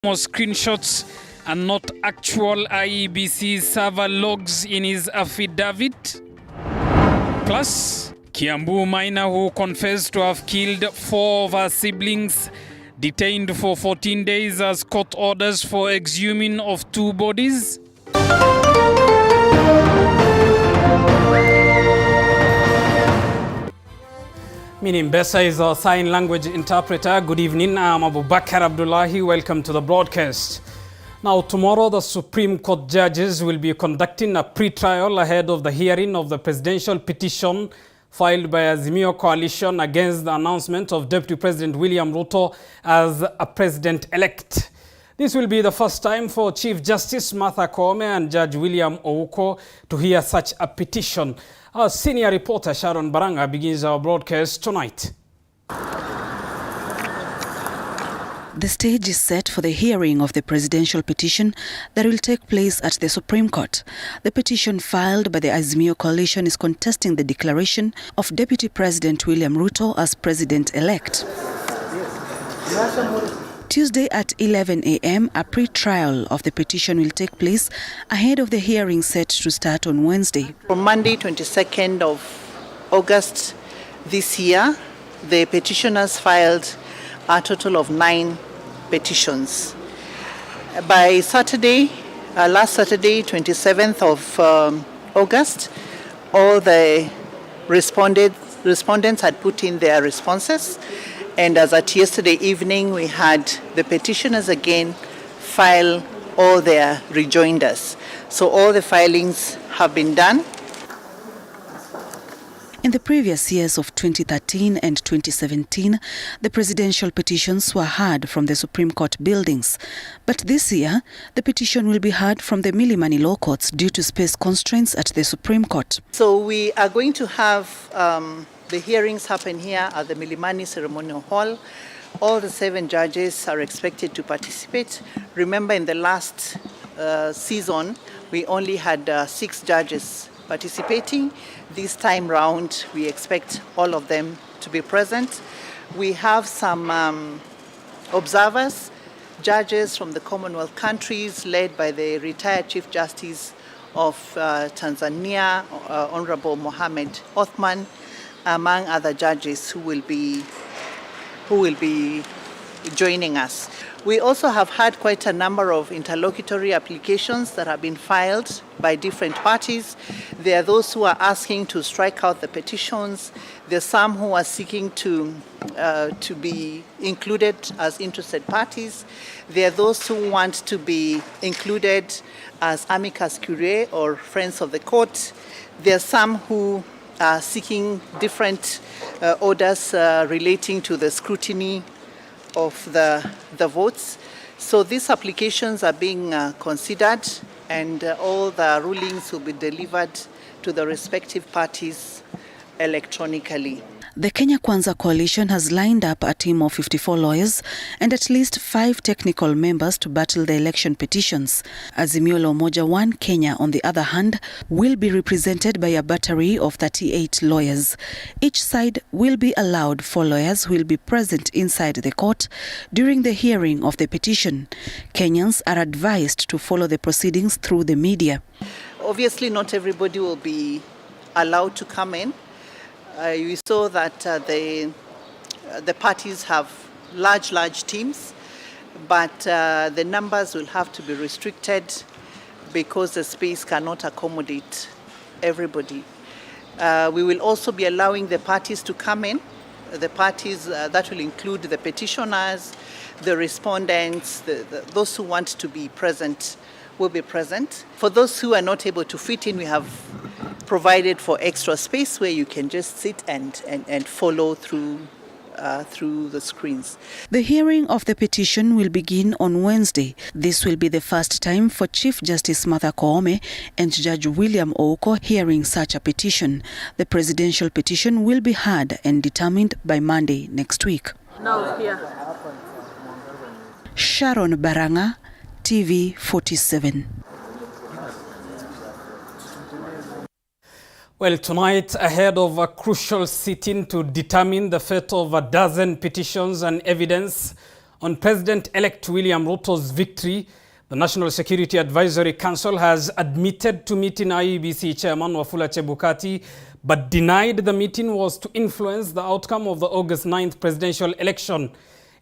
more screenshots and not actual IEBC server logs in his affidavit. Plus, Kiambu miner who confessed to have killed 4 of her siblings, detained for 14 days as court orders for exhuming of 2 bodies. Meaning Bessa is our sign language interpreter. Good evening, I'm Abubakar Abdullahi. Welcome to the broadcast. Now, tomorrow the Supreme Court judges will be conducting a pre-trial ahead of the hearing of the presidential petition filed by Azimio Coalition against the announcement of Deputy President William Ruto as a president-elect. This will be the first time for Chief Justice Martha Koome and Judge William Ouko to hear such a petition. Our senior reporter Sharon Baranga begins our broadcast tonight. The stage is set for the hearing of the presidential petition that will take place at the Supreme Court. The petition filed by the Azimio Coalition is contesting the declaration of Deputy President William Ruto as president-elect. Tuesday at 11 a.m., a pre-trial of the petition will take place ahead of the hearing set to start on Wednesday. On Monday, 22nd of August this year, the petitioners filed a total of 9 petitions. By Saturday, last Saturday, 27th of August, all the respondents had put in their responses. And as at yesterday evening, we had the petitioners again file all their rejoinders. So all the filings have been done. In the previous years of 2013 and 2017, the presidential petitions were heard from the Supreme Court buildings. But this year, the petition will be heard from the Milimani Law Courts due to space constraints at the Supreme Court. So we are going to have the hearings happen here at the Milimani Ceremonial Hall. All the 7 judges are expected to participate. Remember, in the last season, we only had 6 judges participating. This time round, we expect all of them to be present. We have some observers, judges from the Commonwealth countries, led by the retired Chief Justice of Tanzania, Honorable Mohamed Othman, among other judges who will be joining us. We also have had quite a number of interlocutory applications that have been filed by different parties. There are those who are asking to strike out the petitions. There are some who are seeking to be included as interested parties. There are those who want to be included as amicus curiae or friends of the court. There are some who are seeking different orders relating to the scrutiny of the votes. So these applications are being considered, and all the rulings will be delivered to the respective parties electronically. The Kenya Kwanza Coalition has lined up a team of 54 lawyers and at least 5 technical members to battle the election petitions. Azimio la Umoja One Kenya, on the other hand, will be represented by a battery of 38 lawyers. Each side will be allowed 4 lawyers who will be present inside the court during the hearing of the petition. Kenyans are advised to follow the proceedings through the media. Obviously, not everybody will be allowed to come in. You saw that the parties have large teams, but the numbers will have to be restricted because the space cannot accommodate everybody. We will also be allowing the parties to come in. The parties that will include the petitioners, the respondents, those who want to be present will be present. For those who are not able to fit in, we have provided for extra space where you can just sit and follow through the screens. The hearing of the petition will begin on Wednesday. This will be the first time for Chief Justice Martha Koome and Judge William Ouko hearing such a petition. The presidential petition will be heard and determined by Monday next week. Now here. Sharon Baranga, TV 47. Well, tonight, ahead of a crucial sitting to determine the fate of a dozen petitions and evidence On President-elect William Ruto's victory, the National Security Advisory Council has admitted to meeting IEBC Chairman Wafula Chebukati, but denied the meeting was to influence the outcome of the August 9th presidential election.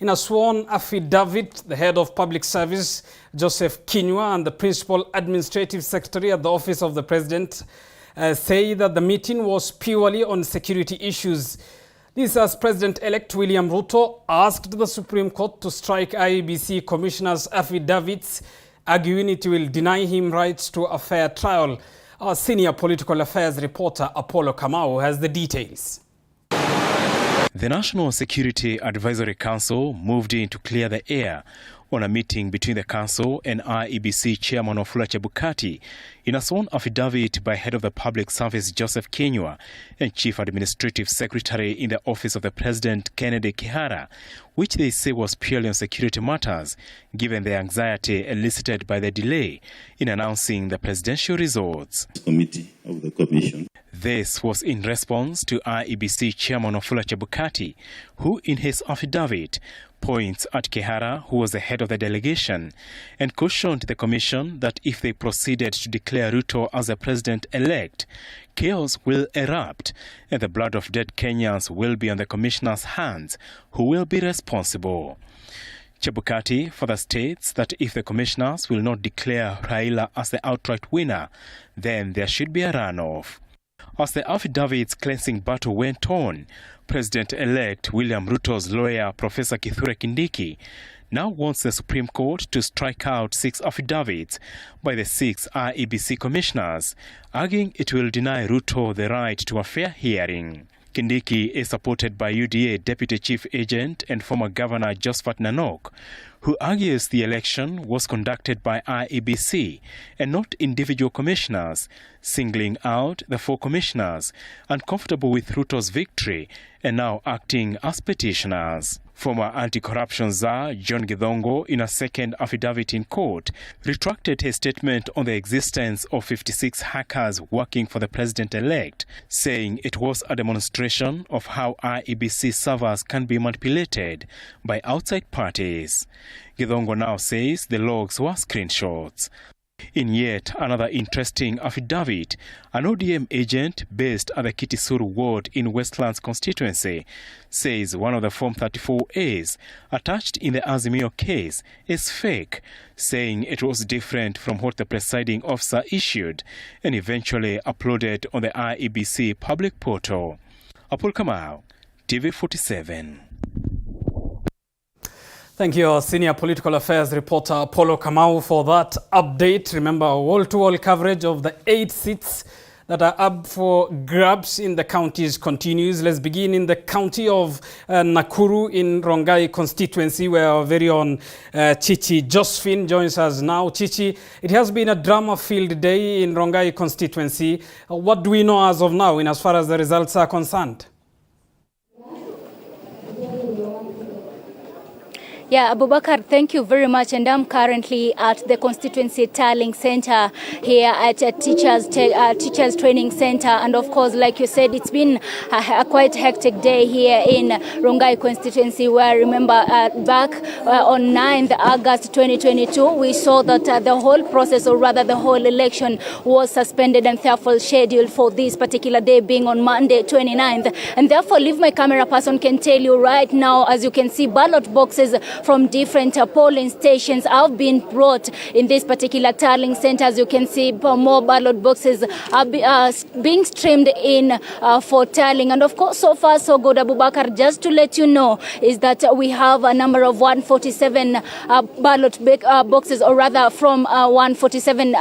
In a sworn affidavit, the head of public service, Joseph Kinyua, and the principal administrative secretary at the office of the president say that the meeting was purely on security issues. This as President-elect William Ruto asked the Supreme Court to strike IEBC commissioners' affidavits, arguing it will deny him rights to a fair trial. Our senior political affairs reporter Apollo Kamau has the details. The National Security Advisory Council moved in to clear the air on a meeting between the council and IEBC Chairman Wafula Chebukati in a sworn affidavit by Head of the Public Service Joseph Kinyua and Chief Administrative Secretary in the Office of the President Kennedy Kihara, which they say was purely on security matters, given the anxiety elicited by the delay in announcing the presidential results. Committee of the Commission. This was in response to IEBC Chairman Wafula Chebukati, who in his affidavit points at Kihara, who was the head of the delegation, and cautioned the commission that if they proceeded to declare Ruto as the president-elect, chaos will erupt and the blood of dead Kenyans will be on the commissioner's hands, who will be responsible. Chebukati further states that if the commissioners will not declare Raila as the outright winner, then there should be a runoff. As the affidavit's cleansing battle went on, President-elect William Ruto's lawyer, Professor Kithure Kindiki, now wants the Supreme Court to strike out 6 affidavits by the 6 IEBC commissioners, arguing it will deny Ruto the right to a fair hearing. Kindiki is supported by UDA Deputy Chief Agent and former Governor Josphat Nanok, who argues the election was conducted by IEBC and not individual commissioners, singling out the 4 commissioners uncomfortable with Ruto's victory and now acting as petitioners. Former anti-corruption czar John Githongo, in a second affidavit in court, retracted his statement on the existence of 56 hackers working for the president-elect, saying it was a demonstration of how IEBC servers can be manipulated by outside parties. Githongo now says the logs were screenshots. In yet another interesting affidavit, an ODM agent based at the Kitisuru ward in Westlands constituency says one of the Form 34As attached in the Azimio case is fake, saying it was different from what the presiding officer issued and eventually uploaded on the IEBC public portal. Apol Kamau, TV47. Thank you, our senior political affairs reporter Apollo Kamau, for that update. Remember, wall-to-wall coverage of the 8 seats that are up for grabs in the counties continues. Let's begin in the county of Nakuru in Rongai constituency, where our very own Chichi Josephine joins us now. Chichi, it has been a drama-filled day in Rongai constituency. What do we know as of now in as far as the results are concerned? Yeah, Abubakar, thank you very much. And I'm currently at the Constituency Tallying Center here at a Teachers Training Center. And of course, like you said, it's been a quite hectic day here in Rongai constituency, where, remember, back on 9th August 2022, we saw that the whole process, or rather the whole election, was suspended and therefore scheduled for this particular day, being on Monday 29th. And therefore, Leave My Camera Person can tell you right now, as you can see, ballot boxes from different polling stations have been brought in this particular tallying center. As you can see, more ballot boxes are being streamed in for tallying. And of course, so far so good, Abubakar. Just to let you know, is that we have a number of 147 ballot boxes, or rather from 147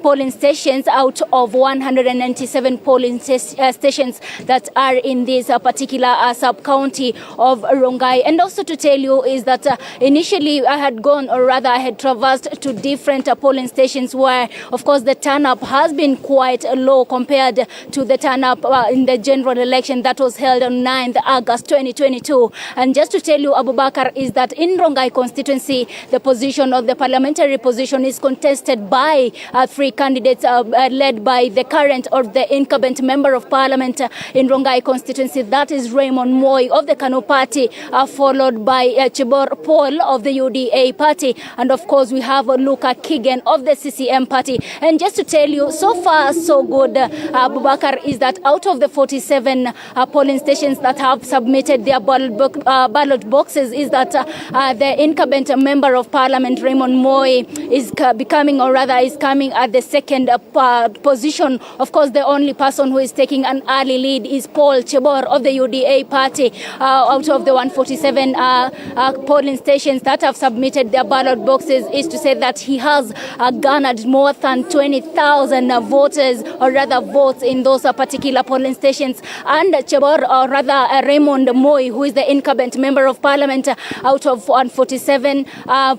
polling stations out of 197 polling stations that are in this particular sub-county of Rongai. And also to tell you is that initially I had gone, or rather I had traversed to different polling stations where, of course, the turn-up has been quite low compared to the turn-up in the general election that was held on 9th August 2022. And just to tell you, Abubakar, is that in Rongai constituency, the position of the parliamentary position is contested by 3 candidates led by the current or the incumbent member of parliament in Rongai constituency. That is Raymond Moi of the KANU party, followed by Chebor Paul of the UDA party, and of course we have Luka Kigen of the CCM party. And just to tell you, so far so good, Abubakar, is that out of the 47 polling stations that have submitted their ballot boxes, is that the incumbent member of Parliament, Raymond Moi, is becoming, or rather is coming at the second position. Of course, the only person who is taking an early lead is Paul Chebor of the UDA party. Out of the 147 polling stations that have submitted their ballot boxes, is to say that he has garnered more than 20,000 voters, or rather votes, in those particular polling stations. And Chebor, or rather Raymond Moi, who is the incumbent member of Parliament, out of 147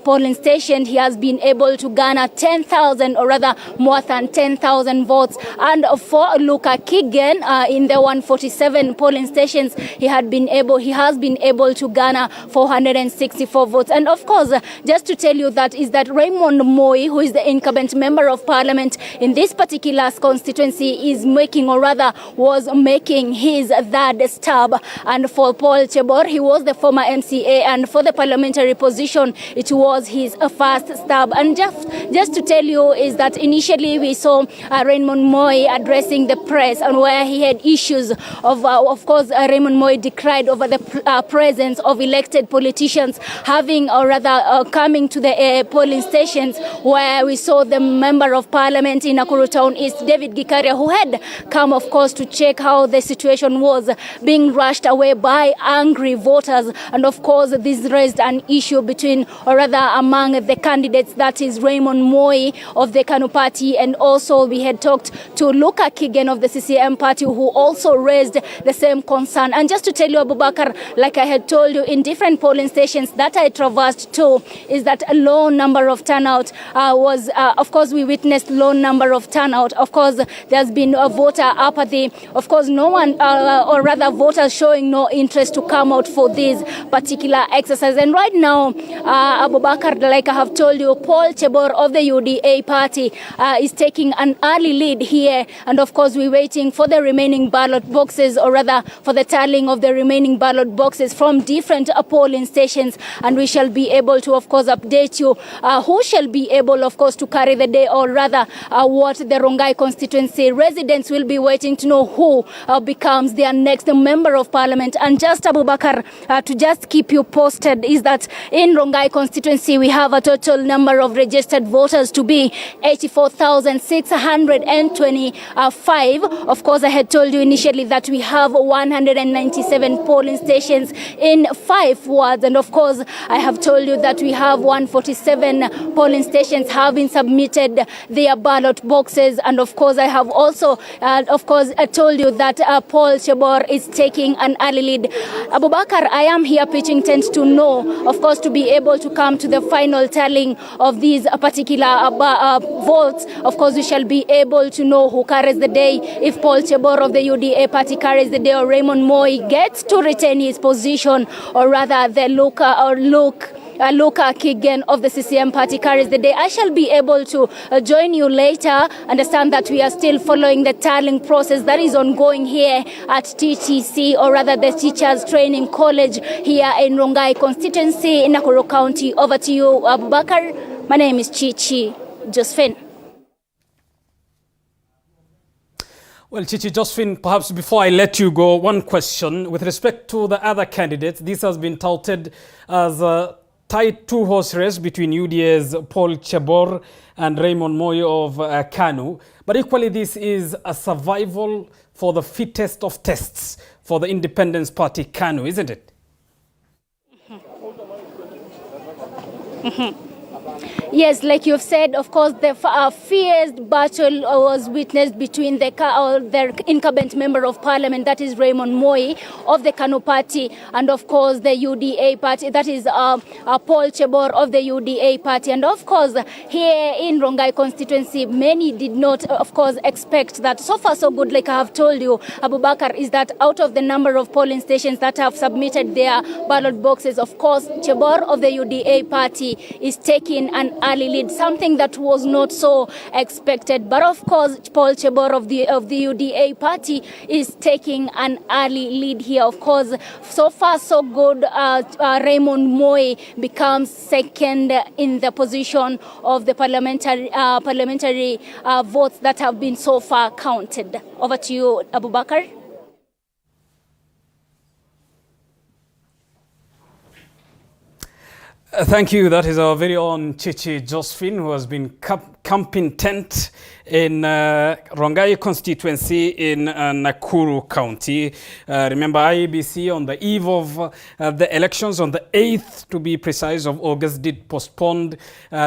polling stations, he has been able to garner 10,000, or rather more than 10,000 votes. And for Luka Kigen, in the 147 polling stations, he has been able to garner 464 votes. And of course, just to tell you that is that Raymond Moi, who is the incumbent member of Parliament in this particular constituency, is making, or rather was making, his third stab. And for Paul Chebor, he was the former MCA, and for the parliamentary position, it was his first stab. And just to tell you is that initially we saw Raymond Moi addressing the press, and where he had issues of course, Raymond Moi decried over the presence of elected politicians having, or rather coming to the polling stations, where we saw the member of Parliament in Nakuru Town East, David Gikaria, who had come, of course, to check how the situation was, being rushed away by angry voters. And of course, this raised an issue between, or rather among the candidates, that is Raymond Moi of the KANU party, and also we had talked to Luka Kigen of the CCM party, who also raised the same concern. And just to tell you, Abubakar, like I had told you, in different polling stations that I traversed to, is that a low number of turnout was, of course, we witnessed low number of turnout. Of course, there's been a voter apathy. Of course, no one, or rather voters showing no interest to come out for this particular exercise. And right now, Abubakar, like I have told you, Paul Chebor of the UDA party is taking an early lead here. And of course, we're waiting for the remaining ballot boxes, or rather for the tallying of the remaining ballot boxes from different polling stations. And we shall be able to, of course, update you who shall be able, of course, to carry the day, or rather what the Rongai constituency residents will be waiting to know who becomes their next member of Parliament. And just, Abubakar, to just keep you posted, is that in Rongai constituency we have a total number of registered voters to be 84,625. Of course, I had told you initially that we have 197 polling stations in 5 wards, and of course I have told you that we have 147 polling stations having submitted their ballot boxes. And of course I have also told you that Paul Chebor is taking an early lead. Abubakar, I am here pitching tent to know, of course, to be able to come to the final tallying of these particular votes. Of course, we shall be able to know who carries the day, if Paul Chebor of the UDA party carries the day, or Raymond Moi gets to retain his position, or rather the Luka Kigen of the CCM party carries the day. I shall be able to join you later. Understand that we are still following the tallying process that is ongoing here at TTC, or rather the Teachers Training College here in Rongai constituency in Nakuru County. Over to you, Abubakar. My name is Chichi Josephine. Well, Chichi Josephine, perhaps before I let you go, one question. With respect to the other candidates, this has been touted as a tight two-horse race between UDA's Paul Chebor and Raymond Moi of KANU. But equally, this is a survival for the fittest of tests for the Independence Party KANU, isn't it? Yes, like you've said, of course, the fierce battle was witnessed between the incumbent member of Parliament, that is Raymond Moi of the KANU party, and of course the UDA party, that is Paul Chebor of the UDA party. And of course, here in Rongai constituency, many did not, of course, expect that. So far, so good, like I have told you, Abubakar, is that out of the number of polling stations that have submitted their ballot boxes, of course, Chebor of the UDA party is taking an early lead, something that was not so expected. But of course, Paul Chebor of the UDA party is taking an early lead here. Of course, so far so good. Raymond Moi becomes second in the position of the parliamentary votes that have been so far counted. Over to you, Abubakar. Thank you. That is our very own Chichi Josephine, who has been camping tent in Rongai constituency in Nakuru County. Remember, IEBC on the eve of the elections, on the 8th to be precise of August, did postpone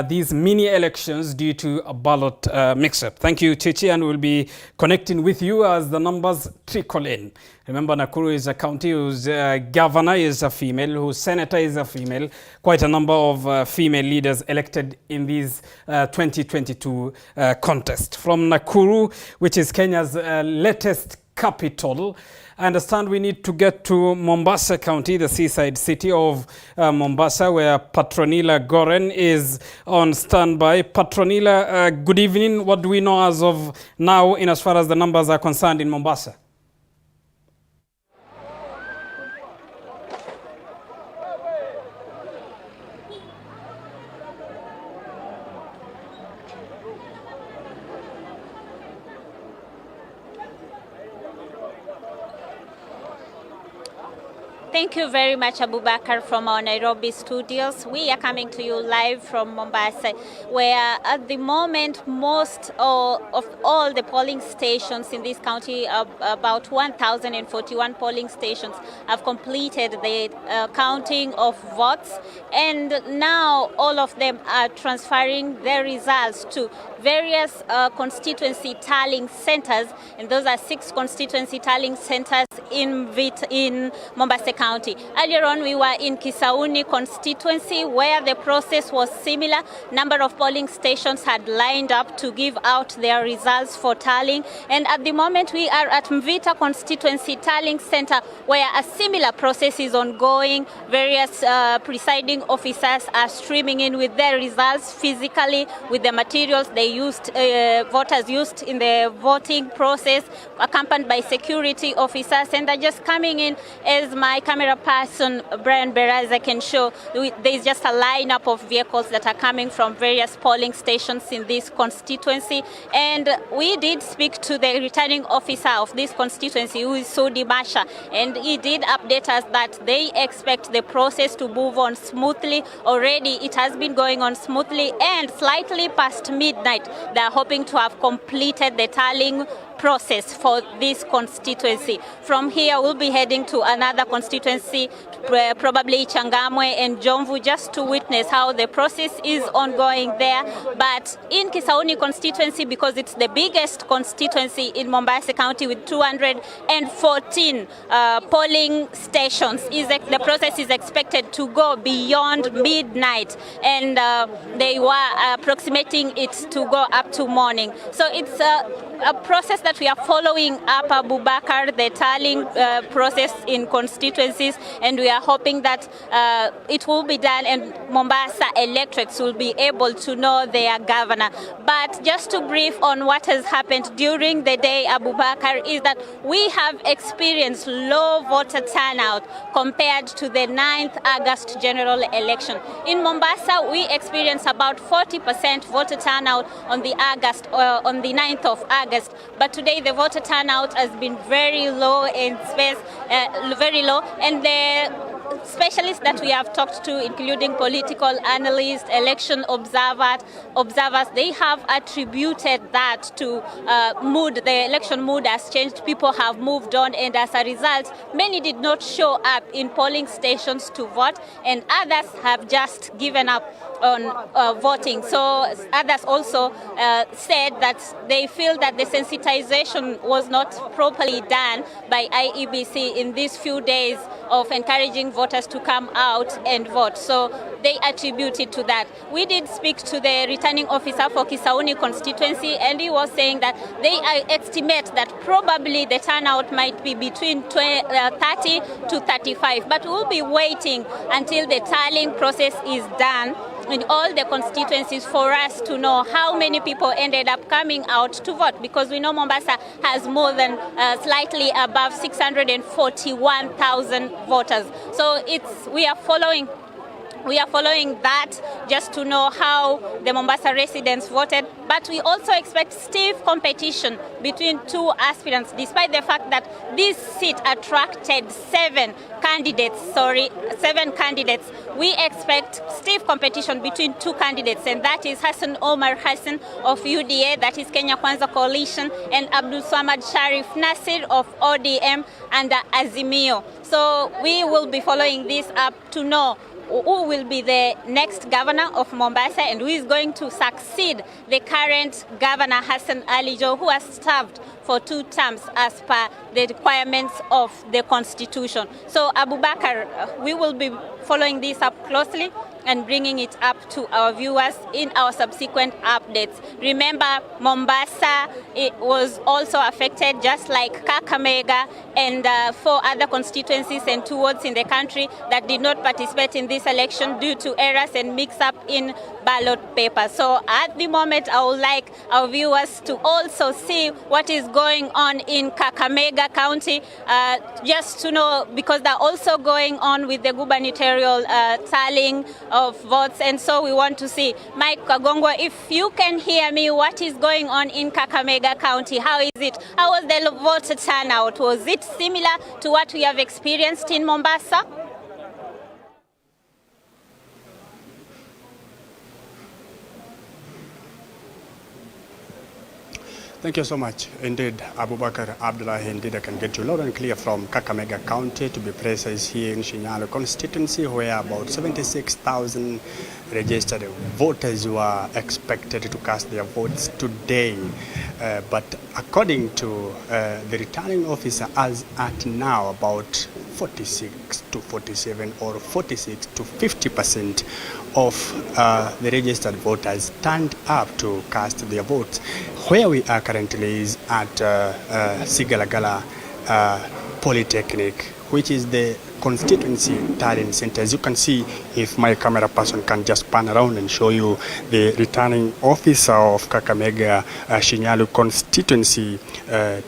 these mini elections due to a ballot mix-up. Thank you, Chichi, and we'll be connecting with you as the numbers trickle in. Remember, Nakuru is a county whose governor is a female, whose senator is a female. Quite a number of female leaders elected in these 2022 contest. From Nakuru, which is Kenya's latest capital, I understand we need to get to Mombasa County, the seaside city of Mombasa, where Petronila Goren is on standby. Petronila, good evening. What do we know as of now in as far as the numbers are concerned in Mombasa? Thank you very much, Abubakar, from our Nairobi studios. We are coming to you live from Mombasa, where at the moment most of all the polling stations in this county, about 1,041 polling stations, have completed the counting of votes, and now all of them are transferring their results to various constituency tallying centers, and those are 6 constituency tallying centers in Mombasa County. Earlier on, we were in Kisauni constituency, where the process was similar. Number of polling stations had lined up to give out their results for tallying, and at the moment we are at Mvita constituency tallying center, where a similar process is ongoing. Various presiding officers are streaming in with their results physically, with the materials voters used in the voting process, accompanied by security officers, and they're just coming in. As my camera person Brian Beraza can show, there's just a lineup of vehicles that are coming from various polling stations in this constituency. And we did speak to the returning officer of this constituency, who is Sudi Masha, and he did update us that they expect the process to move on smoothly. Already it has been going on smoothly, and slightly past midnight they are hoping to have completed the tallying process for this constituency. From here, we'll be heading to another constituency, probably Changamwe and Jomvu, just to witness how the process is ongoing there. But in Kisauni constituency, because it's the biggest constituency in Mombasa County with 214 polling stations, the process is expected to go beyond midnight, and they were approximating it to go up to morning. So it's a process that we are following up, Abubakar, the tallying process in constituencies, and we are hoping that it will be done and Mombasa electorates will be able to know their governor. But just to brief on what has happened during the day, Abubakar, is that we have experienced low voter turnout compared to the 9th August general election. In Mombasa, we experienced about 40% voter turnout on the 9th of August, but today the voter turnout has been very low and the specialists that we have talked to, including political analysts, election observers, they have attributed that to mood. The election mood has changed. People have moved on, and as a result, many did not show up in polling stations to vote, and others have just given up on voting. So others also said that they feel that the sensitization was not properly done by IEBC in these few days of encouraging voters to come out and vote. So they attribute it to that. We did speak to the returning officer for Kisauni constituency, and he was saying that they estimate that probably the turnout might be between 30 to 35. But we'll be waiting until the tallying process is done in all the constituencies for us to know how many people ended up coming out to vote, because we know Mombasa has more than slightly above 641,000 voters. So we are following that just to know how the Mombasa residents voted. But we also expect stiff competition between two aspirants, despite the fact that this seat attracted seven candidates. We expect stiff competition between two candidates, and that is Hassan Omar Hassan of UDA, that is Kenya Kwanza Coalition, and Abdul Samad Sharif Nasir of ODM and Azimio. So we will be following this up to know who will be the next governor of Mombasa and who is going to succeed the current governor Hassan Ali Joho, who has served for 2 terms as per the requirements of the constitution. So Abubakar, we will be following this up closely and bringing it up to our viewers in our subsequent updates. Remember, Mombasa, it was also affected, just like Kakamega and 4 other constituencies and 2 wards in the country that did not participate in this election due to errors and mix-up in ballot paper. So at the moment, I would like our viewers to also see what is going on in Kakamega County, just to know, because they're also going on with the gubernatorial tallying of votes, and so we want to see. Mike Kagongwa, if you can hear me, what is going on in Kakamega County? How is it? How was the voter turnout? Was it similar to what we have experienced in Mombasa? Thank you so much. Indeed, Abubakar Abdullahi, indeed I can get you loud and clear from Kakamega County, to be precise, here in Shinyalu constituency, where about 76,000 registered voters were expected to cast their votes today. But according to the returning officer, as at now, about 46 to 47 or 46 to 50% of the registered voters turned up to cast their votes. Where we are currently is at Sigalagala Polytechnic, which is the constituency tallying center. As you can see, if my camera person can just pan around and show you the returning officer of Kakamega Shinyalu constituency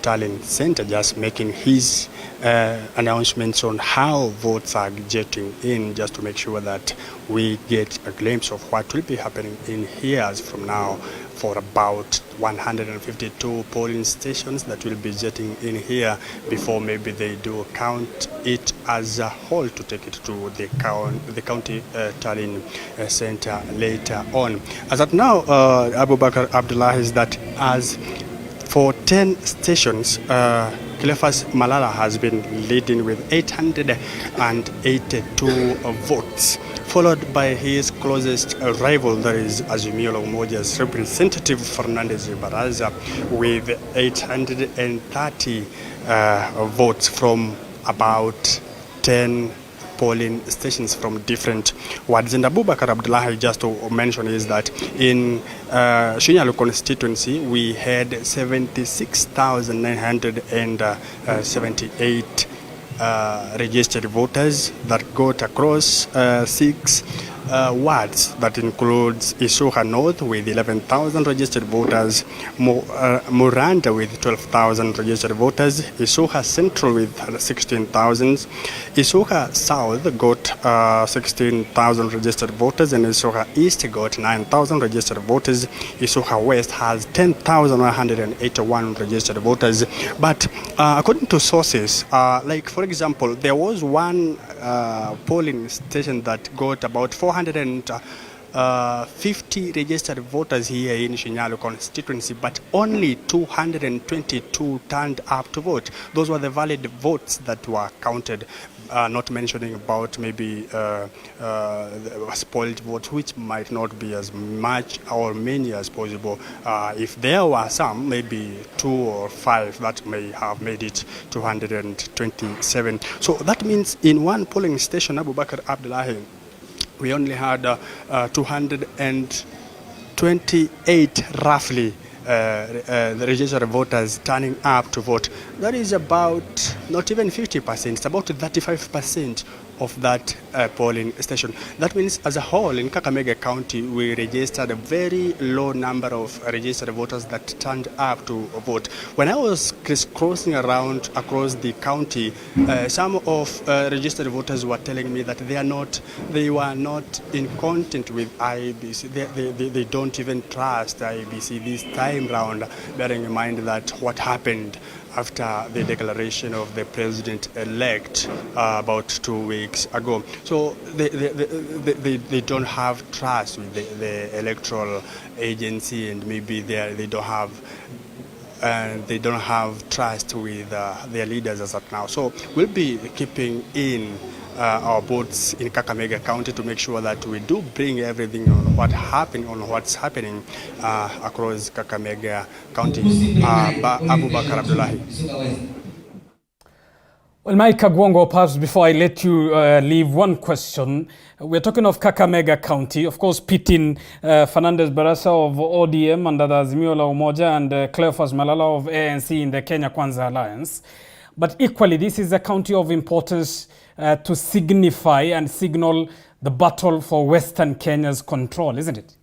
tallying center, just making his announcements on how votes are jetting in, just to make sure that we get a glimpse of what will be happening in here as from now, for about 152 polling stations that will be jetting in here before maybe they do count it as a whole to take it to the county tallying center later on. As of now, Abubakar Abdullah, is that as for 10 stations, Cleophas Malala has been leading with 882 votes, followed by his closest rival, that is Azimio Umoja's representative Fernandez Baraza, with 830 votes from about 10 polling stations from different wards. And Abubakar Abdullahi, just to mention, is that in Shinyalu constituency we had 76,978 registered voters that got across 6 wards. That includes Isuha North with 11,000 registered voters, Muranda with 12,000 registered voters, Isuha Central with 16,000, Isuha South got 16,000 registered voters, and Isuha East got 9,000 registered voters. Isuha West has 10,181 registered voters. But according to sources, like for example, there was one polling station that got about 450 registered voters here in Shinyalu constituency, but only 222 turned up to vote. Those were the valid votes that were counted, not mentioning about maybe spoiled votes, which might not be as much or many as possible. If there were some, maybe 2 or 5, that may have made it 227. So that means in one polling station, Abubakar Abdullahi, we only had 228 roughly the registered voters turning up to vote. That is about not even 50%, it's about 35% of that polling station. That means as a whole in Kakamega County, we registered a very low number of registered voters that turned up to vote. When I was crisscrossing around across the county, some of registered voters were telling me that they were not in content with IEBC. They don't even trust IEBC this time round, bearing in mind that what happened after the declaration of the president-elect about 2 weeks ago. So they don't have trust with the electoral agency, and maybe they don't have trust with their leaders as of now. So we'll be keeping in our votes in Kakamega County to make sure that we do bring everything on what's happening across Kakamega County. Abubakar Abdullahi. Well, Mike Kagwongo, perhaps before I let you leave, one question. We're talking of Kakamega County, of course, pitting Fernandez Barasa of ODM under the Azimio la Umoja and Cleophas Malala of ANC in the Kenya Kwanza Alliance. But equally, this is a county of importance to signify and signal the battle for Western Kenya's control, isn't it?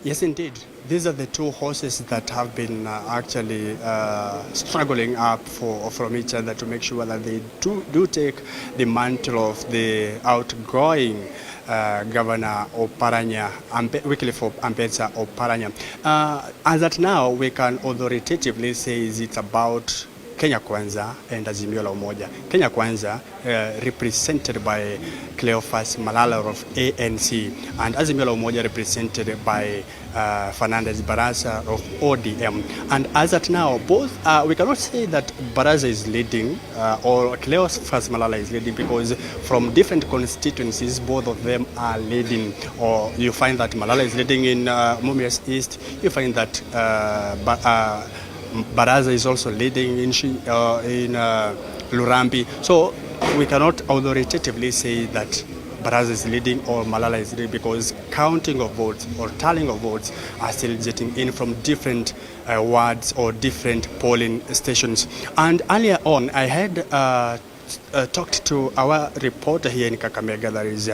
Yes, indeed. These are the two horses that have been actually struggling up from each other to make sure that they do take the mantle of the outgoing Governor Oparanya, Wycliffe Ambetsa Oparanya. As at now, we can authoritatively say it's about Kenya Kwanza and Azimio la Umoja. Kenya Kwanza represented by Cleophas Malala of ANC, and Azimio la Umoja represented by Fernandez Barasa of ODM. And as at now, both we cannot say that Barasa is leading or Cleophas Malala is leading, because from different constituencies, both of them are leading. Or you find that Malala is leading in Mumias East. You find that Barasa is also leading in Lurambi. So we cannot authoritatively say that Barasa is leading or Malala is leading, because counting of votes or tallying of votes are still getting in from different wards or different polling stations. And earlier on, I had talked to our reporter here in Kakamega, that is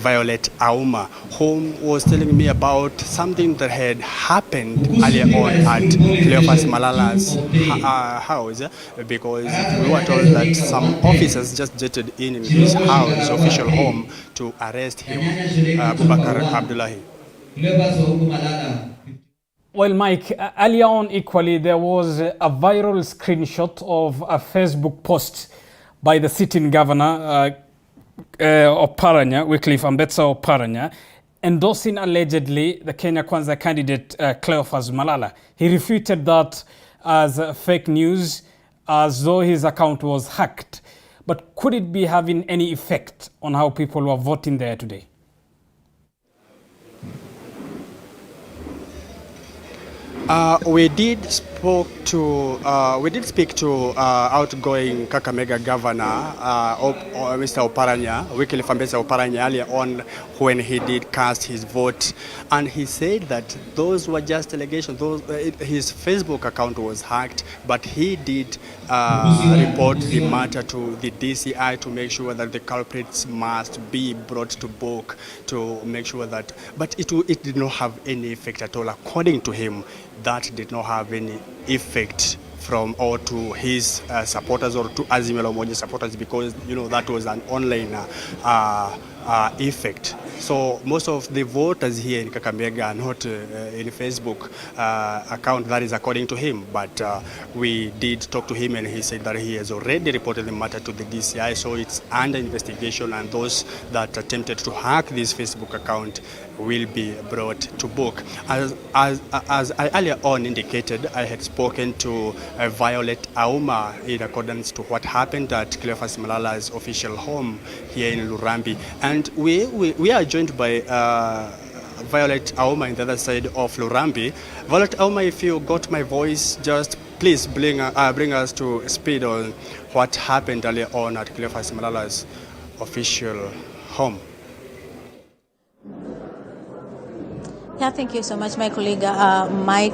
Violet Auma, whom was telling me about something that had happened earlier on at Cleophas Malala's house, because we were told that some officers just jetted in his house, official home, to arrest him. Abubakar Abdullahi. Well, Mike, earlier on equally, there was a viral screenshot of a Facebook post by the sitting governor, Oparanya, Wycliffe Ambetsa Oparanya, endorsing allegedly the Kenya Kwanza candidate Cleophas Malala. He refuted that as fake news, as though his account was hacked. But could it be having any effect on how people were voting there today? We did speak to outgoing Kakamega Governor Mr. Oparanya, Wycliffe Ambetsa Oparanya, earlier on when he did cast his vote, and he said that those were just allegations. His Facebook account was hacked, but he did report the matter to the DCI to make sure that the culprits must be brought to book, to make sure that. But it did not have any effect at all, according to him. That did not have any effect from or to his supporters or to Azimio la Umoja supporters, because that was an online effect. So most of the voters here in Kakamega are not in Facebook account. That is according to him. But we did talk to him, and he said that he has already reported the matter to the DCI. So it's under investigation, and those that attempted to hack this Facebook account will be brought to book. As I earlier on indicated, I had spoken to Violet Auma in accordance to what happened at Cleophas Malala's official home here in Lurambi. And we are joined by Violet Auma on the other side of Lurambi. Violet Auma, if you got my voice, just please bring us to speed on what happened earlier on at Cleophas Malala's official home. Yeah, thank you so much, my colleague Mike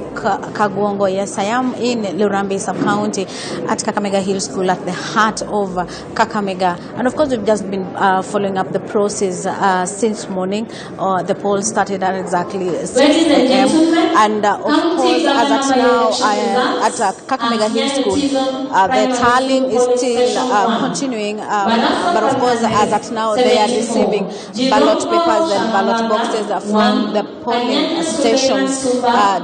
Kagwongo. Yes, I am in Lurambi sub-county at Kakamega Hill School at the heart of Kakamega. And of course, we've just been following up the process since morning. The poll started at exactly 6 a.m. And of course, as at now, I am at Kakamega Hill School. The tallying is still continuing. But of course, as at now, they are receiving ballot papers and ballot boxes from the polling stations,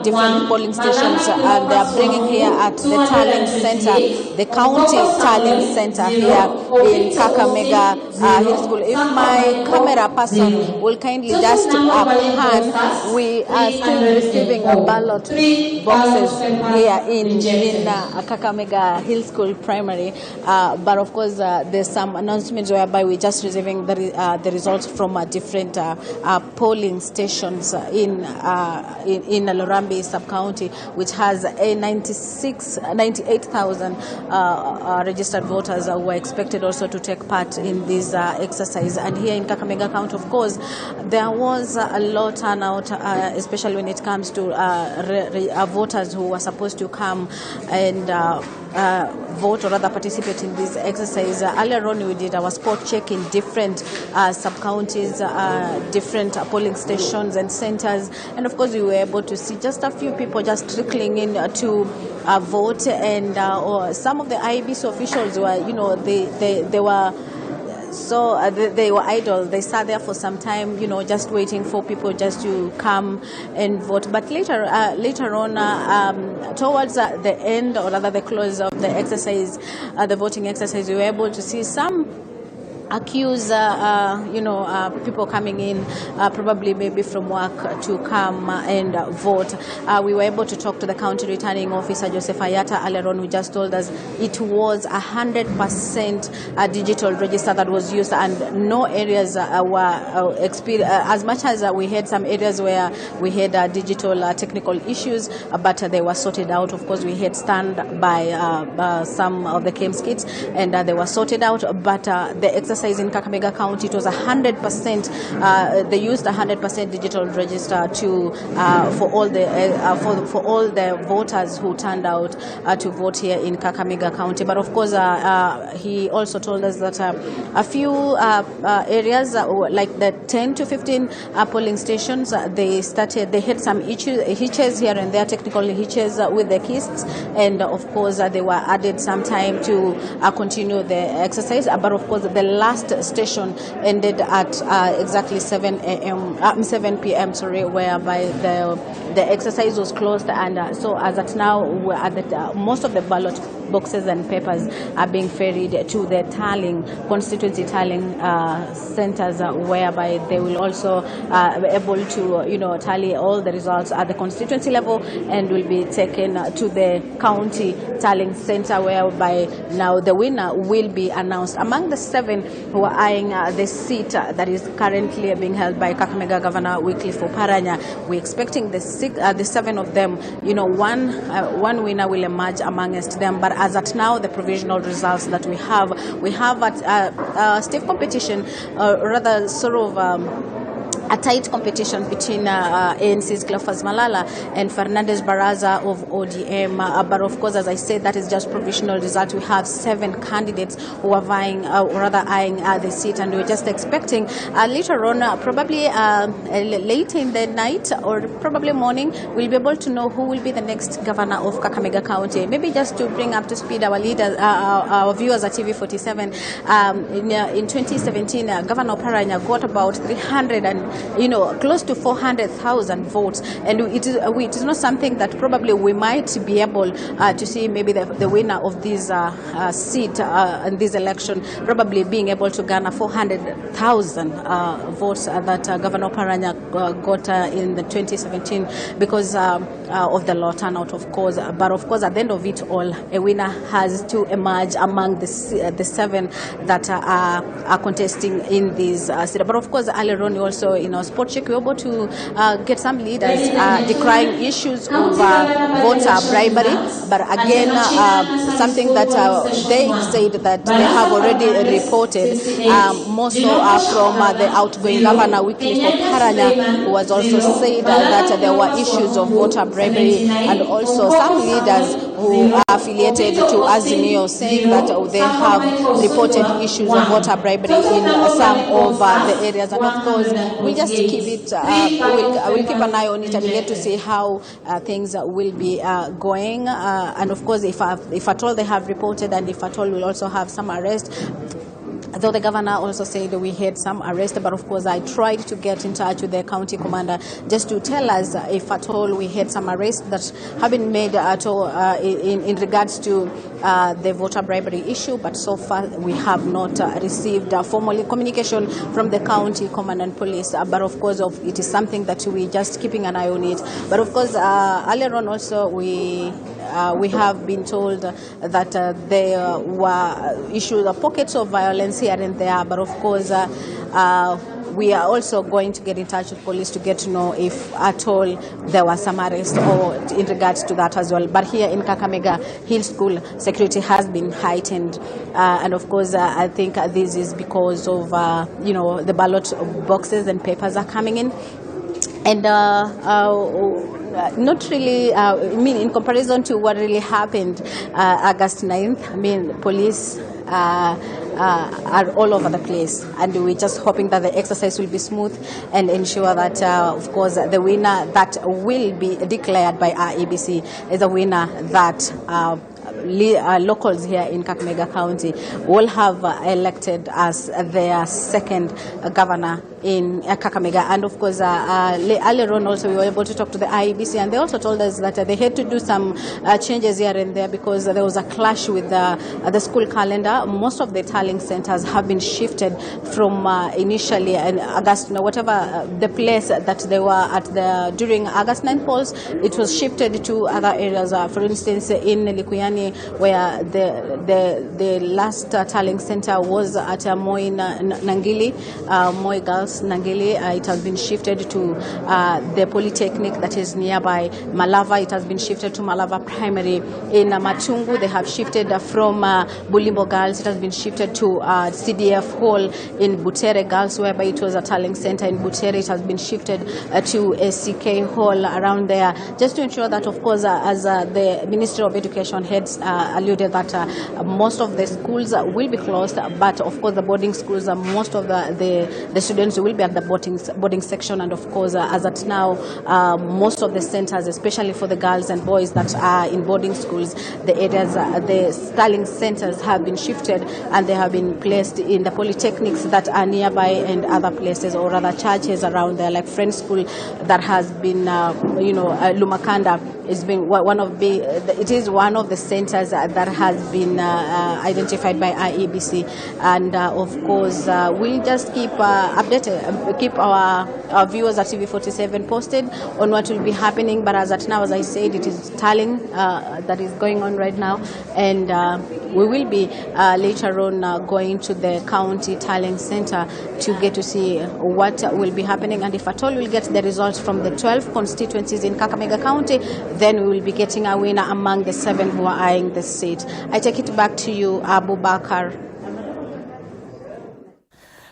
different polling stations, and they are bringing here at the Tallying Center, the county Tallying Center here in Kakamega Hill School. If my camera person will kindly just pan, we are still receiving ballot boxes here in Kakamega Hill School Primary. But of course, there's some announcements whereby we're just receiving the results from different polling stations in Lurambi sub-county, which has a 98,000 registered voters who are expected also to take part in this exercise. And here in Kakamega County, of course, there was a low turnout, especially when it comes to voters who were supposed to come and vote or rather participate in this exercise. Earlier on, we did our spot check in different sub-counties, different polling stations and centers, and of course we were able to see just a few people just trickling in to vote, and or some of the IEBC officials were, they were. So they were idle. They sat there for some time, just waiting for people just to come and vote. But later on, towards the end, or rather the close of the exercise, the voting exercise, we were able to see some accuse people coming in, probably maybe from work, to come and vote. We were able to talk to the county returning officer Joseph Ayata earlier on, who just told us it was 100% digital register that was used, and no areas were as much as we had some areas where we had digital technical issues, but they were sorted out. Of course, we had stand by some of the KEMS kits, and they were sorted out, but the exercise in Kakamega County, it was 100%. They used 100% digital register to for all the voters who turned out to vote here in Kakamega County. But of course, he also told us that a few areas, like the 10 to 15 polling stations, they had some hitches here and there, technical hitches with the kists, and of course they were added some time to continue the exercise. But of course, the last station ended at exactly 7 p.m. whereby the exercise was closed, and so as at now, most of the ballot boxes and papers are being ferried to the constituency tallying centers, whereby they will also be able to tally all the results at the constituency level, and will be taken to the county tallying center, whereby now the winner will be announced. Among the 7 who are eyeing the seat that is currently being held by Kakamega Governor Wycliffe Oparanya, we're expecting the 7 of them, one winner will emerge amongst them. But as at now, the provisional results that we have a stiff competition, rather sort of a tight competition between ANC's Cleophas Malala and Fernandez Baraza of ODM. But of course, as I said, that is just provisional result. We have 7 candidates who are eyeing the seat, and we're just expecting later on, probably late in the night or probably morning, we'll be able to know who will be the next governor of Kakamega County. Maybe just to bring up to speed our leaders, our viewers at TV47, in 2017, Governor Oparanya got about 300 and close to 400,000 votes, and it is not something that probably we might be able to see maybe the winner of this seat in this election probably being able to garner 400,000 votes that Governor Oparanya got in the 2017, because the low turnout, of course. But of course, at the end of it all, a winner has to emerge among the 7 that are contesting in this city. But of course, earlier on also in our sport check, we were able to get some leaders decrying issues of voter bribery. But again, something that they said that they have already reported, more so from the outgoing governor, Wycliffe Oparanya, who has also said that there were issues of voter bribery, and also some leaders who are affiliated to Azimio saying that they have reported issues of voter bribery in some of the areas. And of course, we'll just keep it, we'll keep an eye on it and get to see how things will be going. And of course, if at all they have reported, and if at all we'll also have some arrest. Though the governor also said we had some arrests, but of course I tried to get in touch with the county commander just to tell us if at all we had some arrests that have been made at all in regards to the voter bribery issue. But so far we have not received formal communication from the county command and police. But of course it is something that we just keeping an eye on it. But of course earlier on also we have been told that there were issues of pockets of violence here and there, but of course we are also going to get in touch with police to get to know if at all there was some arrest or in regards to that as well. But here in Kakamega Hill School, security has been heightened, and of course I think this is because of the ballot boxes and papers are coming in, and not really, in comparison to what really happened August 9th, police are all over the place, and we're just hoping that the exercise will be smooth and ensure that, of course, the winner that will be declared by IEBC is a winner that locals here in Kakamega County will have elected as their second governor in Kakamega. And of course, earlier on also we were able to talk to the IEBC, and they also told us that they had to do some changes here and there because there was a clash with the school calendar. Most of the tallying centers have been shifted from initially in August, whatever the place that they were at during August 9 polls, it was shifted to other areas. For instance, in Likuyani, where the last tallying center was at Moi Nangili, Moi Girls Nangili. It has been shifted to the Polytechnic that is nearby Malava. It has been shifted to Malava Primary. In Machungu, they have shifted from Bulimbo Girls. It has been shifted to CDF Hall in Butere Girls, whereby it was a tallying center in Butere. It has been shifted to SCK Hall around there, just to ensure that, of course, as the Ministry of Education heads alluded that most of the schools will be closed, but of course the boarding schools, most of the students will be at the boarding section, and of course as at now most of the centers, especially for the girls and boys that are in boarding schools, the areas, the tallying centers have been shifted and they have been placed in the polytechnics that are nearby and other places, or other churches around there, like Friends School that has been Lumakanda is being it is one of the centers that has been identified by IEBC, and of course we'll just keep updated, keep our viewers at TV47 posted on what will be happening. But as at now, as I said, it is tallying that is going on right now, and we will be later on going to the county tallying center to get to see what will be happening, and if at all we'll get the results from the 12 constituencies in Kakamega County, then we will be getting a winner among the 7 who are eyeing the seat. I take it back to you, Abu Bakar.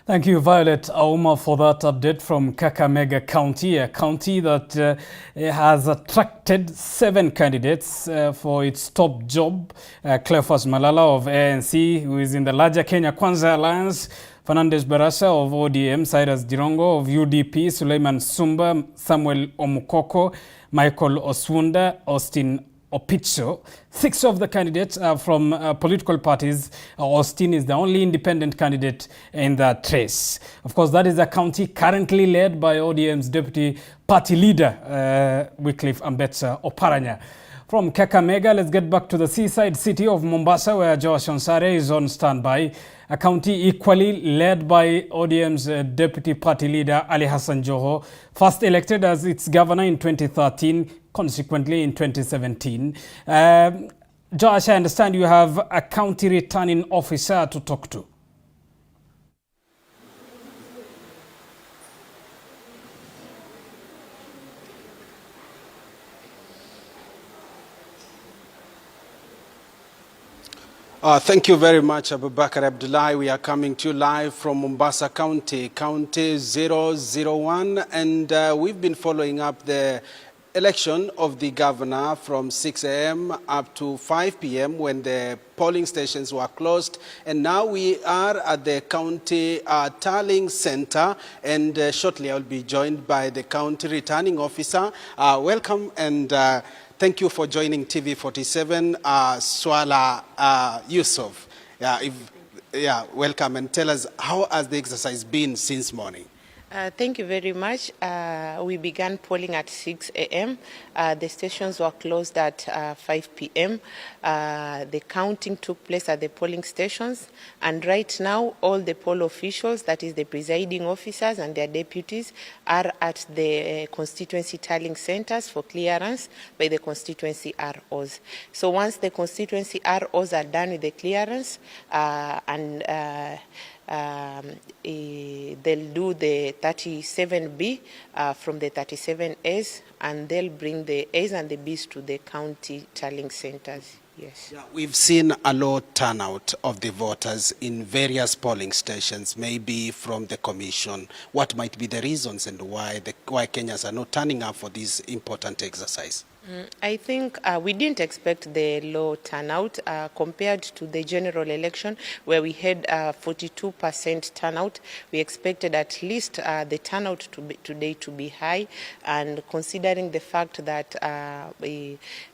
Thank you, Violet Auma, for that update from Kakamega County, a county that has attracted 7 candidates for its top job. Cleophas Malala of ANC, who is in the larger Kenya Kwanza Alliance, Fernandez Barasa of ODM, Cyrus Jirongo of UDP, Suleiman Sumba, Samuel Omukoko, Michael Oswunda, Austin Opicho. 6 of the candidates are from political parties. Austin is the only independent candidate in that race. Of course, that is a county currently led by ODM's deputy party leader, Wycliffe Oparanya. From Kakamega, let's get back to the seaside city of Mombasa, where Josh Onsare is on standby. A county equally led by ODM's deputy party leader Ali Hassan Joho, first elected as its governor in 2013, consequently in 2017. Josh, I understand you have a county returning officer to talk to. Thank you very much, Abubakar Abdullahi. We are coming to you live from Mombasa County, County 001, and we've been following up the election of the governor from 6 a.m. up to 5 p.m. when the polling stations were closed. And now we are at the county tallying center, and shortly I'll be joined by the county returning officer. Welcome, and thank you for joining TV47, Swala Yusuf. Welcome, and tell us, how has the exercise been since morning? Thank you very much. We began polling at 6 a.m. The stations were closed at 5 p.m. The counting took place at the polling stations, and right now all the poll officials, that is the presiding officers and their deputies, are at the constituency tallying centers for clearance by the constituency ROs. So once the constituency ROs are done with the clearance they'll do the 37B from the 37As, and they'll bring the A's and the B's to the county tallying centers. Yes. Yeah, we've seen a low turnout of the voters in various polling stations, maybe from the commission. What might be the reasons and why Kenyans are not turning up for this important exercise? I think we didn't expect the low turnout compared to the general election, where we had 42% turnout. We expected at least the turnout today to be high, and considering the fact that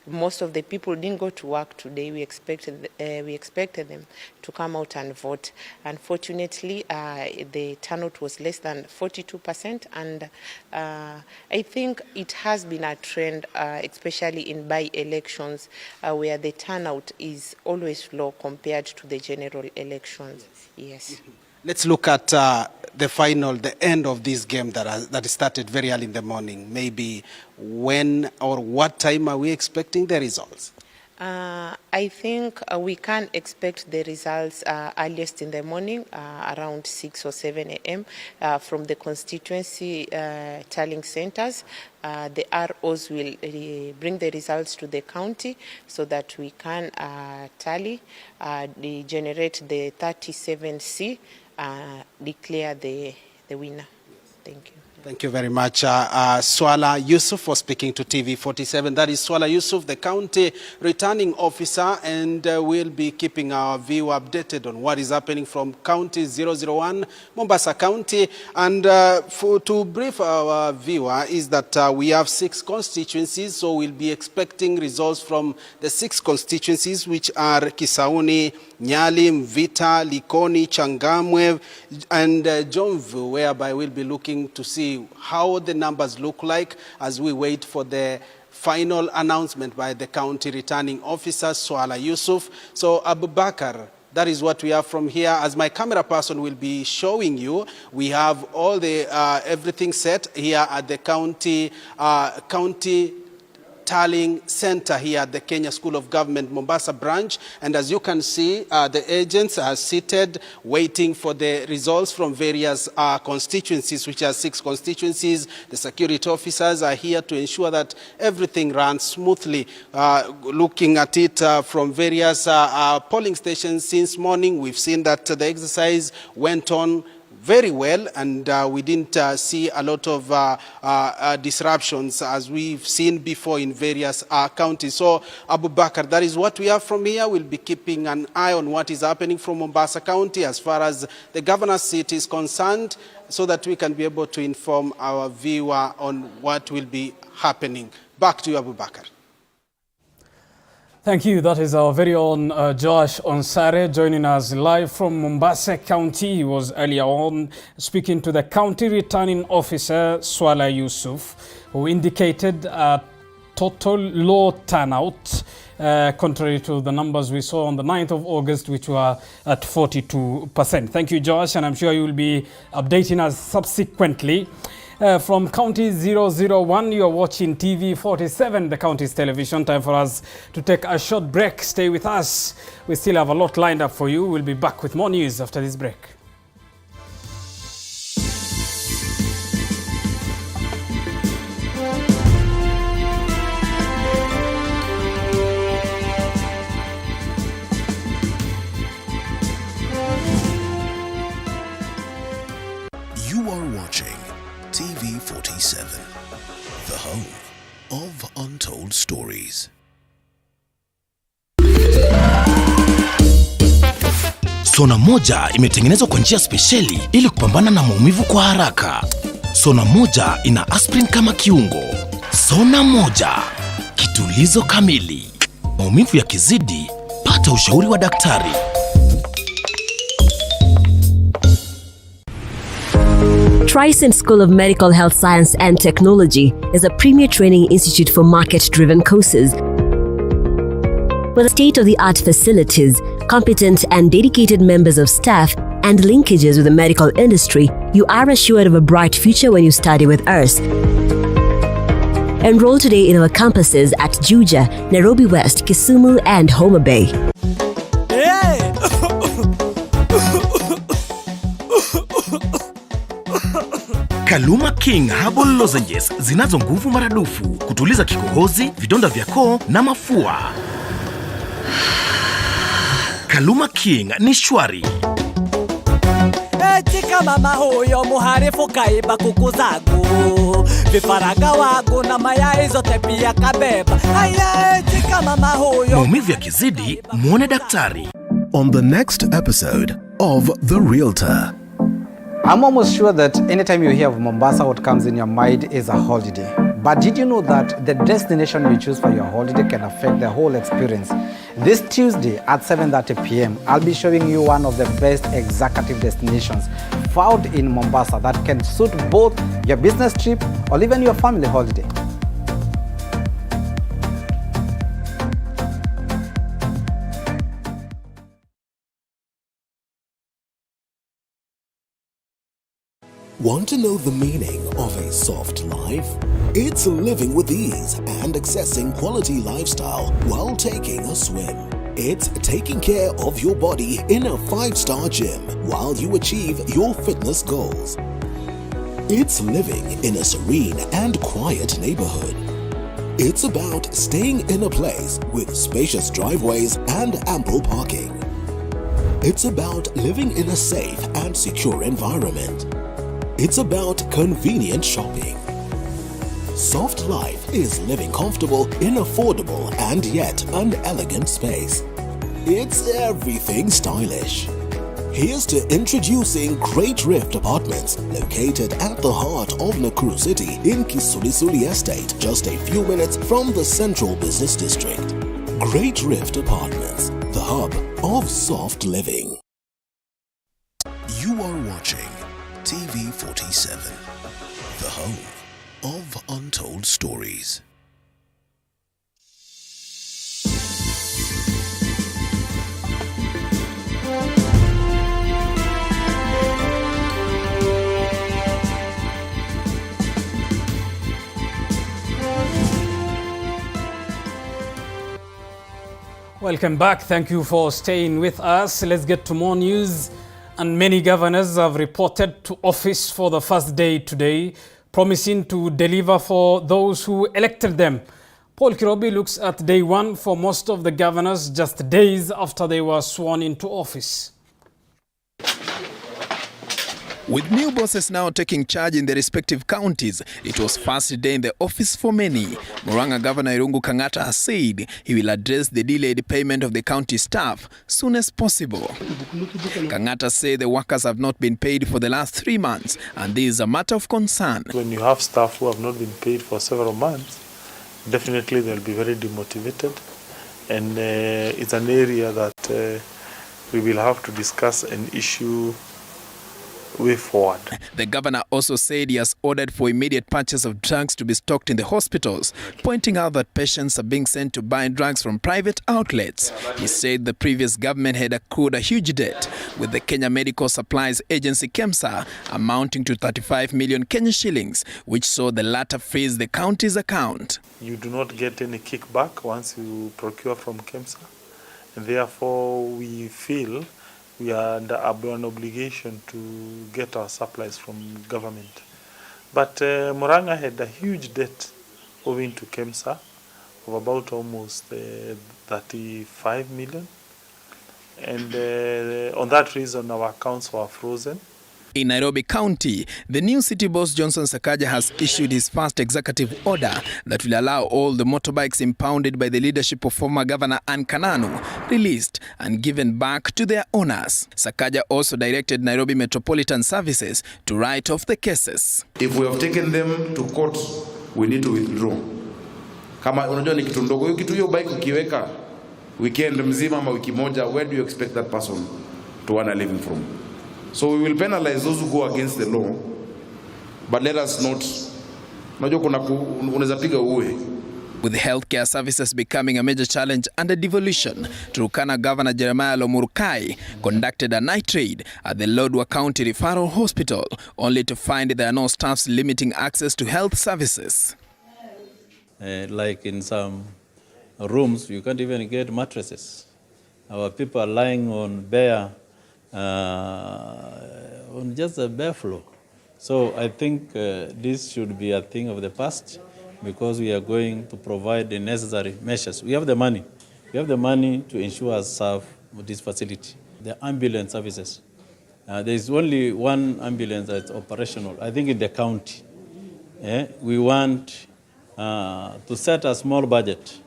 most of the people didn't go to work today, we expected them to come out and vote. Unfortunately, the turnout was less than 42%, and I think it has been a trend, especially in by-elections, where the turnout is always low compared to the general elections. Yes. Let's look at the end of this game that started very early in the morning. Maybe when or what time are we expecting the results? I think we can expect the results earliest in the morning, around 6 or 7 a.m. From the constituency tallying centers. The ROs will bring the results to the county so that we can tally, generate the 37C, declare the winner. Thank you. Thank you very much, Swala Yusuf, for speaking to TV47. That is Swala Yusuf, the county returning officer, and we'll be keeping our view updated on what is happening from County 001, Mombasa County. And to brief our viewer is that we have 6 constituencies, so we'll be expecting results from the 6 constituencies, which are Kisauni, Nyali, Mvita, Likoni, Changamwe, and Jomvu, whereby we'll be looking to see how the numbers look like as we wait for the final announcement by the county returning officer, Swala Yusuf. So, Abubakar, that is what we have from here. As my camera person will be showing you, we have all the everything set here at the county tallying center here at the Kenya School of Government Mombasa branch. And as you can see, the agents are seated waiting for the results from various constituencies, which are 6 constituencies. The security officers are here to ensure that everything runs smoothly. Looking at it from various polling stations since morning, we've seen that the exercise went on very well, and we didn't see a lot of disruptions as we've seen before in various counties. So, Abubakar, that is what we have from here. We'll be keeping an eye on what is happening from Mombasa County as far as the governor's seat is concerned, so that we can be able to inform our viewer on what will be happening. Back to you, Abubakar. Thank you. That is our very own Josh Onsare joining us live from Mombasa County. He was earlier on speaking to the county returning officer, Swala Yusuf, who indicated total low turnout, contrary to the numbers we saw on the 9th of August, which were at 42%. Thank you, Josh, and I'm sure you will be updating us subsequently. From County 001, you are watching TV 47, the county's television. Time for us to take a short break. Stay with us. We still have a lot lined up for you. We'll be back with more news after this break. You are watching TV 47, the home of untold stories. Sona moja imetengenezwa kwa njia spesheli ili kupambana na maumivu kwa haraka. Sona moja ina aspirin kama kiungo. Sona moja, kitulizo kamili. Maumivu yakizidi, pata ushauri wa daktari. Tryson School of Medical Health Science and Technology is a premier training institute for market-driven courses. With state-of-the-art facilities, competent and dedicated members of staff, and linkages with the medical industry, you are assured of a bright future when you study with us. Enroll today in our campuses at Juja, Nairobi West, Kisumu, and Homa Bay. Kaluma King Herbal Lozenges zinazo nguvu maradufu kutuliza kikohozi, vidonda vya koo na mafua. Kaluma King ni shwari. Chika mama huyo muharifu kaiba kuku zangu, vifaranga wangu na mayai zote pia kabeba. Aya, chika mama huyo. Maumivu yakizidi, muone daktari. On the next episode of The Realtor. I'm almost sure that anytime you hear of Mombasa, what comes in your mind is a holiday. But did you know that the destination you choose for your holiday can affect the whole experience? This Tuesday at 7:30 p.m., I'll be showing you one of the best executive destinations found in Mombasa that can suit both your business trip or even your family holiday. Want to know the meaning of a soft life? It's living with ease and accessing quality lifestyle while taking a swim. It's taking care of your body in a 5-star gym while you achieve your fitness goals. It's living in a serene and quiet neighborhood. It's about staying in a place with spacious driveways and ample parking. It's about living in a safe and secure environment. It's about convenient shopping. Soft life is living comfortable in affordable and yet an elegant space. It's everything stylish. Here's to introducing Great Rift Apartments, located at the heart of Nakuru City in Kisulisuli Estate, just a few minutes from the Central Business District. Great Rift Apartments, the hub of soft living. You are watching TV 47, the home of untold stories. Welcome back. Thank you for staying with us. Let's get to more news. And many governors have reported to office for the first day today, promising to deliver for those who elected them. Paul Kirobi looks at day one for most of the governors just days after they were sworn into office. With new bosses now taking charge in their respective counties, it was first day in the office for many. Murang'a Governor Irungu Kang'ata has said he will address the delayed payment of the county staff soon as possible. Kang'ata said the workers have not been paid for the last 3 months, and this is a matter of concern. When you have staff who have not been paid for several months, definitely they'll be very demotivated, and it's an area that we will have to discuss and issue way forward. The governor also said he has ordered for immediate purchase of drugs to be stocked in the hospitals, pointing out that patients are being sent to buy drugs from private outlets. He said the previous government had accrued a huge debt with the Kenya Medical Supplies Agency KEMSA amounting to 35 million Kenya shillings, which saw the latter freeze the county's account. You do not get any kickback once you procure from KEMSA, and therefore we feel we are under an obligation to get our supplies from government. But Murang'a had a huge debt owing to KEMSA of about almost 35 million. And on that reason, our accounts were frozen. In Nairobi County, the new city boss Johnson Sakaja has issued his first executive order that will allow all the motorbikes impounded by the leadership of former Governor Anne Kananu released and given back to their owners. Sakaja also directed Nairobi Metropolitan Services to write off the cases. If we have taken them to court, we need to withdraw. Kama unajua ni kitu ndogo, hiyo kitu hiyo bike ukiweka weekend mzima ama wiki moja, where do you expect that person to earn a living from? So we will penalize those who go against the law, but let us not. With healthcare services becoming a major challenge under devolution, Turkana Governor Jeremiah Lomurukai conducted a night raid at the Lodwar County Referral Hospital, only to find there are no staffs limiting access to health services. Like in some rooms, you can't even get mattresses. Our people are lying on bare. On just a bare floor. So I think this should be a thing of the past, because we are going to provide the necessary measures. We have the money. We have the money to ensure serve this facility. The ambulance services. There is only one ambulance that's operational, I think, in the county. We want to set a small budget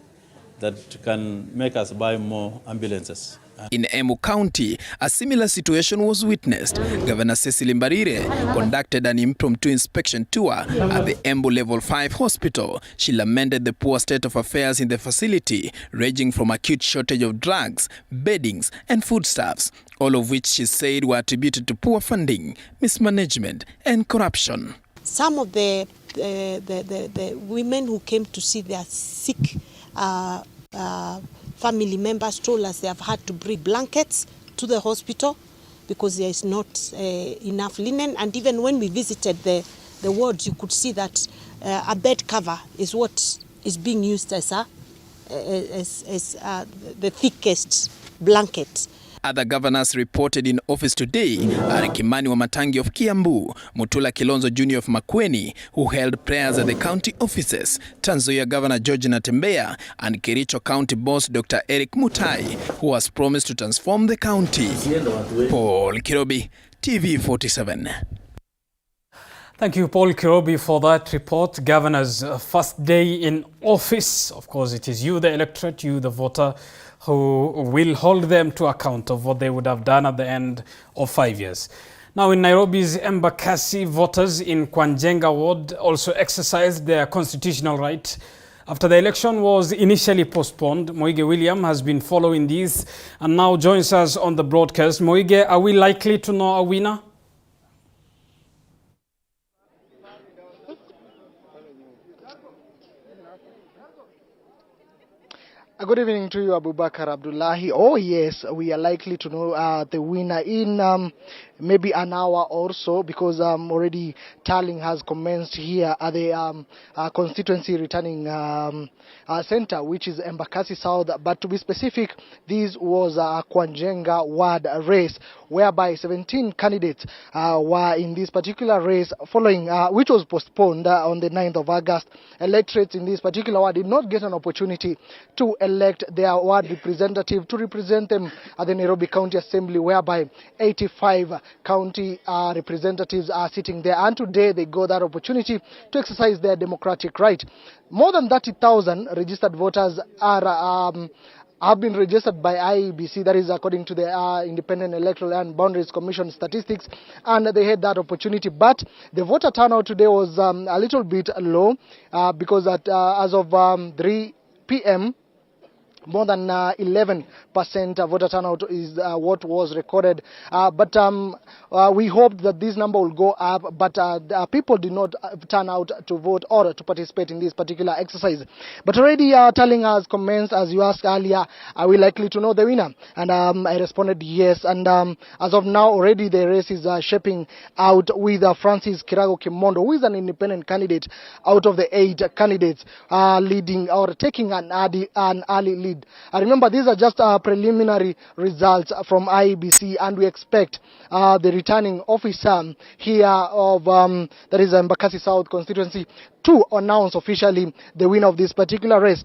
that can make us buy more ambulances. In Embu County, a similar situation was witnessed. Governor Cecily Mbarire conducted an impromptu inspection tour at the Embu Level 5 hospital. She lamented the poor state of affairs in the facility, ranging from acute shortage of drugs, beddings, and foodstuffs, all of which she said were attributed to poor funding, mismanagement, and corruption. Some of the women who came to see their sick family members told us they have had to bring blankets to the hospital because there is not enough linen. And even when we visited the wards, you could see that a bed cover is what is being used as the thickest blanket. Other governors reported in office today are Kimani Wamatangi of Kiambu, Mutula Kilonzo Jr. of Makueni, who held prayers at the county offices, Trans Nzoia Governor George Natembeya, and Kericho County boss Dr. Eric Mutai, who has promised to transform the county. Paul Kirobi, TV 47. Thank you, Paul Kirobi, for that report. Governor's first day in office. Of course, it is you, the electorate, you, the voter, who will hold them to account of what they would have done at the end of 5 years. Now, in Nairobi's Embakasi, voters in Kwa Njenga Ward also exercised their constitutional right. After the election was initially postponed, Moige William has been following these and now joins us on the broadcast. Moige, are we likely to know a winner? Good evening to you, Abubakar Abdullahi. Oh yes, we are likely to know the winner in maybe an hour or so, because already tallying has commenced here at the constituency returning center, which is Embakasi South. But to be specific, this was a Kwa Njenga Ward race, whereby 17 candidates were in this particular race, following which was postponed on the 9th of August. Electorates in this particular ward did not get an opportunity to elect their ward representative to represent them at the Nairobi County Assembly, whereby 85 county representatives are sitting there, and today they got that opportunity to exercise their democratic right. More than 30,000 registered voters have been registered by IEBC, that is according to the Independent Electoral and Boundaries Commission statistics, and they had that opportunity. But the voter turnout today was a little bit low, because as of 3 p.m., more than 11% voter turnout is what was recorded. But we hope that this number will go up, but people did not turn out to vote or to participate in this particular exercise. But already tallying has commenced. As you asked earlier, are we likely to know the winner? And I responded yes. And as of now, already the race is shaping out with Francis Kiragu, who is an independent candidate out of the 8 candidates leading or taking an early lead. Remember, these are just preliminary results from IEBC, and we expect the returning officer here of that is Embakasi South Constituency to announce officially the winner of this particular race.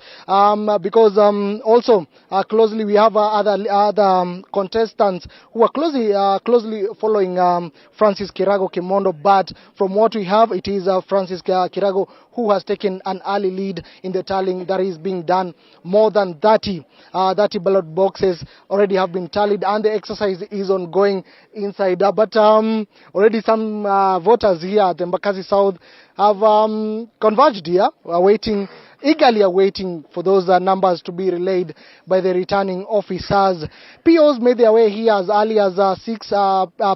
Because also closely we have other contestants who are closely following Francis Kiragu Kimondo, but from what we have, it is Francis Kiragu who has taken an early lead in the tallying that is being done. More than 30 ballot boxes already have been tallied, and the exercise is ongoing inside. But already some voters here at Embakasi South have converged here, eagerly awaiting for those numbers to be relayed by the returning officers. POs made their way here as early as 6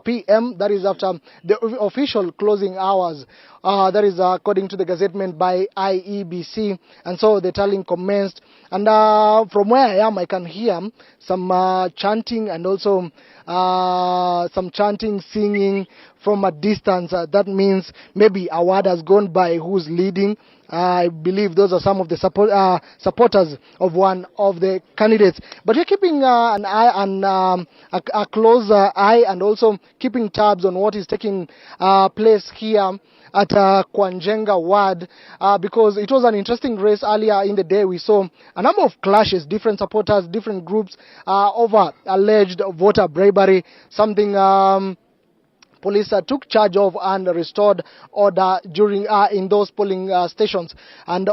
p.m. That is after the official closing hours. That is according to the gazettement by IEBC. And so the tallying commenced. And from where I am, I can hear some chanting and also some chanting, singing from a distance. That means maybe a word has gone by who's leading. I believe those are some of the supporters of one of the candidates. But we're keeping an eye on a close eye, and also keeping tabs on what is taking place here at Kwa Njenga Ward, because it was an interesting race earlier in the day. We saw a number of clashes, different supporters, different groups over alleged voter bribery, something police took charge of and restored order during in those polling stations. And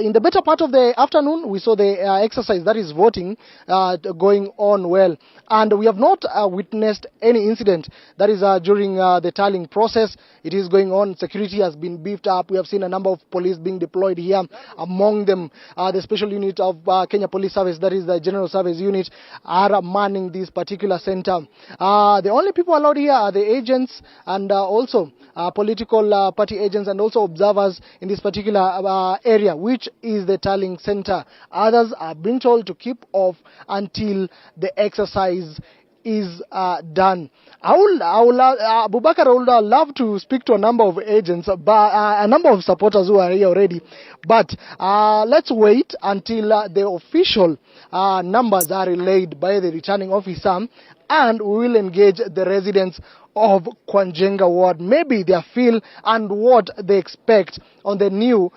in the better part of the afternoon, we saw the exercise, that is voting, going on well. And we have not witnessed any incident, that is during the tallying process. It is going on. Security has been beefed up. We have seen a number of police being deployed here. Among them, the special unit of Kenya Police Service, that is the General Service Unit, are manning this particular center. The only people allowed here are the agents and also political party agents and also observers in this particular area, which is the tallying center. Others are being told to keep off until the exercise is done. Abubakar, I would love to speak to a number of agents, a number of supporters who are here already. But let's wait until the official numbers are relayed by the returning officer, and we will engage the residents of Kwa Njenga Ward, maybe their feel and what they expect on the new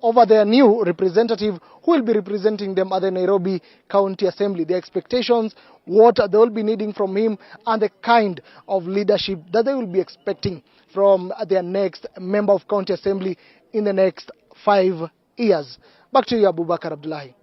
over their new representative who will be representing them at the Nairobi County Assembly. The expectations, what they will be needing from him, and the kind of leadership that they will be expecting from their next member of County Assembly in the next 5 years. Back to you, Abubakar Abdullahi.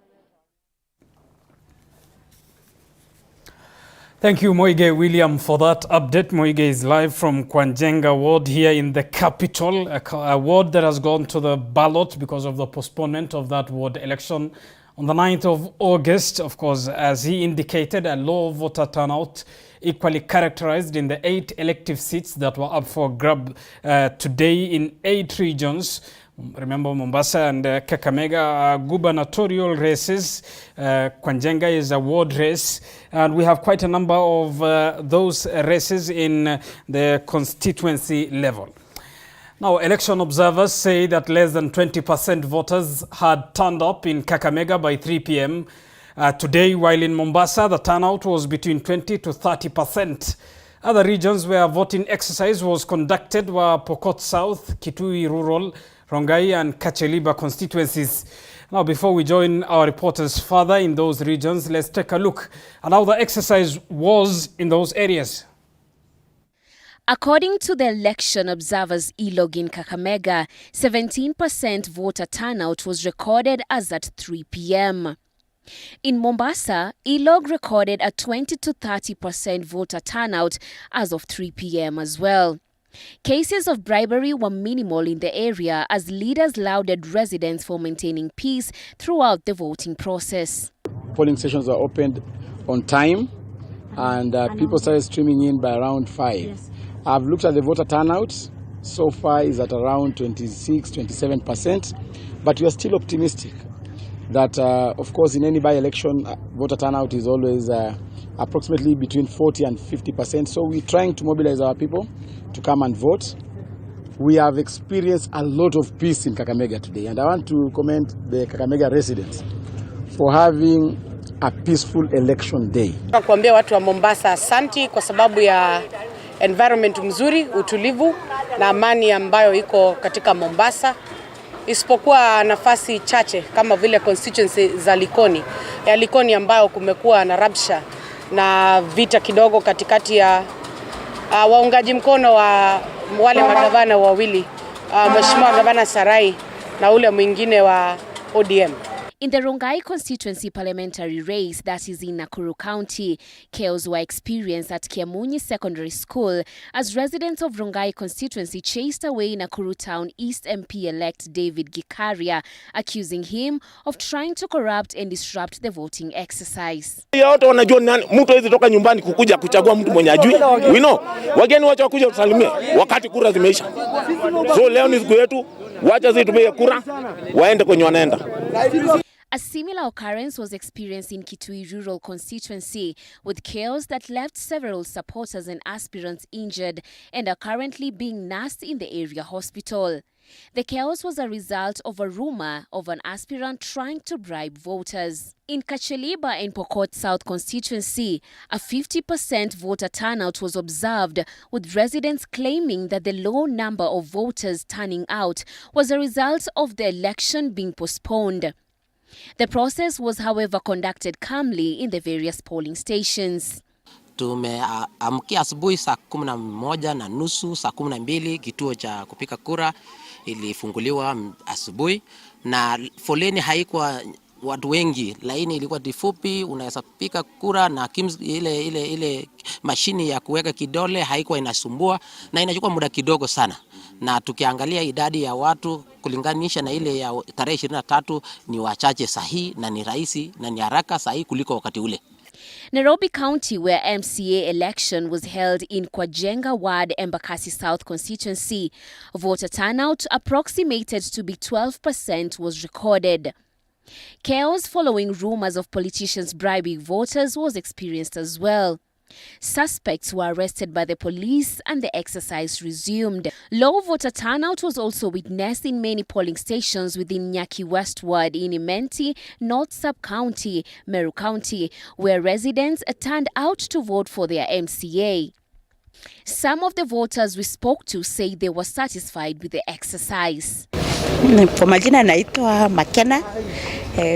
Thank you, Moige William, for that update. Moige is live from Kwa Njenga Ward here in the capital, a ward that has gone to the ballot because of the postponement of that ward election on the 9th of August. Of course, as he indicated, a low voter turnout equally characterized in the 8 elective seats that were up for grab today in 8 regions. Remember, Mombasa and Kakamega gubernatorial races. Kwa Njenga is a ward race, and we have quite a number of those races in the constituency level. Now, election observers say that less than 20% voters had turned up in Kakamega by 3 p.m. Today, while in Mombasa, the turnout was between 20 to 30%. Other regions where voting exercise was conducted were Pokot South, Kitui Rural, Rongai and Kacheliba constituencies. Now, before we join our reporters further in those regions, let's take a look at how the exercise was in those areas. According to the election observers e-log in Kakamega, 17% voter turnout was recorded as at 3 p.m. In Mombasa, e-log recorded a 20 to 30% voter turnout as of 3 p.m. as well. Cases of bribery were minimal in the area as leaders lauded residents for maintaining peace throughout the voting process. Polling stations were opened on time and people started streaming in by around 5. Yes. I've looked at the voter turnout. So far is at around 26-27%, but we are still optimistic that, of course, in any by-election, voter turnout is always approximately between 40 and 50%. So we're trying to mobilize our people to come and vote. We have experienced a lot of peace in Kakamega today, and I want to commend the Kakamega residents for having a peaceful election day. Kuambia watu wa Mombasa asanti kwa sababu ya environment mzuri, utulivu na amani ambayo iko katika Mombasa. Isipokuwa nafasi chache kama vile constituency za Likoni ambayo kumekuwa na rabsha na vita kidogo katikati ya waungaji mkono wa wale magavana wawili, Mheshimiwa Gavana Sarai na ule mwingine wa ODM. In the Rongai Constituency parliamentary race that is in Nakuru County, chaos were experienced at Kiamunyi Secondary School as residents of Rongai constituency chased away Nakuru Town East MP-elect David Gikaria, accusing him of trying to corrupt and disrupt the voting exercise. Watu wanajua mtu hawezi toka nyumbani kukuja kuchagua mtu mwenye ajui. We know. Wageni wacha kuja kusalimia wakati kura zimeisha. So leo ni siku yetu, wacha sisi tupige kura, waende kwenye wanaenda. A similar occurrence was experienced in Kitui Rural Constituency, with chaos that left several supporters and aspirants injured and are currently being nursed in the area hospital. The chaos was a result of a rumor of an aspirant trying to bribe voters. In Kacheliba and Pokot South Constituency, a 50% voter turnout was observed, with residents claiming that the low number of voters turning out was a result of the election being postponed. The process was, however, conducted calmly in the various polling stations. Tumeamkia asubuhi saa 11:30 saa 12 kituo cha kupiga kura ilifunguliwa asubuhi na foleni haikuwa watu wengi, laini ilikuwa fupi, unaweza piga kura na ile mashini ya kuweka kidole haikuwa inasumbua na inachukua muda kidogo sana. Na tukiangalia idadi ya watu kulinganisha na ile ya tarehe 23 ni wachache sahihi na ni rahisi na ni haraka sahihi kuliko wakati ule. Nairobi County, where MCA election was held in Kwa Njenga Ward Embakasi South Constituency, voter turnout approximated to be 12% was recorded. Chaos following rumors of politicians bribing voters was experienced as well. Suspects were arrested by the police and the exercise resumed. Low voter turnout was also witnessed in many polling stations within Nyaki West ward in Imenti, North Sub-County, Meru County, where residents turned out to vote for their MCA. Some of the voters we spoke to say they were satisfied with the exercise. Kwa majina naitwa Makena.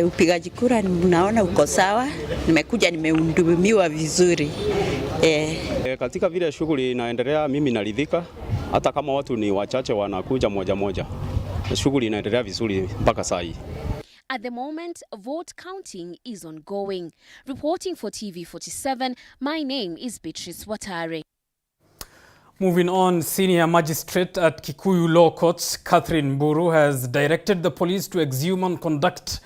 Upigaji kura mnaona uko sawa. Nimekuja nimehudumiwa vizuri. Katika vile shughuli inaendelea mimi naridhika, hata kama watu ni wachache wanakuja moja moja. Shughuli inaendelea vizuri mpaka saa hii. At the moment, vote counting is ongoing. Reporting for TV47, my name is Beatrice Watare. Moving on, Senior Magistrate at Kikuyu Law Courts, Catherine Mburu, has directed the police to exhume and conduct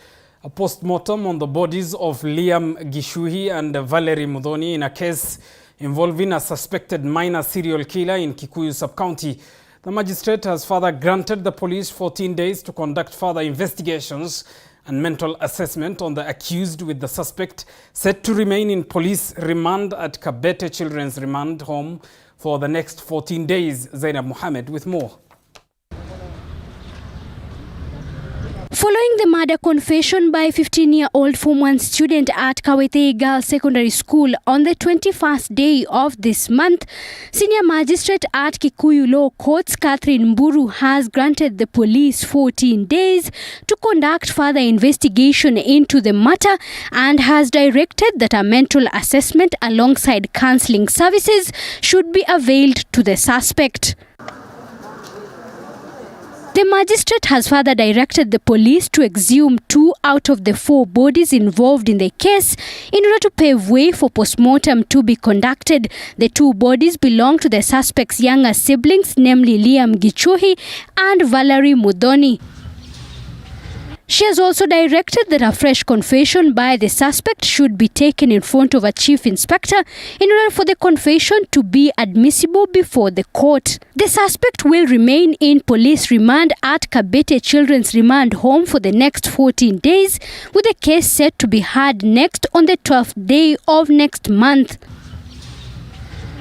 a post-mortem on the bodies of Liam Gishuhi and Valerie Mudhoni in a case involving a suspected minor serial killer in Kikuyu Sub-County. The magistrate has further granted the police 14 days to conduct further investigations and mental assessment on the accused, with the suspect set to remain in police remand at Kabete Children's Remand Home for the next 14 days. Zainab Mohammed with more. Following the murder confession by 15-year-old Form 1 student at Kawete Girls Secondary School on the 21st day of this month, Senior Magistrate at Kikuyu Law Courts Catherine Mburu has granted the police 14 days to conduct further investigation into the matter and has directed that a mental assessment alongside counseling services should be availed to the suspect. The magistrate has further directed the police to exhume 2 out of the 4 bodies involved in the case in order to pave way for post-mortem to be conducted. The 2 bodies belong to the suspect's younger siblings, namely Liam Gichuhi and Valerie Mudhoni. She has also directed that a fresh confession by the suspect should be taken in front of a chief inspector in order for the confession to be admissible before the court. The suspect will remain in police remand at Kabete Children's Remand Home for the next 14 days, with the case set to be heard next on the 12th day of next month.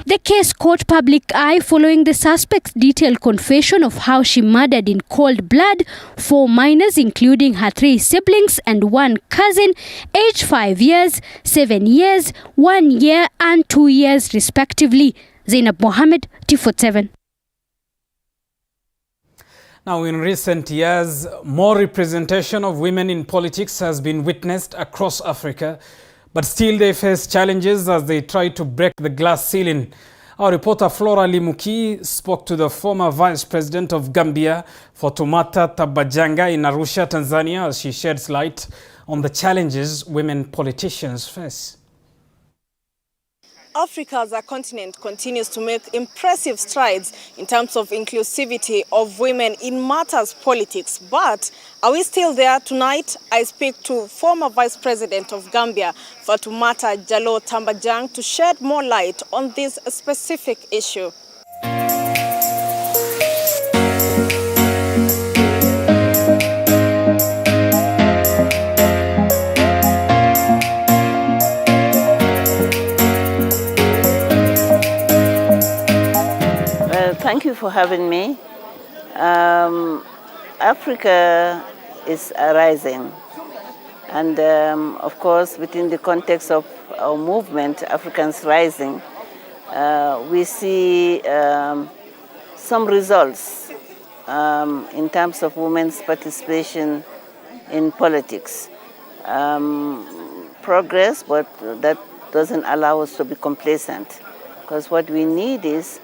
The case caught public eye following the suspect's detailed confession of how she murdered in cold blood 4 minors, including her 3 siblings and 1 cousin, aged 5 years, 7 years, 1 year and 2 years respectively. Zainab Mohammed, T47. Now, in recent years, more representation of women in politics has been witnessed across Africa. But still they face challenges as they try to break the glass ceiling. Our reporter Flora Limuki spoke to the former Vice President of Gambia, Fatoumata Tabajanga, in Arusha, Tanzania, as she sheds light on the challenges women politicians face. Africa as a continent continues to make impressive strides in terms of inclusivity of women in matters politics. But are we still there? Tonight, I speak to former Vice President of Gambia, Fatoumata Jallow Tambajang, to shed more light on this specific issue. Thank you for having me. Africa is rising, and of course, within the context of our movement, Africans Rising, we see some results in terms of women's participation in politics. Progress, but that doesn't allow us to be complacent, because what we need is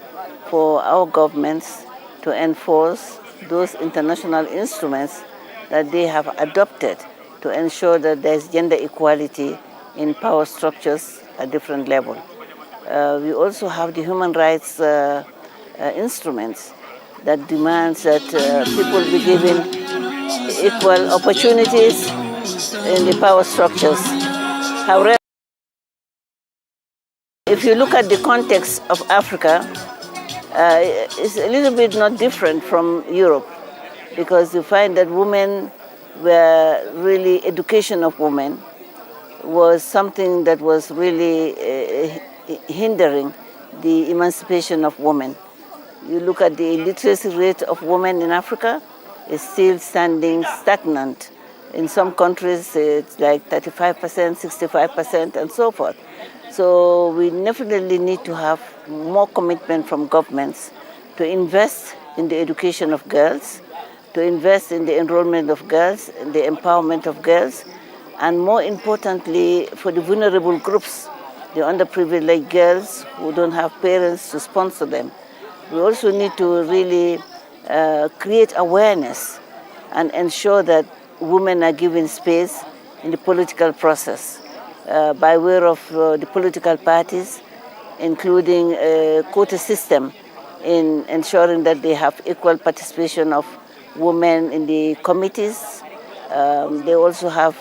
for our governments to enforce those international instruments that they have adopted to ensure that there's gender equality in power structures at different levels. We also have the human rights instruments that demands that people be given equal opportunities in the power structures. However, if you look at the context of Africa, it's a little bit not different from Europe, because you find that women were really, education of women was something that was really hindering the emancipation of women. You look at the illiteracy rate of women in Africa, it's still standing stagnant. In some countries, it's like 35%, 65%, and so forth. So we definitely need to have more commitment from governments to invest in the education of girls, to invest in the enrollment of girls, in the empowerment of girls, and more importantly, for the vulnerable groups, the underprivileged girls who don't have parents to sponsor them. We also need to really create awareness and ensure that women are given space in the political process. By way of the political parties, including a quota system in ensuring that they have equal participation of women in the committees. They also have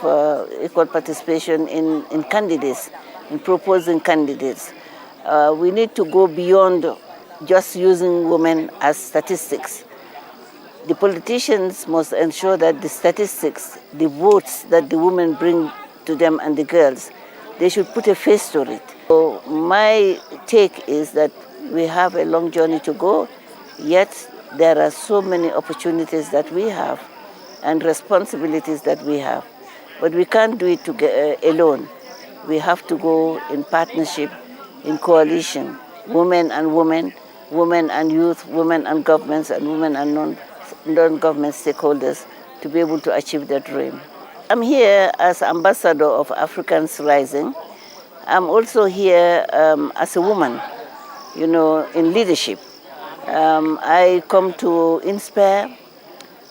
equal participation in candidates, in proposing candidates. We need to go beyond just using women as statistics. The politicians must ensure that the statistics, the votes that the women bring to them and the girls, they should put a face to it. So my take is that we have a long journey to go, yet there are so many opportunities that we have and responsibilities that we have. But we can't do it alone. We have to go in partnership, in coalition, women and women, women and youth, women and governments, and women and non-government stakeholders to be able to achieve that dream. I'm here as ambassador of Africans Rising. I'm also here as a woman, you know, in leadership. I come to inspire,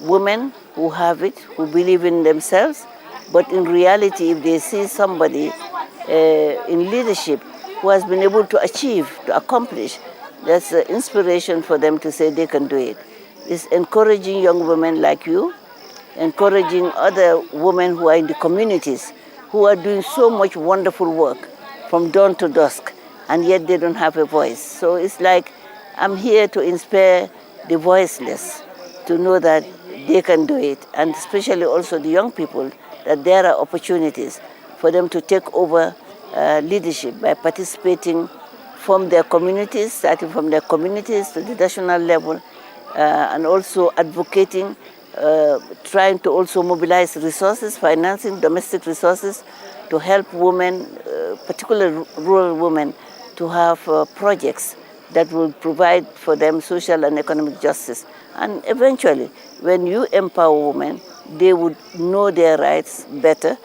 women who have it, who believe in themselves, but in reality, if they see somebody in leadership who has been able to achieve, to accomplish, that's an inspiration for them to say they can do it. It's encouraging young women like you, encouraging other women who are in the communities, who are doing so much wonderful work from dawn to dusk, and yet they don't have a voice. So it's like I'm here to inspire the voiceless to know that they can do it, and especially also the young people, that there are opportunities for them to take over leadership by participating from their communities, starting from their communities to the national level, and also advocating, trying to also mobilize resources, financing domestic resources to help women, particularly rural women, to have projects that will provide for them social and economic justice. And eventually, when you empower women, they would know their rights better,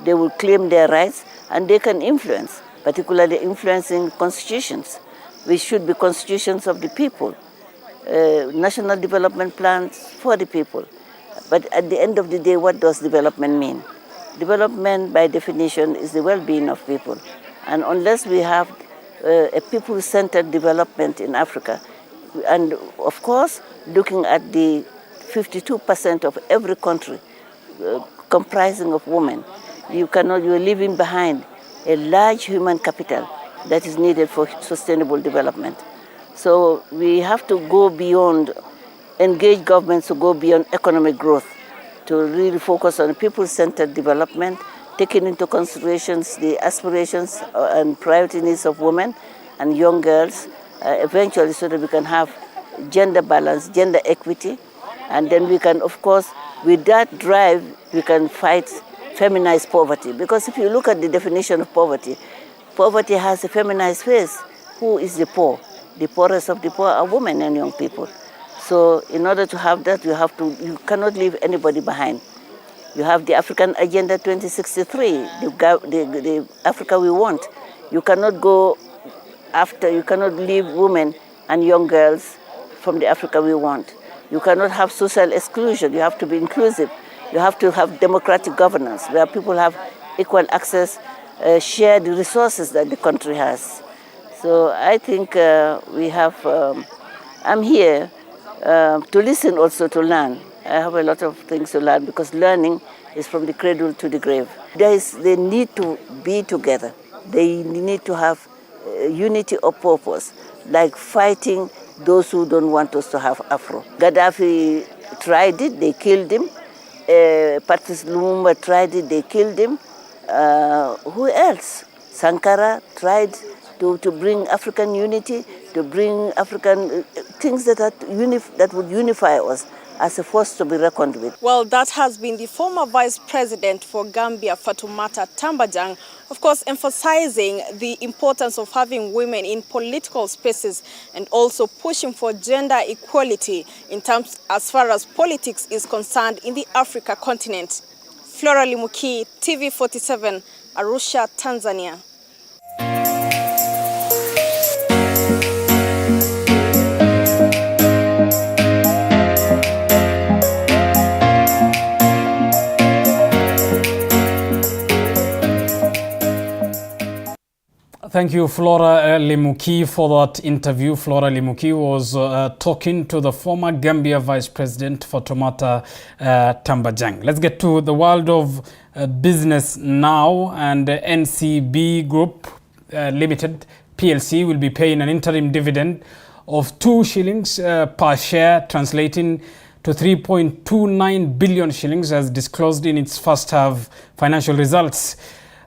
they will claim their rights, and they can influence, particularly influencing constitutions, which should be constitutions of the people, national development plans for the people. But at the end of the day, what does development mean? Development, by definition, is the well-being of people. And unless we have a people-centered development in Africa, and of course, looking at the 52% of every country comprising of women, you're leaving behind a large human capital that is needed for sustainable development. So we have to go beyond, engage governments to go beyond economic growth, to really focus on people-centered development, taking into consideration the aspirations and priority needs of women and young girls, eventually so that we can have gender balance, gender equity, and then we can, of course, with that drive, we can fight feminized poverty. Because if you look at the definition of poverty, poverty has a feminized face. Who is the poor? The poorest of the poor are women and young people. So in order to have that, you cannot leave anybody behind. You have the African Agenda 2063, the Africa we want. You cannot you cannot leave women and young girls from the Africa we want. You cannot have social exclusion. You have to be inclusive. You have to have democratic governance where people have equal access, share the resources that the country has. So I think I'm here to listen, also to learn. I have a lot of things to learn because learning is from the cradle to the grave. They need to be together. They need to have unity of purpose, like fighting those who don't want us to have Afro. Gaddafi tried it, they killed him. Patrice Lumumba tried it, they killed him. Who else? Sankara tried to bring African unity, to bring African things that would unify us as a force to be reckoned with. Well, that has been the former Vice President for Gambia, Fatoumata Tambajang, of course, emphasizing the importance of having women in political spaces and also pushing for gender equality in terms as far as politics is concerned in the Africa continent. Flora Limuki, TV47, Arusha, Tanzania. Thank you, Flora Limuki, for that interview. Flora Limuki was talking to the former Gambia Vice President Fatoumata Tambajang. Let's get to the world of business now. And NCB Group Limited PLC will be paying an interim dividend of 2 shillings per share, translating to 3.29 billion shillings as disclosed in its first half financial results.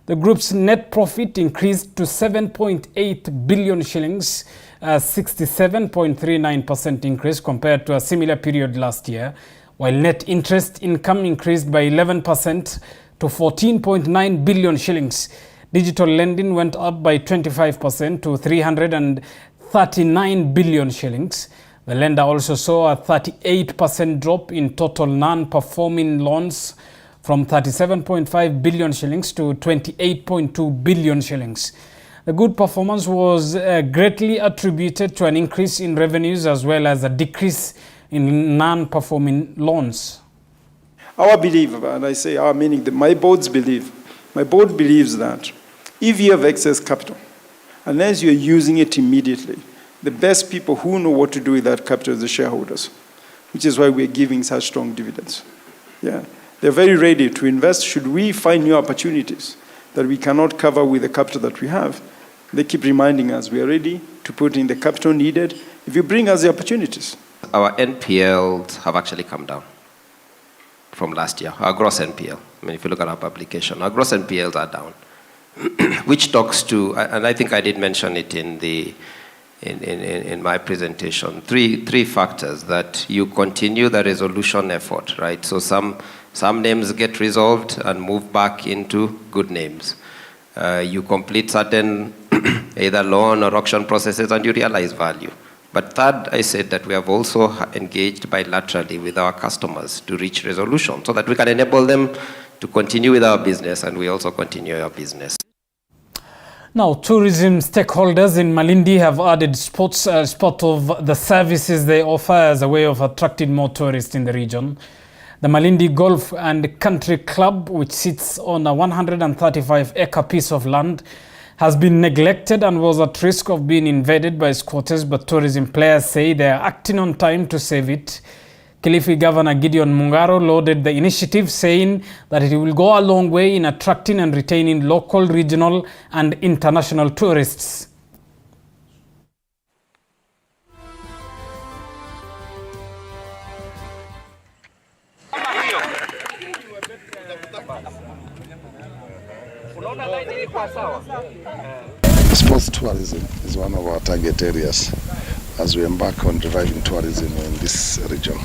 The group's net profit increased to 7.8 billion shillings, a 67.39% increase compared to a similar period last year, while net interest income increased by 11% to 14.9 billion shillings. Digital lending went up by 25% to 339 billion shillings. The lender also saw a 38% drop in total non-performing loans from 37.5 billion shillings to 28.2 billion shillings. The good performance was greatly attributed to an increase in revenues as well as a decrease in non-performing loans. Our belief, and I say our meaning, my board believes that if you have excess capital, unless you're using it immediately, the best people who know what to do with that capital is the shareholders, which is why we're giving such strong dividends. Yeah, they're very ready to invest. Should we find new opportunities that we cannot cover with the capital that we have, they keep reminding us we are ready to put in the capital needed if you bring us the opportunities. Our NPLs have actually come down from last year. Our gross NPL, I mean, if you look at our publication, our gross NPLs are down, which talks to, and I think I did mention it in my presentation, three factors: that you continue the resolution effort, right? So some names get resolved and move back into good names. You complete certain either loan or auction processes and you realize value. But third, I said that we have also engaged bilaterally with our customers to reach resolution so that we can enable them to continue with our business and we also continue our business. Now, tourism stakeholders in Malindi have added sports as part of the services they offer as a way of attracting more tourists in the region. The Malindi Golf and Country Club, which sits on a 135-acre piece of land, has been neglected and was at risk of being invaded by squatters, but tourism players say they are acting on time to save it. Kilifi Governor Gideon Mungaro lauded the initiative, saying that it will go a long way in attracting and retaining local, regional and international tourists. Sports tourism is one of our target areas as we embark on reviving tourism in this region.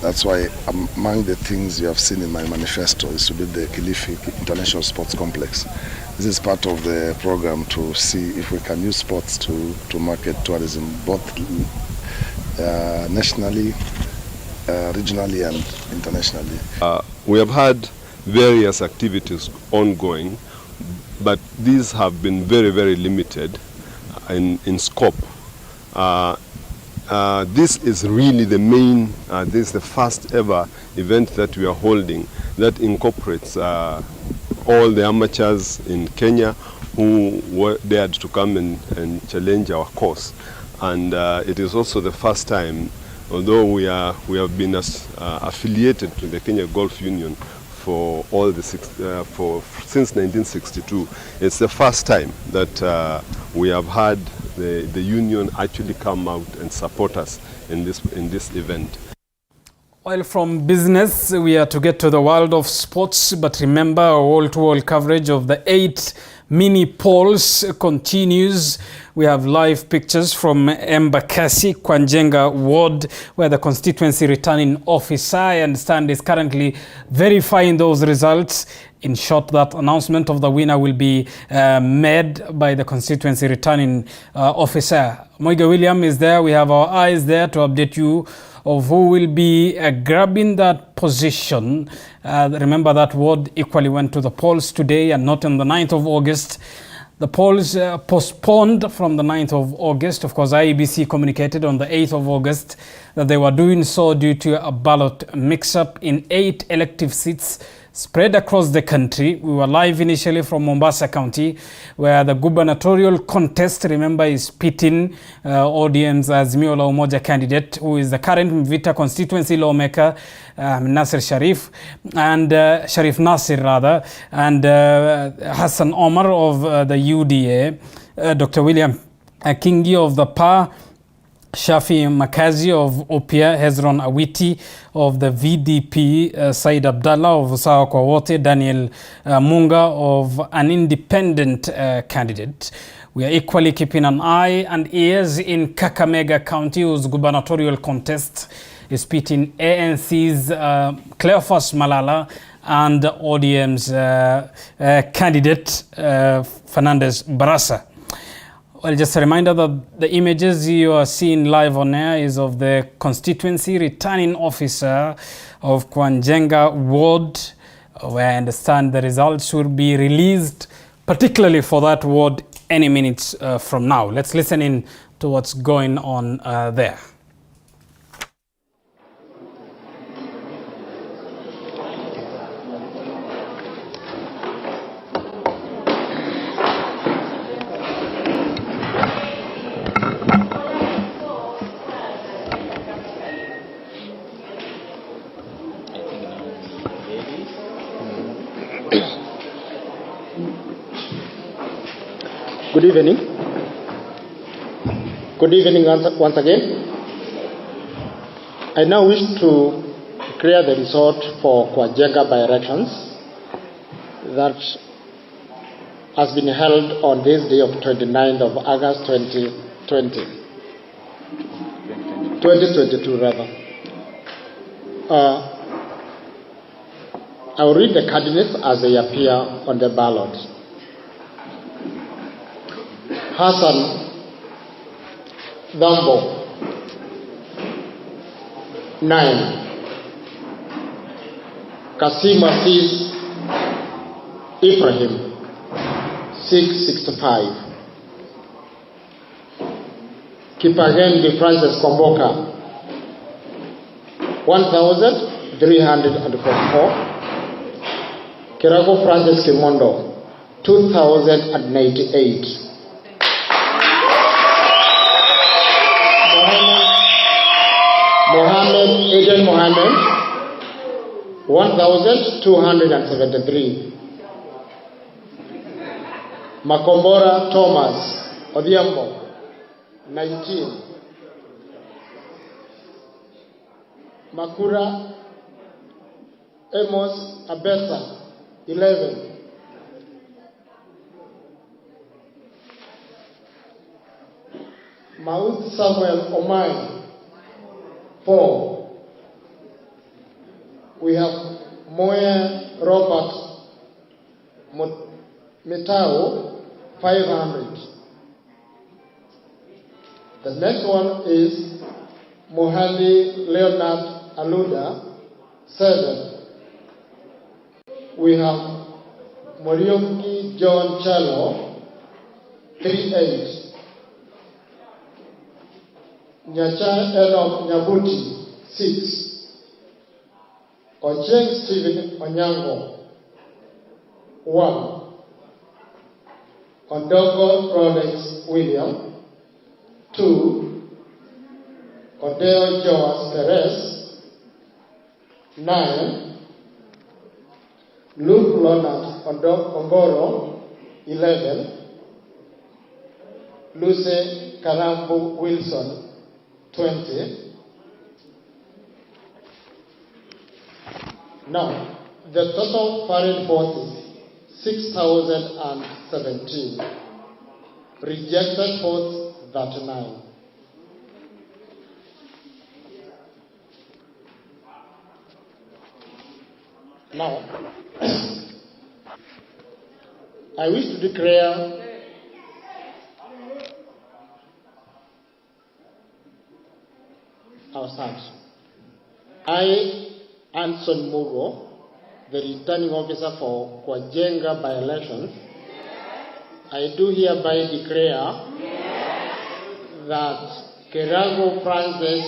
That's why among the things you have seen in my manifesto is to build the Kilifi International Sports Complex. This is part of the program to see if we can use sports to market tourism both nationally, regionally and internationally. We have had various activities ongoing, but these have been very, very limited in scope. This is really the main, this is the first ever event that we are holding that incorporates all the amateurs in Kenya who dared to come and challenge our cause. And it is also the first time, although we have been affiliated to the Kenya Golf Union for all the since 1962. It's the first time that we have had the union actually come out and support us in this event. While from business, we are to get to the world of sports, but remember our wall-to-wall coverage of the 8 mini polls continues. We have live pictures from Embakasi, Kwa Njenga Ward, where the constituency returning officer, I understand, is currently verifying those results. In short, that announcement of the winner will be made by the constituency returning officer. Moiga William is there. We have our eyes there to update you of who will be grabbing that position. Remember that ward equally went to the polls today and not on the 9th of August. The polls postponed from the 9th of August. Of course, IEBC communicated on the 8th of August that they were doing so due to a ballot mix-up in 8 elective seats spread across the country. We were live initially from Mombasa County, where the gubernatorial contest, remember, is pitting ODM's Azimio la Umoja candidate, who is the current Mvita constituency lawmaker, Nasir Sharif, and Sharif Nasir rather, and Hassan Omar of the UDA, Dr. William Kingi of the PA, Shafi Makazi of Opia, Hezron Awiti of the VDP, Said Abdallah of Usawa kwa Wote, Daniel Munga of an independent candidate. We are equally keeping an eye and ears in Kakamega County, whose gubernatorial contest is pitting ANC's Cleophas Malala and ODM's candidate Fernandez Barasa. Well, just a reminder that the images you are seeing live on air is of the constituency returning officer of Kwa Njenga Ward, where I understand the results will be released, particularly for that ward, any minutes from now. Let's listen in to what's going on there. Good evening. Good evening once again. I now wish to declare the result for Kwa Njenga by-elections that has been held on this day of 29th of August 2022 rather. I will read the candidates as they appear on the ballot. Hassan Dambo, 9. Kasim Aziz Ibrahim, 665. Kipagendi Francis Komboka, 1,344. Kiragu Francis Kimondo, 2,098. Mohammed Eden Mohammed, 1,273. Makombora Thomas Odhiambo, 19. Makura Amos Abesa, 11. Maud Samuel Omai, 4. We have Moya Robert Mitao, 500. The next one is Mohadi Leonard Aluda, 7. We have Morioki John Chalo, 38. Nyacha Enoch Nyabuti, 6. Ojeng Stephen Onyango, 1. Ondogo Rolex William, 2. Odeo Joas Perez, 9. Luke Leonard Ongoro, 11. Luce Karambu Wilson, 20. Now, the total parade vote is 6,017. Rejected votes 39. Now, I wish to declare our start. I, Anson Mugo, the returning officer for Kwa Njenga by-election, I do hereby declare that Kiragu Francis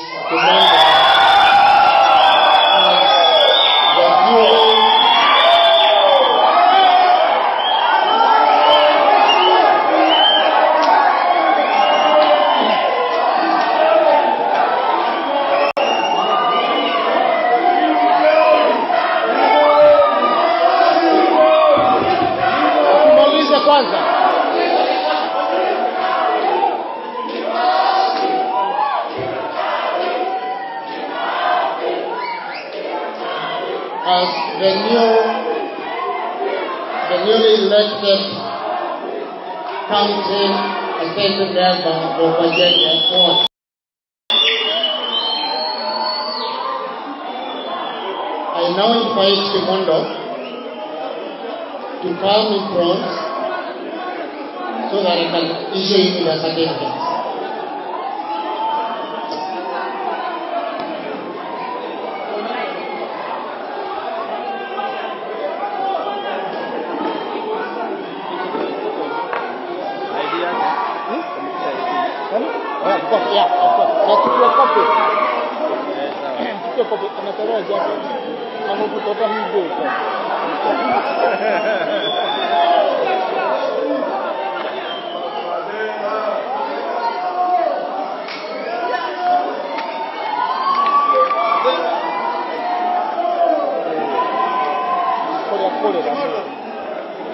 as the newly elected county assembly member for Kwa Njenga Ward. I now invite Kimondo to come in front so that I can issue him the certificate. Yeah, of course. Let's do a copy.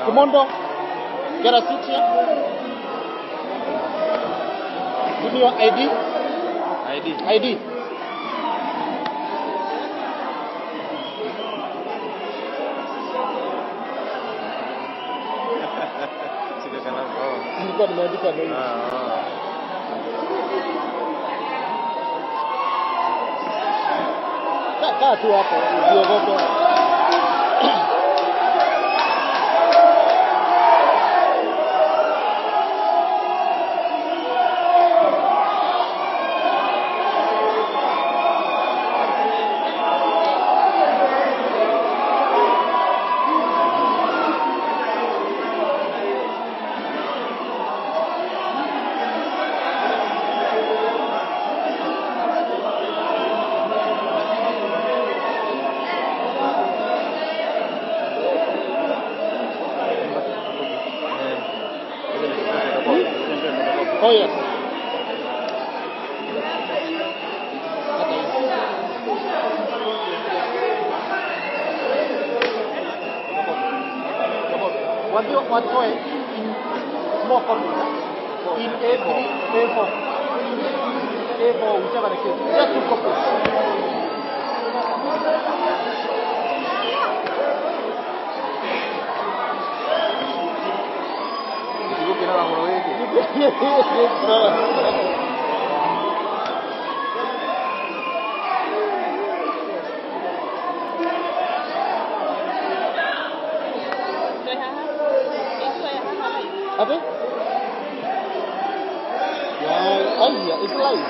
Kimondo, get a seat here. Give me your ID. ID. Nilikuwa nimeandika ndio. Kaa tu hapo, usiogope. Oh yes. What way? More copies. In A4, whichever the case. Just 2 copies. Apa? Ya, iya, itu lain.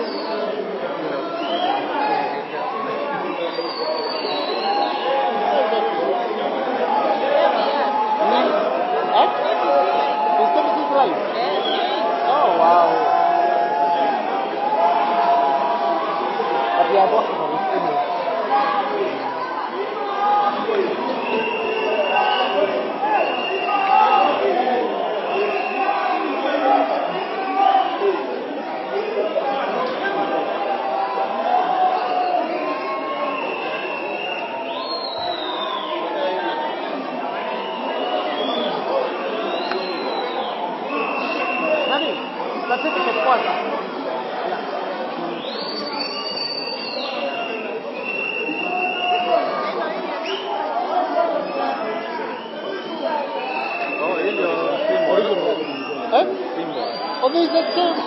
Itu lain. Oh wow. Tapi apa harus ini? Certificate kwanza. Oh, hii ndio original. Symbol. Oh, this is the same.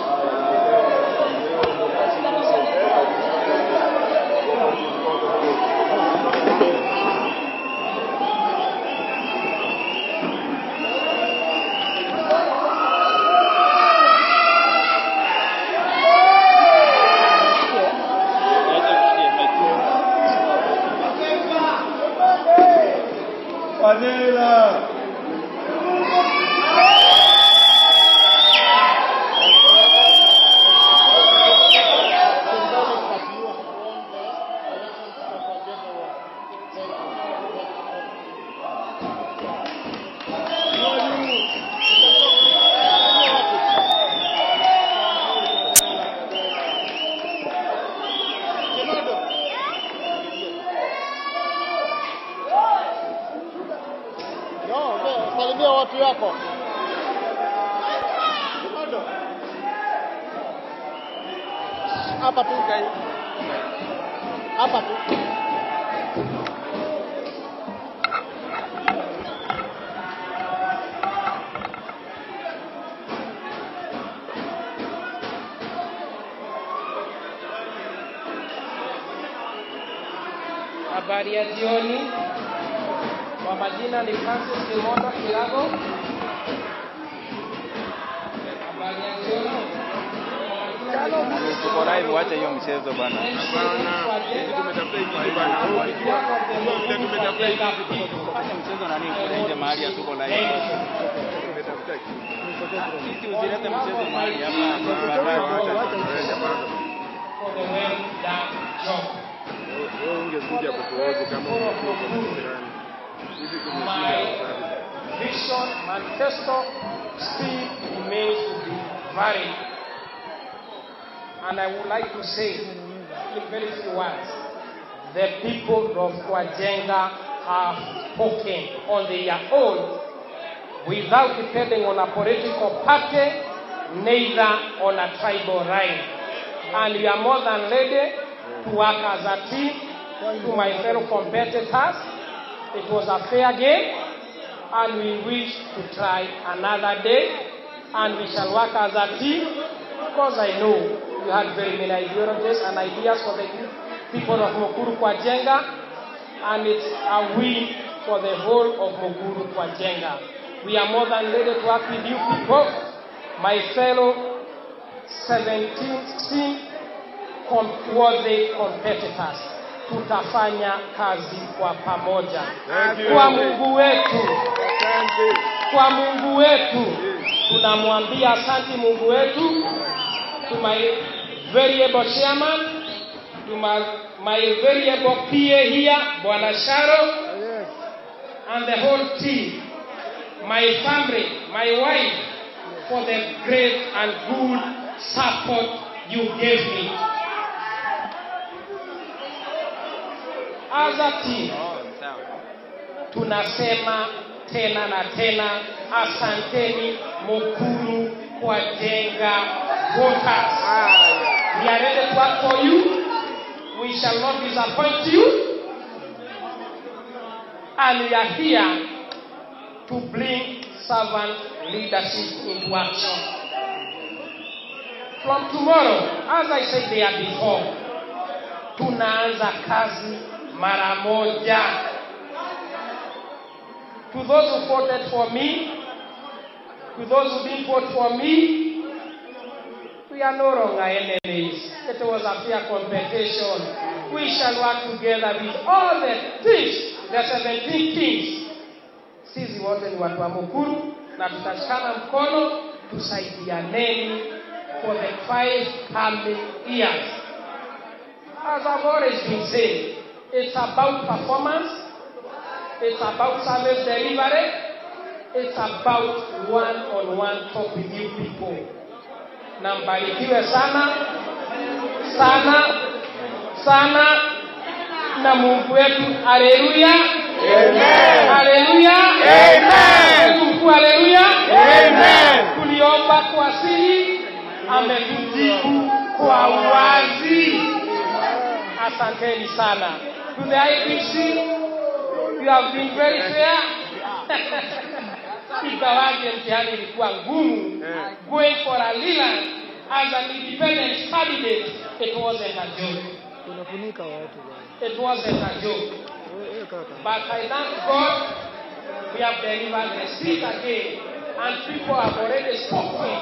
Salimia watu yako. Hapa tu. Hapa tu. Habari ya jioni. Kwa majina ni Francis Kiragu. Habari ya jioni. Tuko live, wacha hiyo mchezo bana. Sisi tumetafuta hiki bana. Tumetafuta hiki. Wacha mchezo na nini kule nje mahali tuko live. Tumetafuta hiki. Sisi usilete mchezo mahali hapa. Wewe ungekuja kutuoje kama my vision, manifesto still remains to be varied. And I would like to say in very few words, the people of Kwa Njenga have spoken on their own without depending on a political party, neither on a tribal line. And we are more than ready to work as a team. To my fellow competitors, it was a fair game, and we wish to try another day, and we shall work as a team, because I know you had very many ideologies and ideas for the people of Mukuru Kwa Njenga, and it's a win for the whole of Mukuru Kwa Njenga. We are more than ready to work with you people, my fellow 17 worthy competitors. Tutafanya kazi kwa pamoja. Kwa Mungu wetu. Kwa Mungu wetu. Tunamwambia asante Mungu wetu. To my very able chairman, to my very able PA here, Bwana Sharo, and the whole team, my family, my wife, for the great and good support you gave me. As a team, tunasema tena na tena, asanteni Mukuru Kwa Njenga voters. We are ready to work for you. We shall not disappoint you. And we are here to bring servant leadership into action. From tomorrow, as I said there before, tunaanza kazi mara moja. To those who voted for me, to those who didn't vote for me, we are no longer enemies. It was a fair competition. We shall work together with all the things, the 17 kings. Sisi wote ni watu wa Mukuru, na tutashikana mkono, tusaidianeni for the 5 coming years. As I've always been saying, it's about performance, it's about service delivery, it's about one-on-one talk with you people. Na mbarikiwe sana, sana, sana, na Mungu wetu. Haleluya. Amen. Haleluya. Amen. Haleluya. Amen. Tuliomba kwa siri, ametujibu kwa wazi. Asanteni sana. To the IPC, you have been very fair. Ingawaje mtihani ilikuwa ngumu, going for a Leland as an independent candidate, it wasn't a joke. It wasn't a joke. But I thank God we have delivered the seat again, and people have already spoken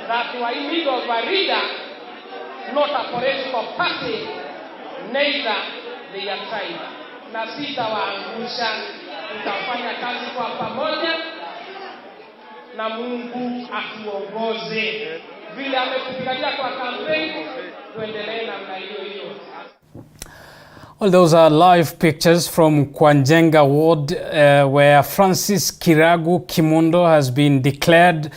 that we are in need of a leader, not a political party, neither their tribe. Na sitawaangusha, tutafanya kazi kwa pamoja na Mungu atuongoze. Vile ametupigania kwa kampeni, tuendelee namna hiyo hiyo. Well, those are live pictures from Kwa Njenga Ward, where Francis Kiragu Kimundo has been declared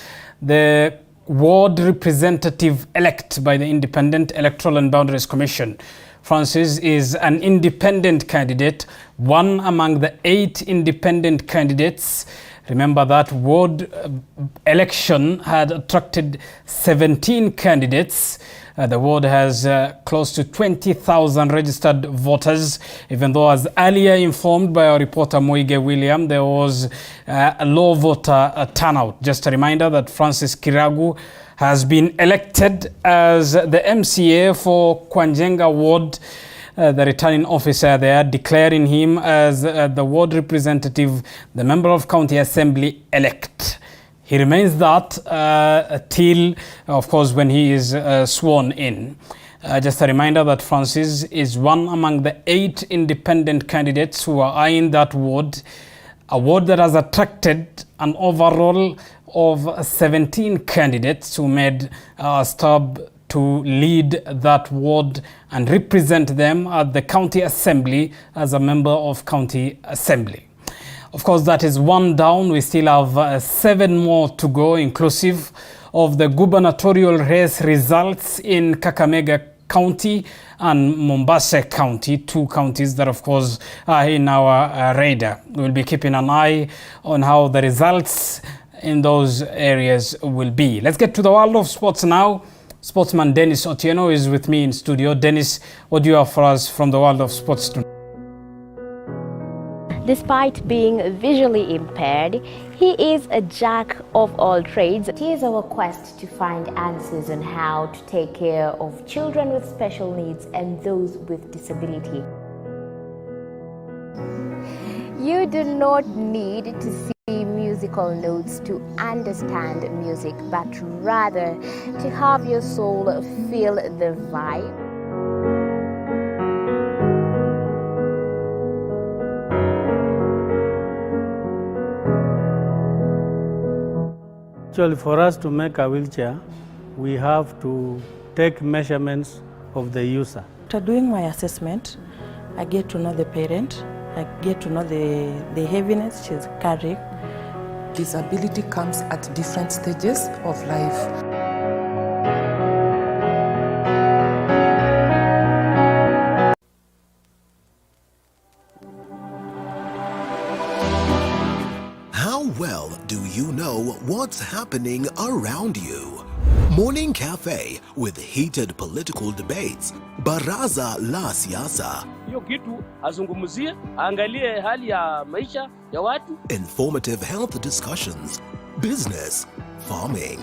the ward representative-elect by the Independent Electoral and Boundaries Commission. Francis is an independent candidate, one among the 8 independent candidates. Remember that ward election had attracted 17 candidates. The ward has close to 20,000 registered voters, even though, as earlier informed by our reporter Moige William, there was a low voter turnout. Just a reminder that Francis Kiragu has been elected as the MCA for Kwa Njenga Ward, the returning officer there, declaring him as the ward representative, the member of county assembly elect. He remains that till, of course, when he is sworn in. Just a reminder that Francis is one among the 8 independent candidates who are eyeing that ward, a ward that has attracted an overall of 17 candidates who made a stab to lead that ward and represent them at the county assembly as a member of county assembly. Of course, that is one down. We still have 7 more to go, inclusive of the gubernatorial race results in Kakamega County and Mombasa County, 2 counties that, of course, are in our radar. We'll be keeping an eye on how the results in those areas will be. Let's get to the world of sports now. Sportsman Dennis Otieno is with me in studio. Dennis, what do you have for us from the world of sports tonight? Despite being visually impaired, he is a jack of all trades. It is our quest to find answers on how to take care of children with special needs and those with disability. You do not need to see musical notes to understand music, but rather to have your soul feel the vibe. Actually, for us to make a wheelchair, we have to take measurements of the user. After doing my assessment, I get to know the parent, I get to know the heaviness she's carrying. Disability comes at different stages of life. Well, do you know what's happening around you? Morning Cafe with heated political debates. Baraza la Siasa. Hiyo kitu azungumzie, angalie hali ya maisha ya watu. Informative health discussions. Business, farming.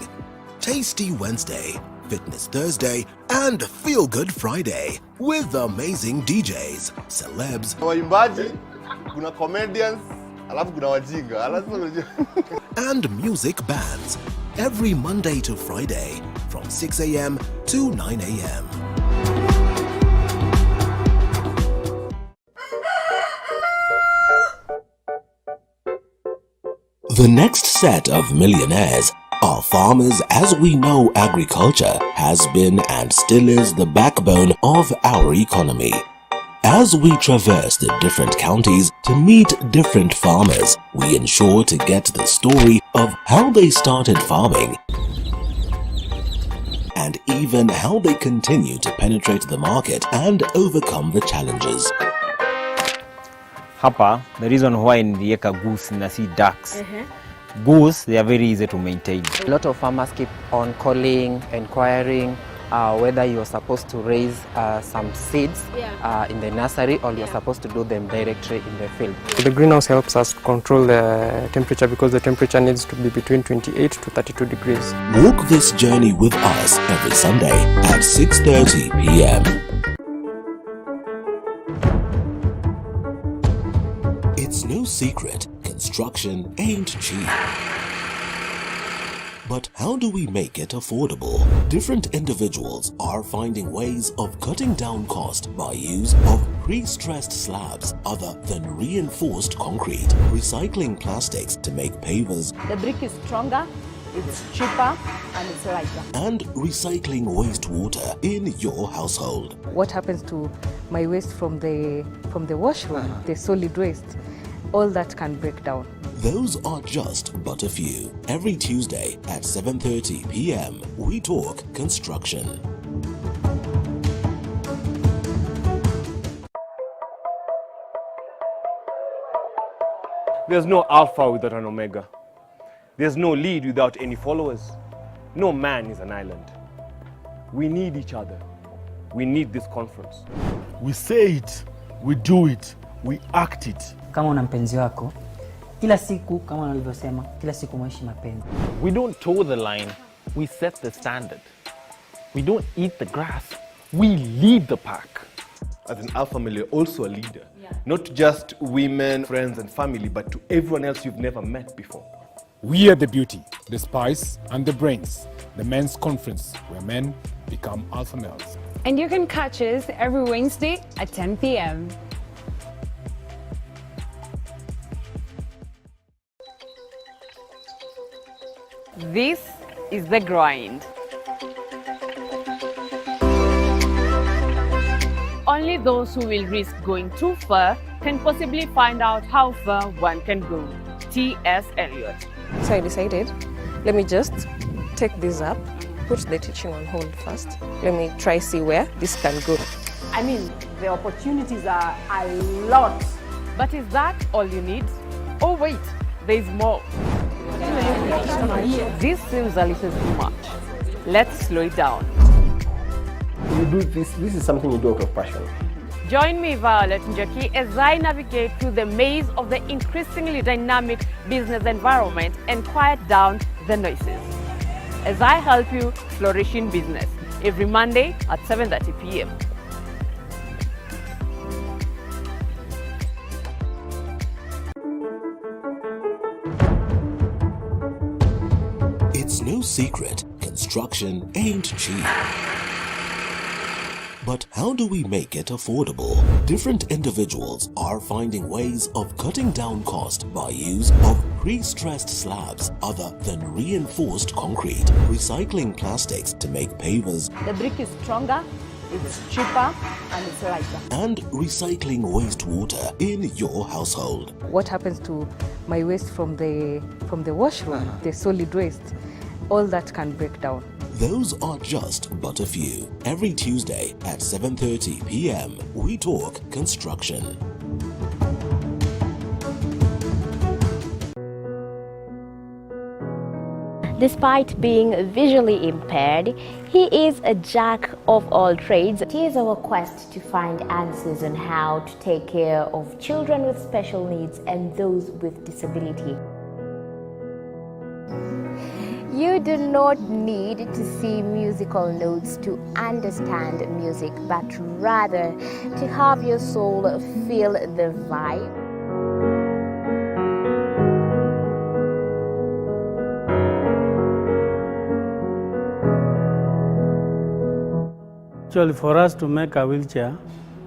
Tasty Wednesday, Fitness Thursday, and Feel Good Friday with amazing DJs, celebs, waimbaji, kuna comedians, alafu kuna wajinga, and music bands every Monday to Friday from 6 a.m. to 9 a.m. The next set of millionaires are farmers, as we know agriculture has been and still is the backbone of our economy. As we traverse the different counties to meet different farmers, we ensure to get the story of how they started farming and even how they continue to penetrate the market and overcome the challenges. Hapa, the reason why nilieka goose na si ducks. Goose, they are very easy to maintain. A lot of farmers keep on calling, inquiring whether you're supposed to raise some seeds in the nursery or you're supposed to do them directly in the field. The greenhouse helps us control the temperature because the temperature needs to be between 28 to 32 degrees. Walk this journey with us every Sunday at 6:30 p.m. It's no secret, construction ain't cheap. But how do we make it affordable? Different individuals are finding ways of cutting down cost by use of pre-stressed slabs other than reinforced concrete, recycling plastics to make pavers. The brick is stronger, it's cheaper, and it's lighter. And recycling wastewater in your household. What happens to my waste from the washroom, the solid waste? All that can break down. Those are just but a few. Every Tuesday at 7:30 p.m. we talk construction. There's no alpha without an omega. There's no lead without any followers. No man is an island. We need each other. We need this conference. We say it, we do it, we act it. Kama una mpenzi wako, kila siku kama nilivyosema, kila siku mwishi mapenzi. We don't toe the line, we set the standard. We don't eat the grass, we lead the pack. As an alpha male, you're also a leader. Not to just women, friends and family, but to everyone else you've never met before. We are the beauty, the spice and the brains. The men's conference where men become alpha males. And you can catch us every Wednesday at 10 p.m. This is The Grind. Only those who will risk going too far can possibly find out how far one can go. T.S. Eliot. So I decided, let me just take this up, put the teaching on hold first. Let me try see where this can go. I mean, the opportunities are a lot. But is that all you need? Oh wait, there's more. This seems a little too much. Let's slow it down. You do this is something you do out of passion. Join me, Violet Njaki, as I navigate through the maze of the increasingly dynamic business environment and quiet down the noises. As I help you flourish in business every Monday at 7:30 p.m. It's no secret, construction ain't cheap. But how do we make it affordable? Different individuals are finding ways of cutting down cost by use of pre-stressed slabs other than reinforced concrete, recycling plastics to make pavers. The brick is stronger, it's cheaper, and it's lighter. And recycling wastewater in your household. What happens to my waste from the washroom, the solid waste, all that can break down. Those are just but a few. Every Tuesday at 7:30 p.m. we talk construction. Despite being visually impaired, he is a jack of all trades. It is our quest to find answers on how to take care of children with special needs and those with disability. You do not need to see musical notes to understand music, but rather to have your soul feel the vibe. Actually, for us to make a wheelchair,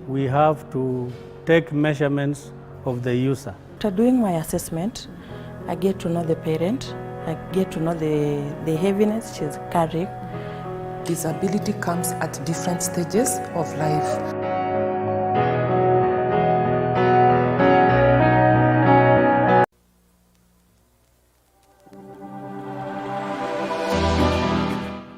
we have to take measurements of the user. After doing my assessment, I get to know the parent. I get to know the heaviness she's carrying. Disability comes at different stages of life.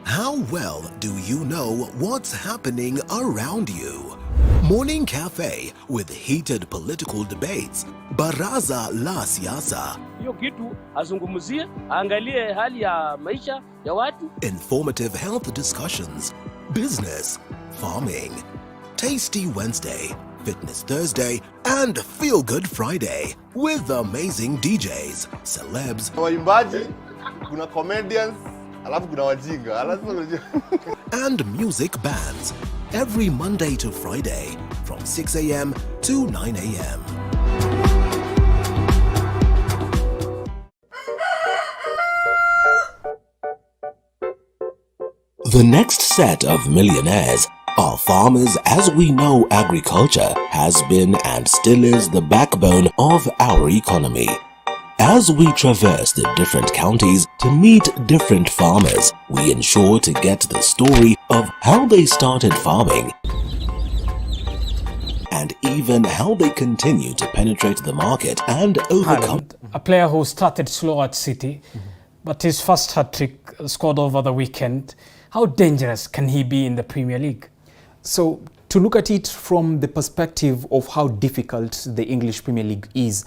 How well do you know what's happening around you? Morning Cafe with heated political debates. Baraza la Siasa. Hiyo kitu azungumzie, angalie hali ya maisha ya watu. Informative health discussions. Business, farming. Tasty Wednesday, Fitness Thursday, and Feel Good Friday with amazing DJs, celebs, waimbaji, kuna comedians, alafu kuna wajinga. and music bands. Every Monday to Friday from 6 a.m. to 9 a.m. The next set of millionaires are farmers, as we know agriculture has been and still is the backbone of our economy. As we traverse the different counties to meet different farmers, we ensure to get the story of how they started farming and even how they continue to penetrate the market and overcome. A player who started slow at City, but his first hat-trick scored over the weekend. How dangerous can he be in the Premier League? So, to look at it from the perspective of how difficult the English Premier League is,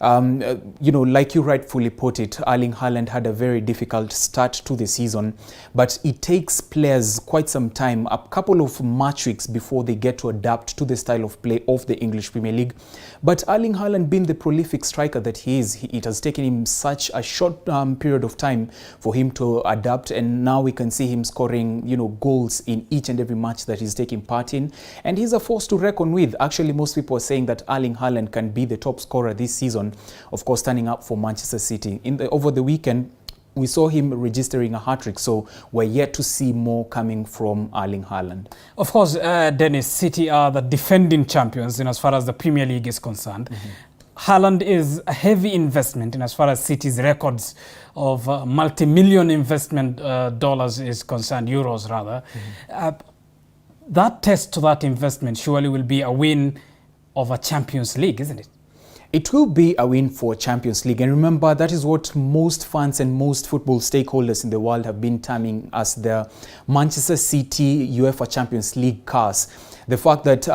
you know, like you rightfully put it, Erling Haaland had a very difficult start to the season, but it takes players quite some time, a couple of match weeks before they get to adapt to the style of play of the English Premier League. But Erling Haaland, being the prolific striker that he is, it has taken him such a short period of time for him to adapt, and now we can see him scoring, you know, goals in each and every match that he's taking part in, and he's a force to reckon with. Actually, most people are saying that Erling Haaland can be the top scorer this season, of course standing up for Manchester City. Over the weekend, we saw him registering a hat-trick, so we're yet to see more coming from Erling Haaland. Of course, Dennis, City are the defending champions in as far as the Premier League is concerned. Haaland is a heavy investment in as far as City's records of multi-million investment dollars is concerned, euros rather. That test to that investment surely will be a win of a Champions League, isn't it? It will be a win for Champions League, and remember that is what most fans and most football stakeholders in the world have been terming as the Manchester City UEFA Champions League curse. The fact that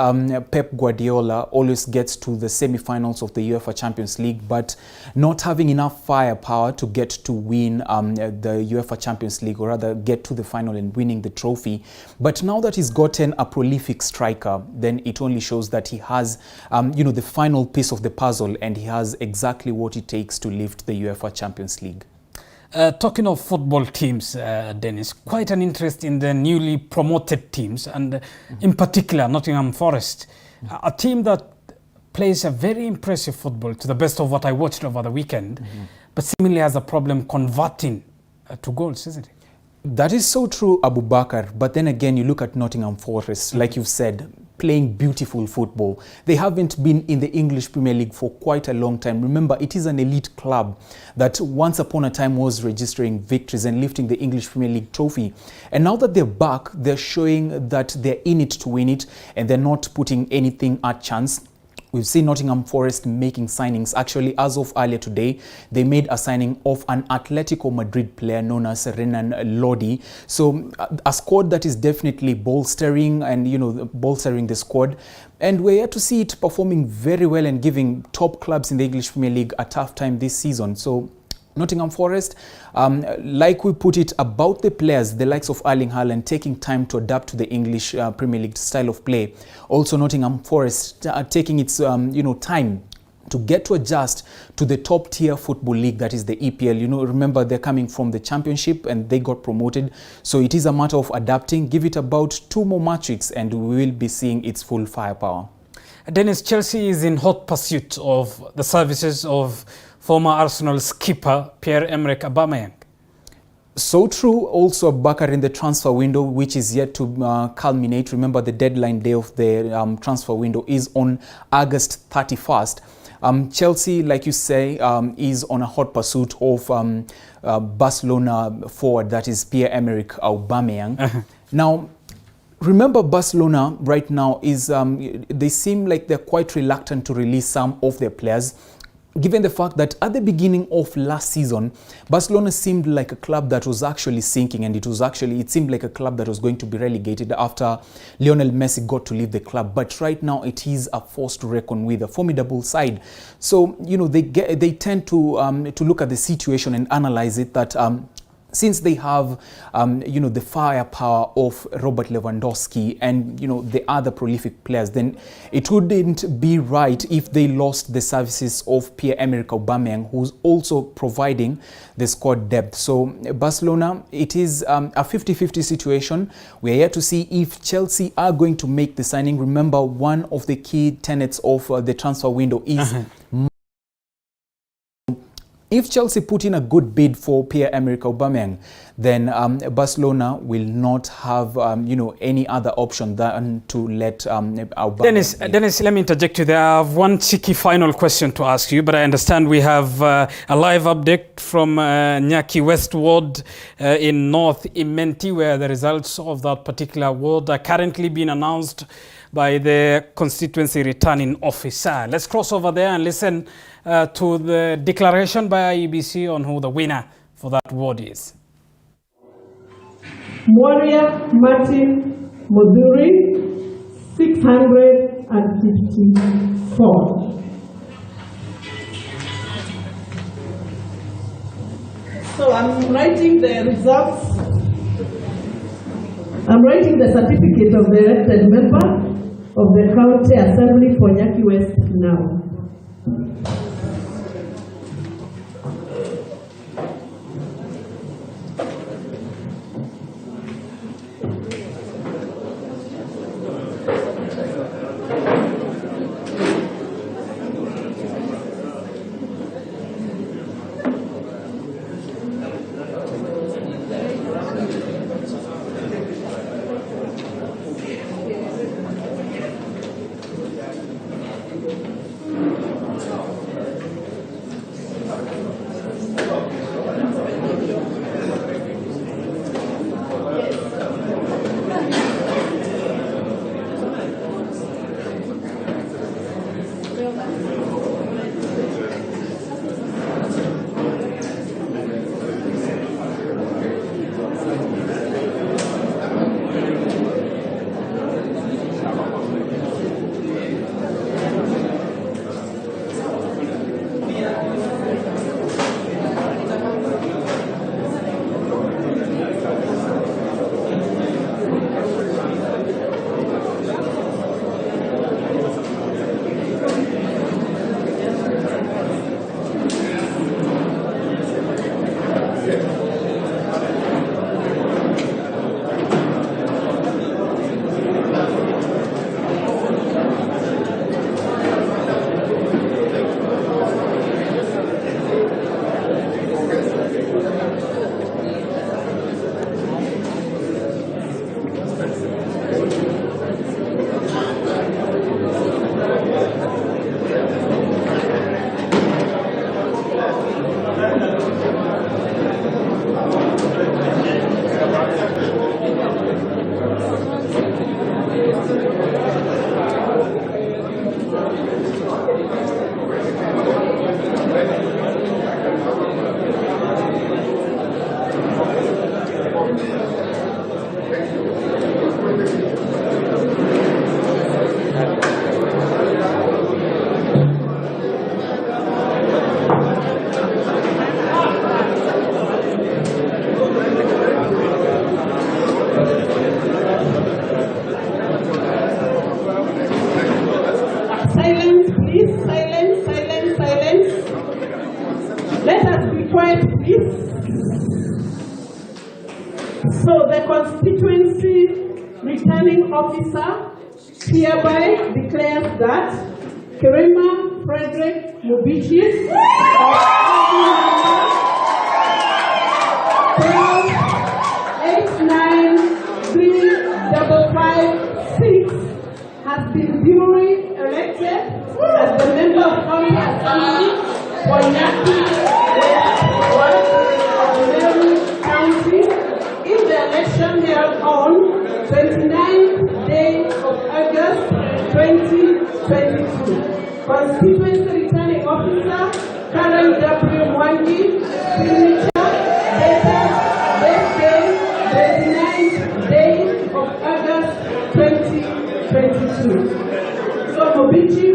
Pep Guardiola always gets to the semi-finals of the UEFA Champions League, but not having enough firepower to get to win the UEFA Champions League, or rather get to the final and winning the trophy. But now that he's gotten a prolific striker, then it only shows that he has, the final piece of the puzzle, and he has exactly what it takes to lift the UEFA Champions League. Talking of football teams, Dennis, quite an interest in the newly promoted teams, and in particular Nottingham Forest, a team that plays a very impressive football to the best of what I watched over the weekend, but seemingly has a problem converting to goals, isn't it? That is so true, Abu Bakar. But then again, you look at Nottingham Forest, like you've said, playing beautiful football. They haven't been in the English Premier League for quite a long time. Remember, it is an elite club that once upon a time was registering victories and lifting the English Premier League trophy. And now that they're back, they're showing that they're in it to win it, and they're not putting anything at chance. We've seen Nottingham Forest making signings. Actually, as of earlier today, they made a signing of an Atletico Madrid player known as Renan Lodi. So a squad that is definitely bolstering and, bolstering the squad. And we're yet to see it performing very well and giving top clubs in the English Premier League a tough time this season. So Nottingham Forest, like we put it about the players, the likes of Erling Haaland taking time to adapt to the English Premier League style of play. Also Nottingham Forest taking its time to get to adjust to the top tier football league that is the EPL. Remember, they're coming from the Championship and they got promoted. So it is a matter of adapting. Give it about 2 more match weeks and we will be seeing its full firepower. Dennis, Chelsea is in hot pursuit of the services of former Arsenal skipper Pierre-Emerick Aubameyang. So true also, Bakar, in the transfer window, which is yet to culminate. Remember, the deadline day of the transfer window is on August 31st. Chelsea, like you say, is on a hot pursuit of Barcelona forward, that is Pierre-Emerick Aubameyang. Now, remember, Barcelona right now is, they seem like they're quite reluctant to release some of their players, given the fact that at the beginning of last season, Barcelona seemed like a club that was actually sinking, and it seemed like a club that was going to be relegated after Lionel Messi got to leave the club. But right now it is a force to reckon with, a formidable side. So, they tend to look at the situation and analyze it that since they have, the firepower of Robert Lewandowski and, the other prolific players, then it wouldn't be right if they lost the services of Pierre-Emerick Aubameyang, who's also providing the squad depth. So Barcelona, it is a 50-50 situation. We're here to see if Chelsea are going to make the signing. Remember, one of the key tenets of the transfer window is if Chelsea put in a good bid for Pierre-Emerick Aubameyang, then Barcelona will not have any other option than to let Aubameyang. Dennis, let me interject you there. I have one cheeky final question to ask you, but I understand we have a live update from Nyaki West ward in North Imenti, where the results of that particular ward are currently being announced by the constituency returning officer. Let's cross over there and listen to the declaration by IEBC on who the winner for that ward is. Moria Martin Moduri, 654. So I'm writing the results. I'm writing the certificate of the elected member of the County Assembly for Nyaki West now. Silence, please. Silence, silence, silence. Let us be quiet, please. So the constituency returning officer hereby declares that Fredrick Mubichi of 12,893,556 has been duly elected as the member of County Assembly for Nyaki West of Nairobi County in the election held on 29th day of August 2022. Constituency returning officer Karen W. Mwangi, signature dated this day, 29th day of August 2022. So Mubichi.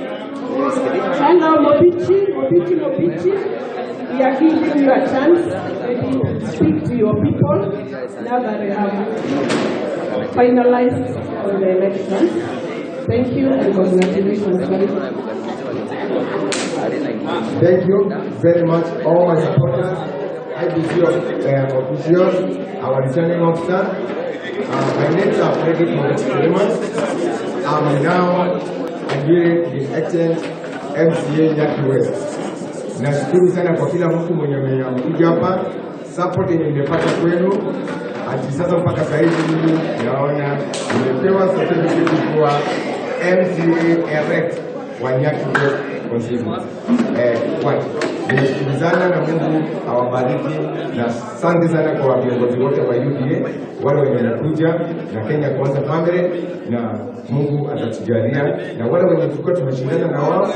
And now Mubichi, we are giving you a chance to speak to your people now that we have finalized on the election. Thank you and congratulations. Thank you very much, all my supporters, IBC officials, our returning officer. My name is Fredrick. I'm now adhering to the excellent MCA Nyaki West. Nashukuru sana kwa kila mtu mwenye amekuja hapa, support yenye nimepata kwenu. Hadi sasa mpaka sasa hivi mimi naona nimepewa certificate kwa MCA elect wa Nyaki West constituency. Nimeshukuru na Mungu awabariki na asante sana kwa viongozi wote wa UDA wale wenye wamekuja na Kenya Kwanza family, na Mungu atatujalia, na wale wenye tulikuwa tumeshindana na wao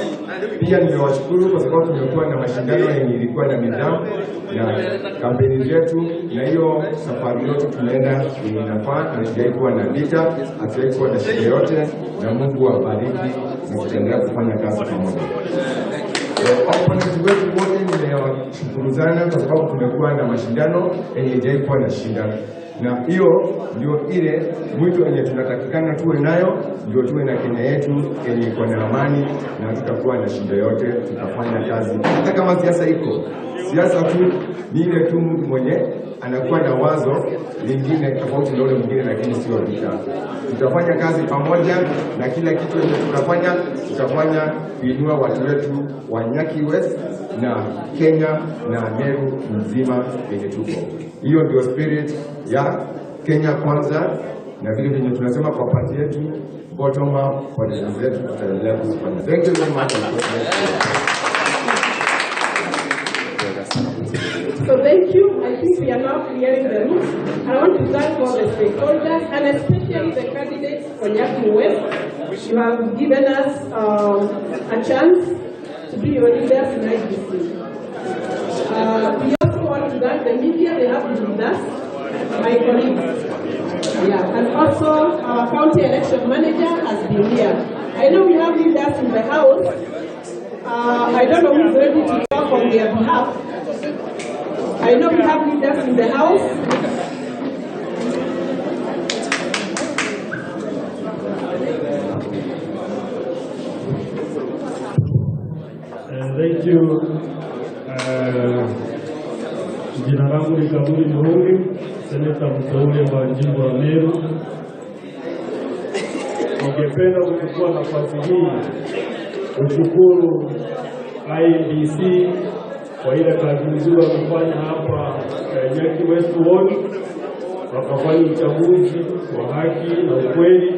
pia nimewashukuru kwa sababu tumekuwa na mashindano yenye ilikuwa na nidhamu na kampeni zetu, na hiyo safari yote tumeenda inafaa na hatujaikuwa na vita, hatujaikuwa na shida yote, na Mungu awabariki na tutaendelea kufanya kazi pamoja. Opponents wetu wote nimewashukuru sana kwa sababu tumekuwa na mashindano yenye haijaikuwa na shida, na hiyo ndio ile mwito yenye tunatakikana tuwe nayo, ndio tuwe na Kenya yetu yenye iko na amani na tutakuwa na shida yote, tutafanya kazi. Hata kama siasa iko, siasa tu ni ile tu mtu mwenye anakuwa na wazo lingine tofauti na ule mwingine, lakini sio vita. Tutafanya kazi pamoja na kila kitu yenye tutafanya kuinua watu wetu wa Nyaki West na Kenya na Meru mzima yenye tuko. Hiyo ndio spirit ya Kenya Kwanza, na vile vile tunasema kwa party yetu bottom up kwa nchi zetu tutaendelea kufanya. Thank you very much. So thank you. I think we are now clearing the room. I want to thank all the stakeholders and especially the candidates for Nyaki West. You have given us a chance to be your leaders in IGC. We also want to thank the media. They have been with us, my colleagues. Yeah, and also our county election manager has been here. I know we have leaders in the house. I don't know who is ready to talk on their behalf. I know we have leaders in the house. Thank you. Jina langu ni Kaburi Muhungi, seneta mteule wa jimbo la Meru. Ningependa kuchukua nafasi hii kushukuru IEBC kwa ile kazi nzuri wamefanya hapa Nyaki West Ward, wakafanya uchaguzi wa haki na ukweli.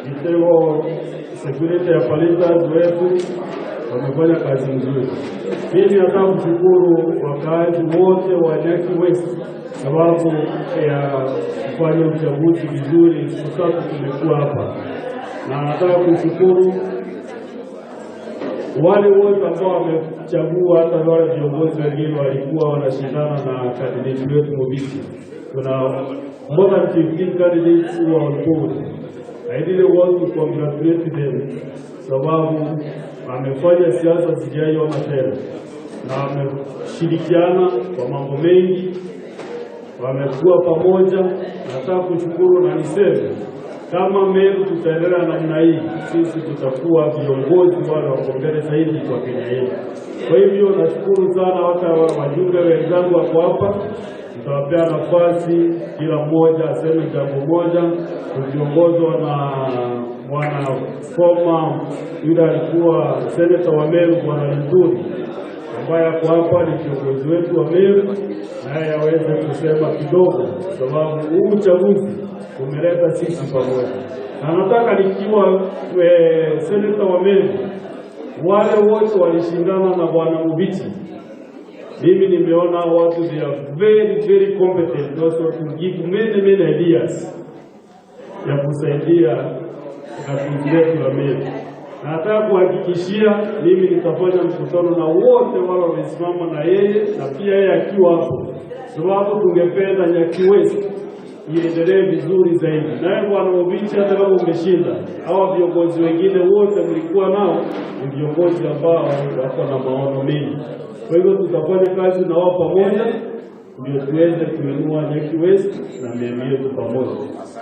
Kitengo security ya parliamentary wetu wamefanya kazi nzuri. Mimi nataka kushukuru wakaaji wote wa Nyaki West sababu ya kufanya uchaguzi vizuri sasa tumekuwa hapa, na nataka kushukuru wale wote ambao wamechagua, hata wale viongozi wengine walikuwa wanashindana na candidate wetu Mubichi. Kuna more than 15 candidates who are on board. I really want to congratulate them sababu wamefanya siasa sijaiona tena, na wameshirikiana kwa mambo mengi, wamekuwa pamoja. Nataka kushukuru na niseme kama Meru tutaendelea namna hii, sisi tutakuwa viongozi wale wa mbele zaidi kwa Kenya yetu. Kwa hivyo nashukuru sana hata wajumbe wenzangu wako hapa. Tutawapea nafasi kila mmoja aseme jambo moja, tukiongozwa na bwana former yule alikuwa seneta wa Meru bwana Nturi, ambaye ako hapa ni kiongozi wetu wa Meru, naye aweze kusema kidogo sababu huu uchaguzi umeleta sisi pamoja. Na nataka nikiwa seneta wa Meru, wale wote walishindana na bwana Mubichi, mimi nimeona watu they are very competent also to give many ideas ya kusaidia kazi yetu ya Meru. Nataka kuhakikishia mimi nitafanya mkutano na wote wale wamesimama na yeye, na pia yeye akiwa hapo, sababu tungependa Nyaki West iendelee vizuri zaidi. Naye bwana Mubichi, hata kama umeshinda, hawa viongozi wengine wote mlikuwa nao ni viongozi ambao wako na maono mengi. Kwa hivyo tutafanya kazi na wao pamoja ndio tuweze kuinua Nyaki West na Meru yetu pamoja.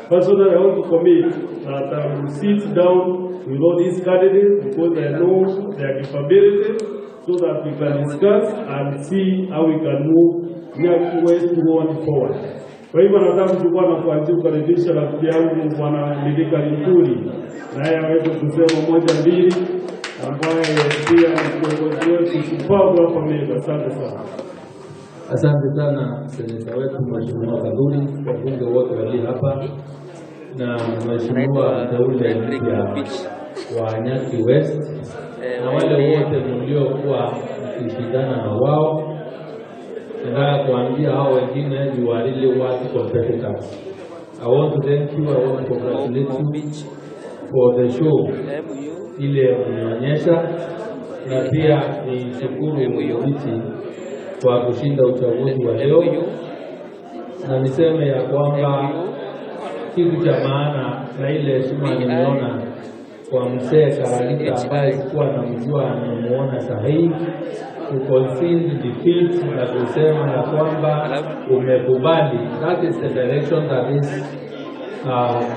Personally, I want to commit that I will sit down with all these candidates because I know their capability, so that we can discuss and see how we can move Nyaki West forward. Kwa hivyo nataka kuchukua nafasi kukaribisha rafiki yangu bwana Milika Nturi, naye aweze kusema moja mbili, ambaye pia ni kiongozi wetu shupavu hapa Meru. Asante sana. Asante sana seneta wetu Mheshimiwa Kaburi, wabunge wote walio hapa, na Mheshimiwa mteule mpya wa Nyaki West. na wale wote mliokuwa mkishindana na wao. Nataka kuambia hao wengine you are really worth competitors. I want to thank you, I want to congratulate you for the show ile mlionyesha, na pia ni shukuru Mubichi kwa kushinda uchaguzi wa leo, na niseme ya kwamba kitu cha maana na ile heshima nimeona kwa mzee Karagita ambaye alikuwa anamjua anamuona sahihi kuconcede defeat na kusema ya kwamba umekubali. That is the direction that is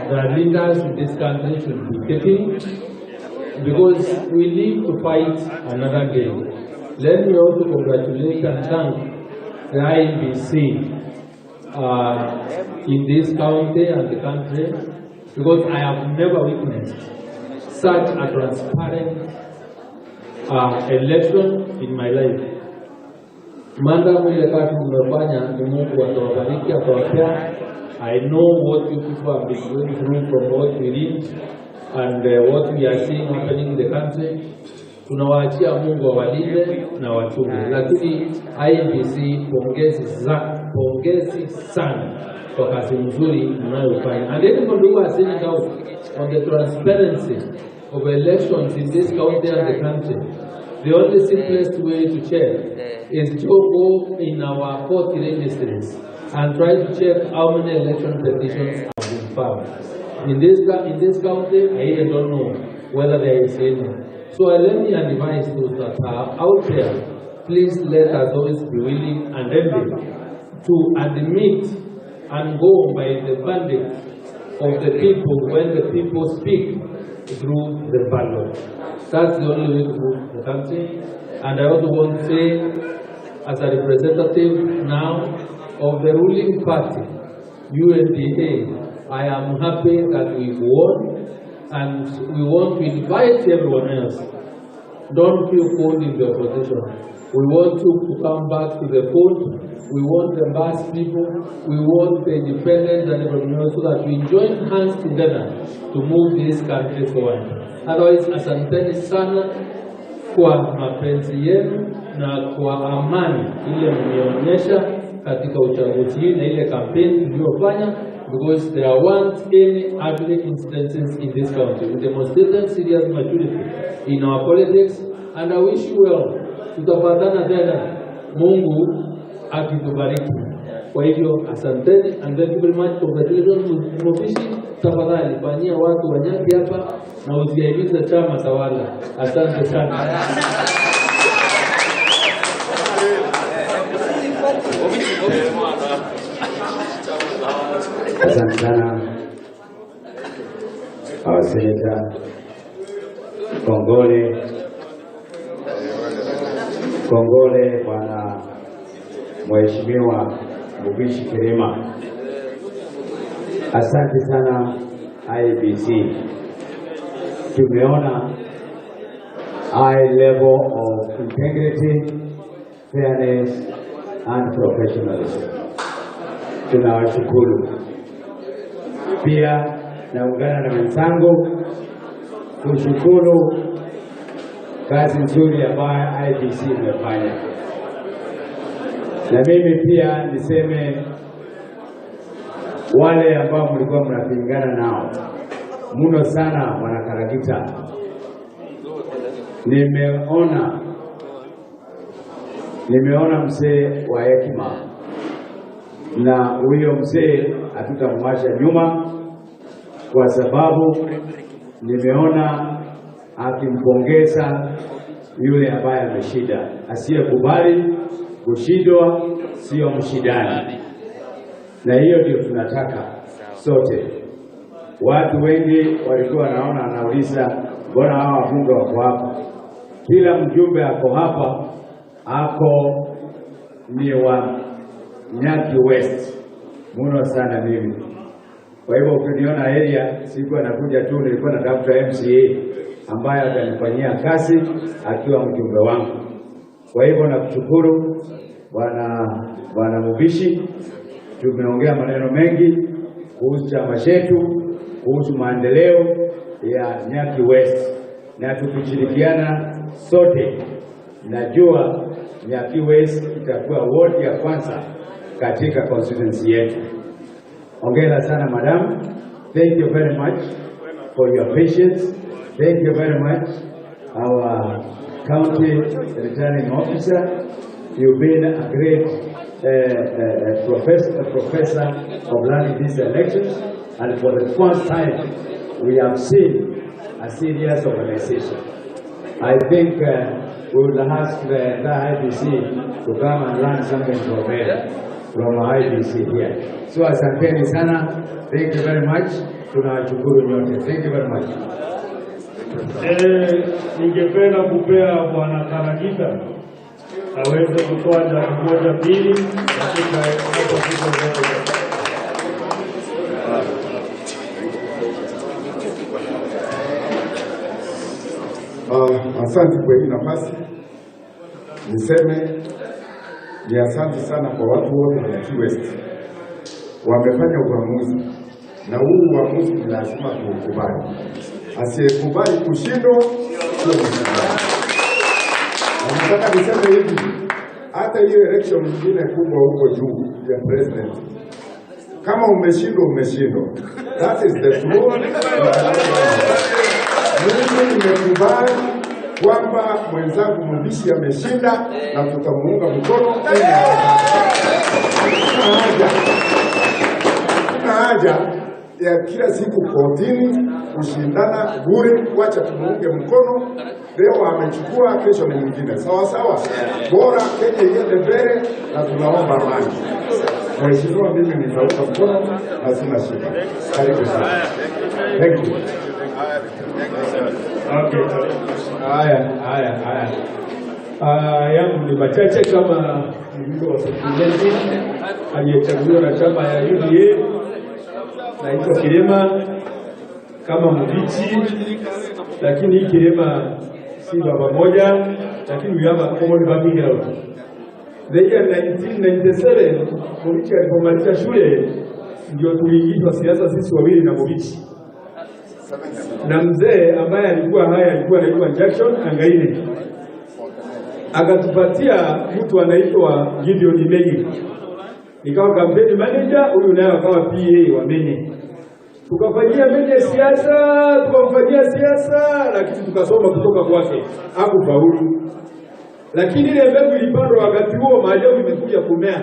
the leaders in this country should be taking, because we need to fight another day. Let me also congratulate and thank the IEBC in this county and the country, because I have never witnessed such a transparent election in my life. Madam, ile kazi mmefanya ni Mungu atawabariki, atawapea. I know what you people have been going through from what we read and what we are seeing happening in the country. Tunawaachia Mungu awalinde na wachunge. Lakini IEBC, pongezi sana kwa kazi nzuri mnayofanya. And everybody who has seen it out on the transparency of elections in this county and the country. The only simplest way to check is to go in our court registries and try to check how many election petitions have been filed. In this county, I even don't know whether there is any. So let me advise those that are out there, please let us always be willing and ready to admit and go by the mandate of the people when the people speak through the ballot. That's the only way to move the country. And I also want to say, as a representative now of the ruling party, UDA, I am happy that we won, and we want to invite everyone else. Don't feel cold in the opposition. We want you to come back to the fold. We want the mass people. We want the independent and everyone else, so that we join hands together to move this country forward. Otherwise, asanteni sana kwa mapenzi yenu na kwa amani ile mlionyesha katika uchaguzi hii na ile kampeni tuliyofanya, because there weren't any ugly incidences in this country. We demonstrated serious maturity in our politics, and I wish you well. Tutapatana tena, Mungu akitubariki. Kwa hivyo asanteni, and thank you very much. Congratulations Mubichi. Tafadhali fanyia watu wa Nyaki hapa na usiaibishe chama tawala. Asante sana. Asante sana Seneta Kongole Bwana Mheshimiwa Mubichi Kirima. Asante sana IEBC. Tumeona high level of integrity, fairness and professionalism. Tunawashukuru. Pia naungana na wenzangu kushukuru kazi nzuri ambayo IEBC imefanya. Na mimi pia niseme wale ambao mlikuwa mnapingana nao mno sana wanakaragita. Nimeona mzee wa hekima, na huyo mzee hatutamwacha nyuma, kwa sababu nimeona akimpongeza yule ambaye ameshinda. Asiyekubali kushindwa sio mshindani, na hiyo ndio tunataka sote. Watu wengi walikuwa wanaona, anauliza mbona hawa wabunge wako hapa? Kila mjumbe ako hapa, ako ni wa Nyaki West muno sana mimi. Kwa hivyo ukiniona area, siku anakuja tu, nilikuwa natafuta MCA ambaye atanifanyia kazi akiwa mjumbe wangu. Kwa hivyo nakushukuru Bwana Mubichi. Tumeongea maneno mengi kuhusu chama chetu, kuhusu maendeleo ya Nyaki West, na tukishirikiana sote najua Nyaki West itakuwa ward ya kwanza katika constituency yetu. Hongera sana madam. Thank you very much for your patience. Thank you very much our county returning officer. You've been a great professor of running these elections, and for the first time we have seen a serious organization. I think we will ask the IBC to come and learn something from IBC here. So asanteni sana. Thank you very much. Tunashukuru nyote. Thank you very much. Ningependa kupea Bwana Karagita aweze kutoa jambo moja pili katika hapo kidogo. Asante kwa hii nafasi. Niseme ni asante sana kwa watu wote wa Nyaki West. Wamefanya uamuzi na huu uamuzi ni lazima tuukubali. Asiyekubali kushindwa sio mshindani. Nataka niseme hivi, hata hiyo election nyingine kubwa huko juu ya president, kama umeshindwa umeshindwa. That is the truth. Mimi nimekubali kwamba mwenzangu Mubichi ameshinda na tutamuunga mkono. Kuna haja ya kila siku kotini kushindana bure, wacha tumuunge mkono. Leo amechukua, kesho ni mwingine. Sawa sawa. Bora Kenya iende mbele na tunaomba amani. Mheshimiwa, mimi nitaunga mkono na sina shida. Karibu sana. Thank you. Okay. Haya. Yangu ni machache kama mjumbe wa Constituency aliyechaguliwa na chama ya UDA. Naitwa Kirema kama Mubichi, lakini hii Kirema si baba moja, lakini we have a common background. The year 1997 Mubichi alipomaliza shule ndio tuliingizwa siasa sisi wawili na Mubichi. Na mzee ambaye alikuwa anaitwa Jackson Angaine akatupatia mtu anaitwa Gideon Mengi, nikawa campaign manager, huyu naye akawa PA wa Mengi. Tukafanyia Mengi siasa, lakini tukasoma kutoka kwake, hakufaulu. Lakini ile mbegu ilipandwa wakati huo, maajabu imekuja kumea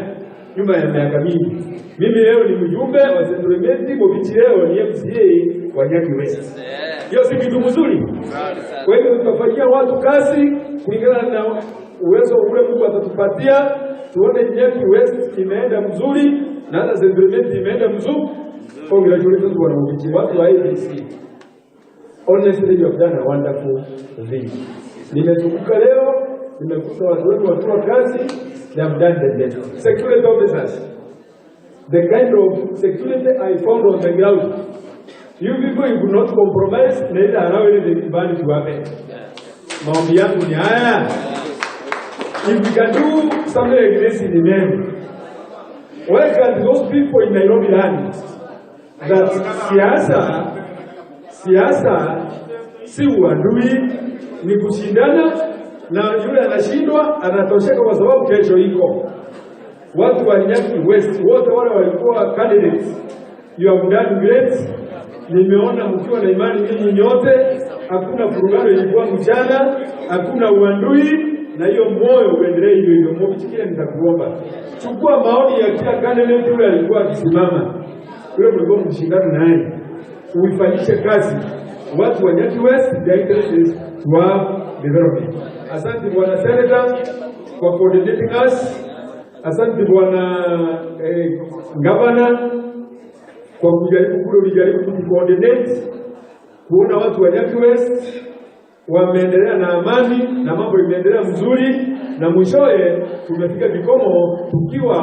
nyuma ya miaka mingi. Mimi leo ni mjumbe wa Central Mubichi, leo ni MCA wa Nyaki West. Hiyo si kitu mzuri. Kwa hiyo tutafanyia watu kazi kulingana na uwezo ule Mungu atatupatia. Tuone Nyaki West imeenda mzuri na hata Central imeenda mzuri. Congratulations Bwana Mubichi, watu wa IBC. Honestly, you have done a wonderful thing. Nimezunguka leo, nimekuta watu wengi watu kazi, they have done the best. Security officers, the kind of security I found on the ground, you people, you could not compromise, neither allow anything bad to happen. Maombi yangu ni haya. If we can do something like this in the name, why can't those people in Nairobi learn that siasa si uadui, ni kushindana, na yule anashindwa anatosheka kwa sababu kesho iko. Watu wa Nyaki West wote wale walikuwa candidates, you have done great. Nimeona mkiwa na imani nyinyi nyote, hakuna furugano ilikuwa mchana, hakuna uadui, na hiyo moyo uendelee hivyo hivyo. Mubichi, kile nitakuomba, chukua maoni ya kila candidate yule alikuwa akisimama, yule mlikuwa mshindana naye, uifanyishe kazi. Watu wa Nyaki West, their interest is to have development. Asante Bwana Senator kwa coordinating us. Asante Bwana Governor kwa kujaribu coordinate kuona watu wa Nyaki West wameendelea na amani na mambo imeendelea mzuri, na mwishowe tumefika kikomo tukiwa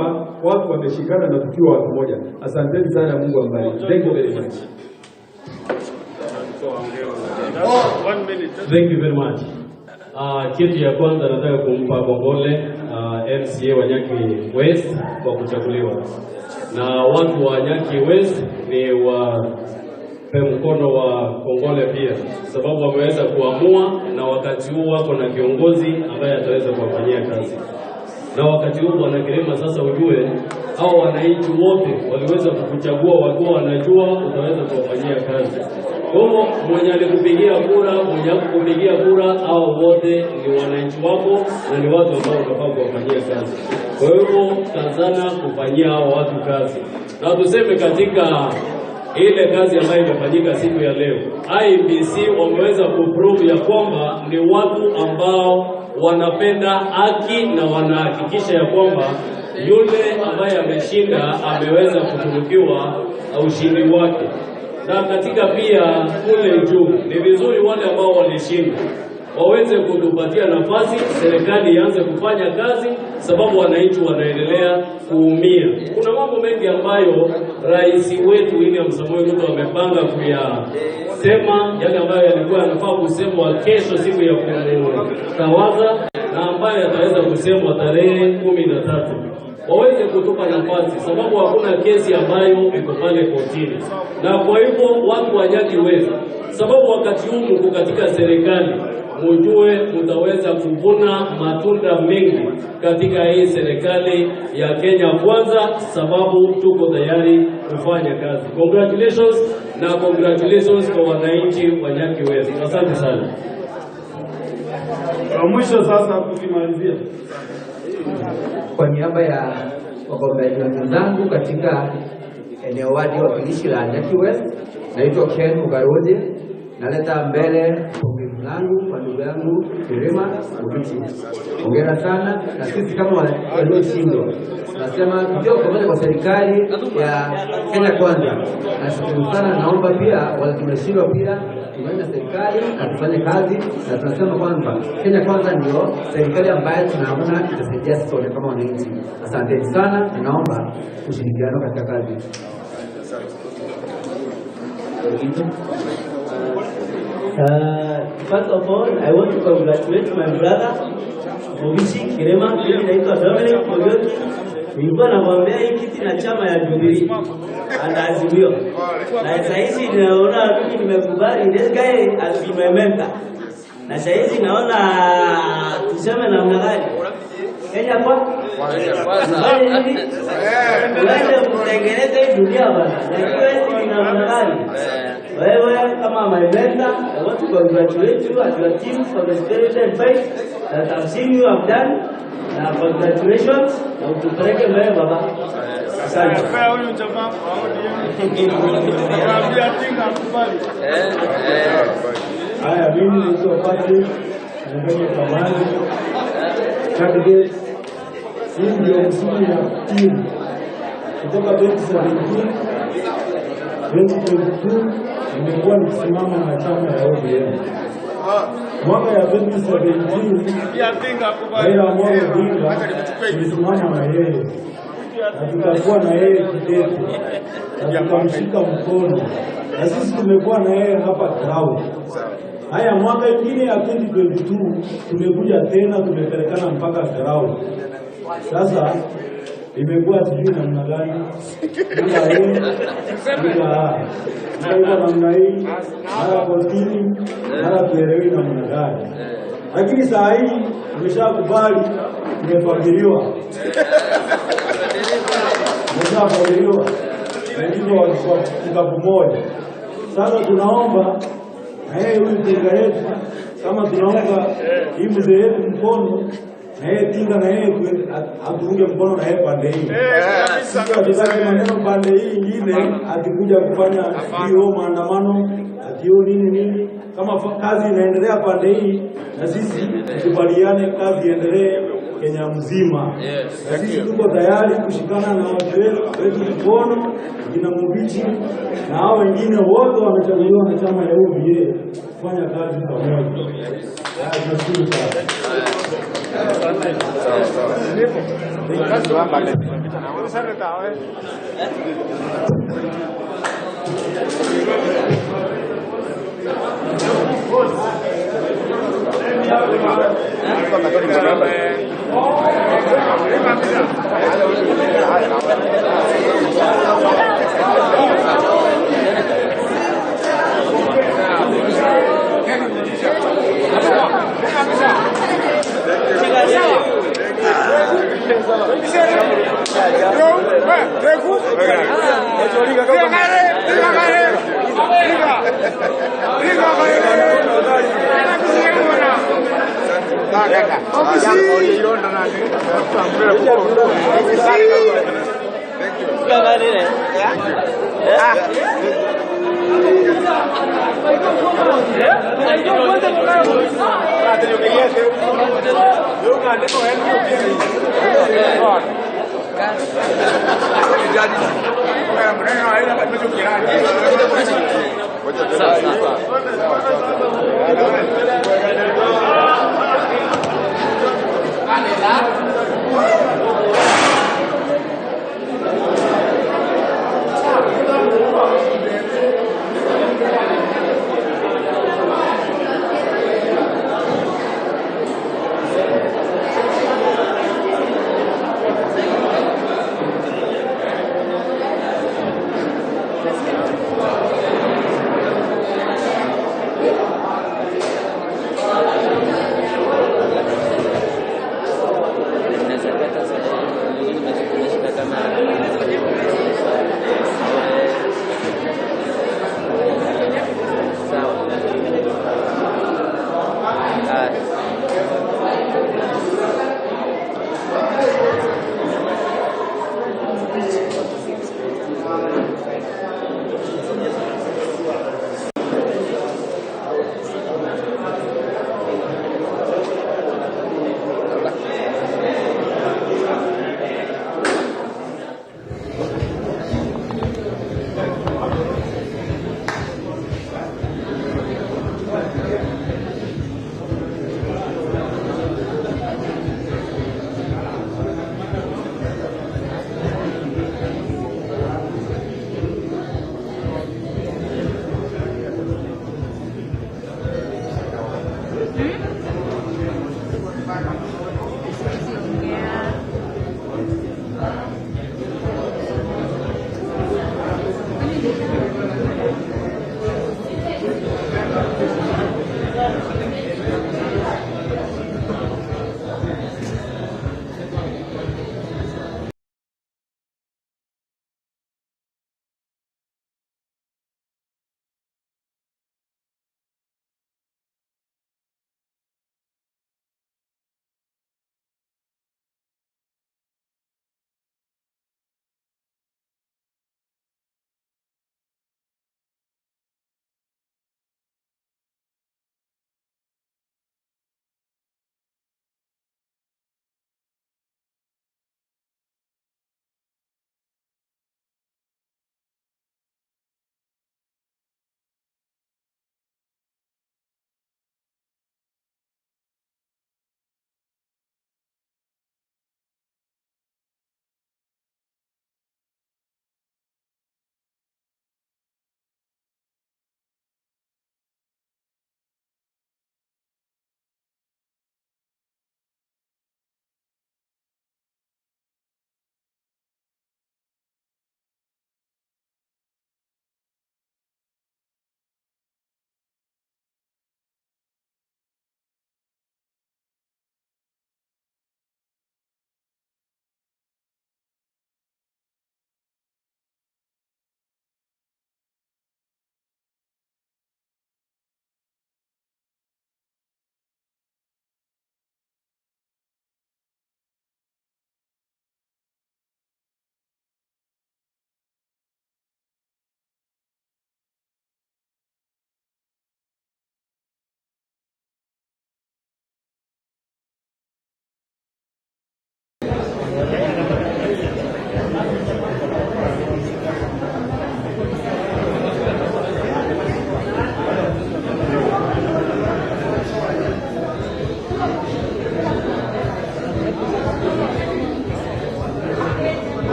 watu wameshikana na tukiwa watu moja. Asanteni sana, Mungu ambariki. Thank you very much. Thank you very much. Kitu ya kwanza nataka kumpa kongole MCA wa Nyaki West kwa kuchaguliwa. Na watu wa Nyaki West ni mkono wa kongole pia, sababu wameweza kuamua, na wakati huu wako na kiongozi ambaye ataweza kuwafanyia kazi. Na wakati huu Bwana Kirema, sasa ujue hao wananchi wote waliweza kukuchagua, wakiwa wanajua utaweza kuwafanyia kazi. Kwa hivyo mwenye alikupigia kura, mwenye hakukupigia kura, hao wote ni wananchi wako na ni watu ambao unafaa kuwafanyia kazi. Kwa hivyo kazana kufanyia hao watu kazi. Na tuseme katika ile kazi ambayo imefanyika siku ya leo, IEBC wameweza kuprove ya kwamba ni watu ambao wanapenda haki na wanahakikisha ya kwamba yule ambaye ameshinda ameweza kutunukiwa ushindi wake. Na katika pia kule juu ni vizuri wale ambao walishinda waweze kutupatia nafasi, serikali ianze kufanya kazi, sababu wananchi wanaendelea kuumia. Kuna mambo mengi ambayo rais wetu William Samoei Ruto amepanga kuyasema, yale ambayo yalikuwa yanafaa kusemwa kesho siku ya kutawaza, na ambayo yataweza kusemwa tarehe 13. Waweze kutupa nafasi, sababu hakuna kesi ambayo iko pale kotini. Na kwa hivyo watu wa Nyaki West, sababu wakati huu mko katika serikali, mjue mtaweza kuvuna matunda mengi katika hii serikali ya Kenya Kwanza, sababu tuko tayari kufanya kazi. Congratulations na congratulations kwa wananchi wa Nyaki West. Asante sana. Mwisho sasa tukimalizia, kwa niaba ya wagombea wenzangu katika eneo wadi wakilishi la Nyaki West, naitwa Ken Mugaroje, naleta mbele pongezi zangu kwa ndugu yangu Raymond Mubichi. Hongera sana, na sisi kama walioshindwa nasema tukiwa pamoja kwa serikali ya Kenya Kwanza. Nashukuru sana, naomba pia wale tumeshindwa pia tunaenda serikali na tufanye kazi, na tunasema kwamba Kenya Kwanza ndio serikali ambayo tunaona itasaidia sisi kama wananchi. Asante sana, na naomba ushirikiano katika kazi. First of all, I want to congratulate my brother Mubichi Kirema. Mimi naitwa Dominic Moyoki. Nilikuwa nagombea hii kiti na chama ya Jubilee Azimio, na sasa hivi naona mimi nimekubali. This guy has been my mentor, na sasa hivi naona tuseme namna gani Kenya Kwanza wale kutengeneza hii dunia bana, na hiyo ni namna gani. Wewe kama my mentor, I want to congratulate you and your team for the spirit and fight that I've seen you have done. Na congratulations, na utupeleke mbele baba. Asante. Haya, mimi ndio Fredrick, ndio kamani candidate. Hii ndio msimu ya team kutoka 2017 nimekuwa nikisimama na chama ya ODM. Mwaka ya 2017 Raila Amolo Odinga tulisimama na yeye, na tutakuwa na yeye kidete, na tutamshika mkono, na sisi tumekuwa na yeye hapa ground. Haya, mwaka ingine ya 2022 tumekuja tena, tumepelekana mpaka ground. Sasa imekuwa sijui namna gani kwa namna hii, mara kotini, mara tuelewi namna gani. Lakini saa hii tumeshakubali, tumefadhiliwa, wengine walikuwa kitabu moja. Sasa tunaomba na yeye huyu tinga yetu, kama tunaomba hii mzee yetu mkono, na yeye tinga na yeye atuunge mkono na yeye pande hii. Sisi tutaki maneno pande hii ingine atikuja kufanya hiyo maandamano atio nini. Kama kazi inaendelea pande hii, na sisi tukubaliane kazi iendelee Kenya mzima. Na sisi tuko tayari kushikana na watu wetu mkono, kina Mubichi na hao wengine wote wamechaguliwa na chama ya UDA kufanya kazi pamoja. Tunashukuru sana.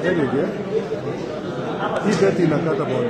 Anyway, hii beti inakata bwana.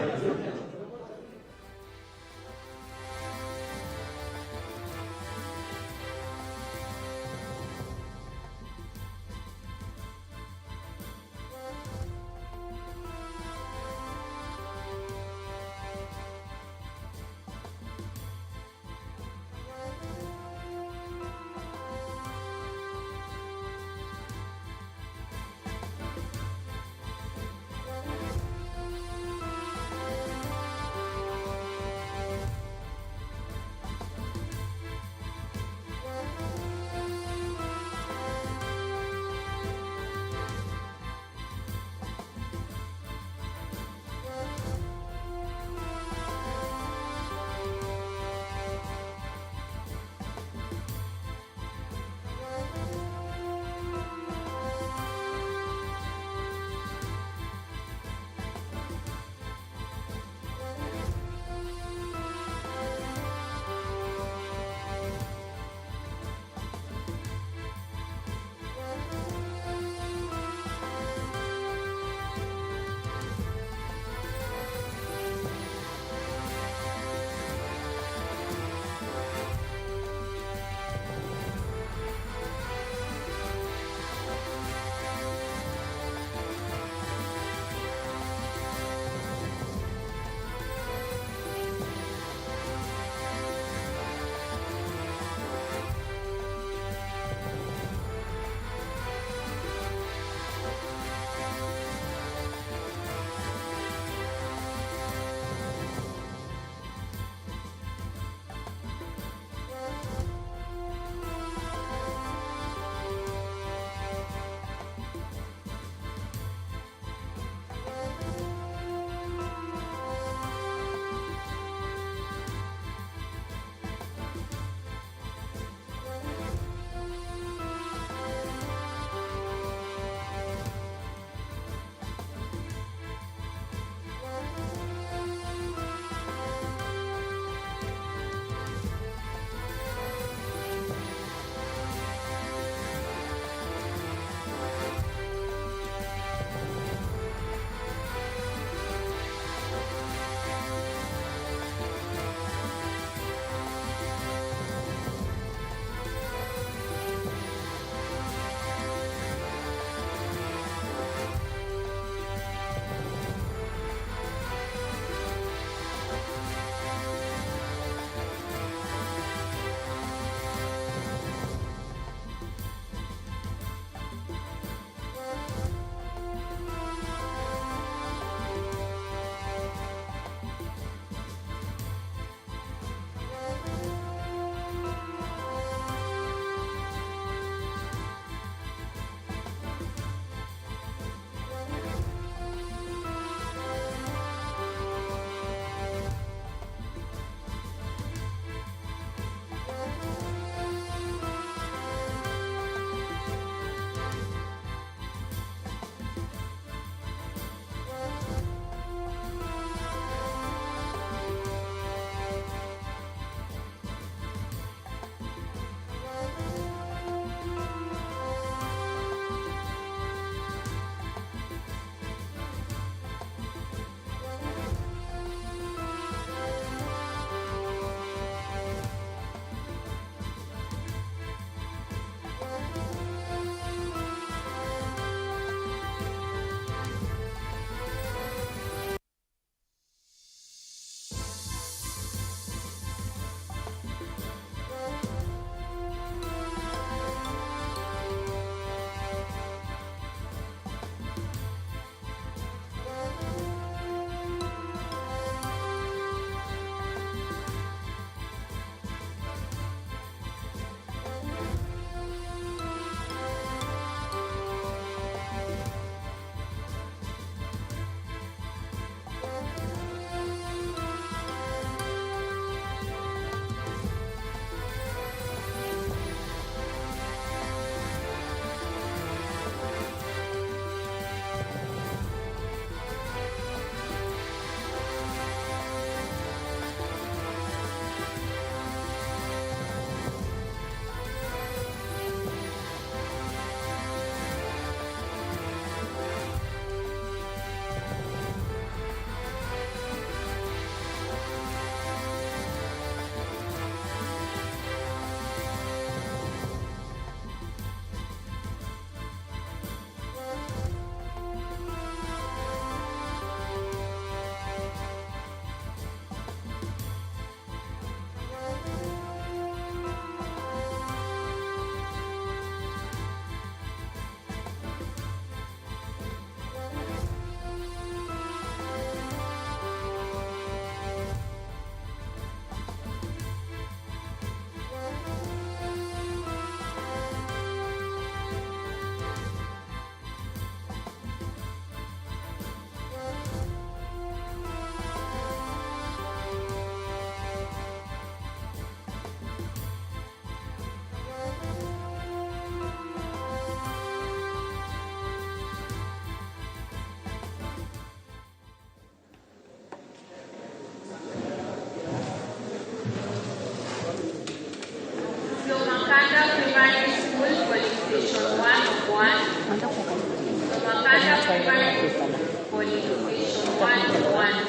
qualification 101.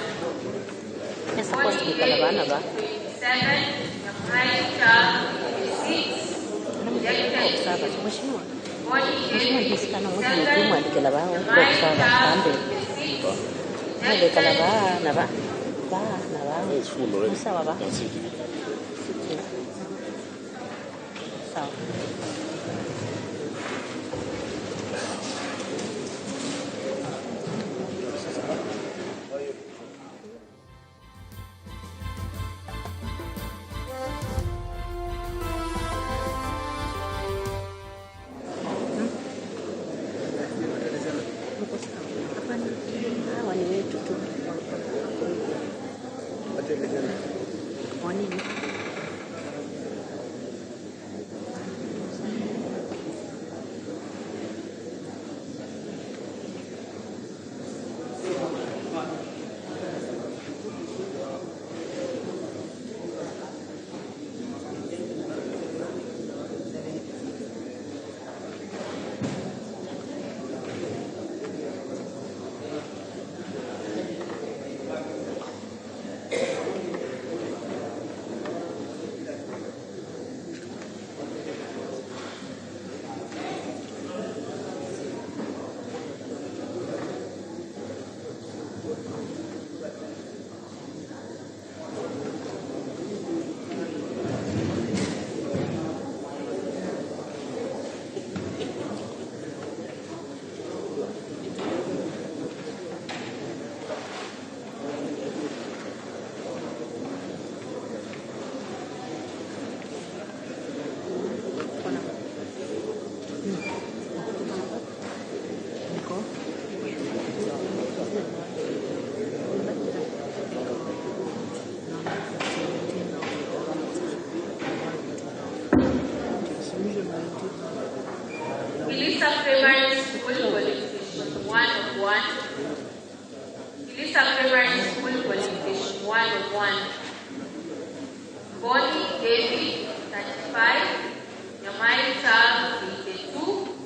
Body age 27, Nyamai child 56,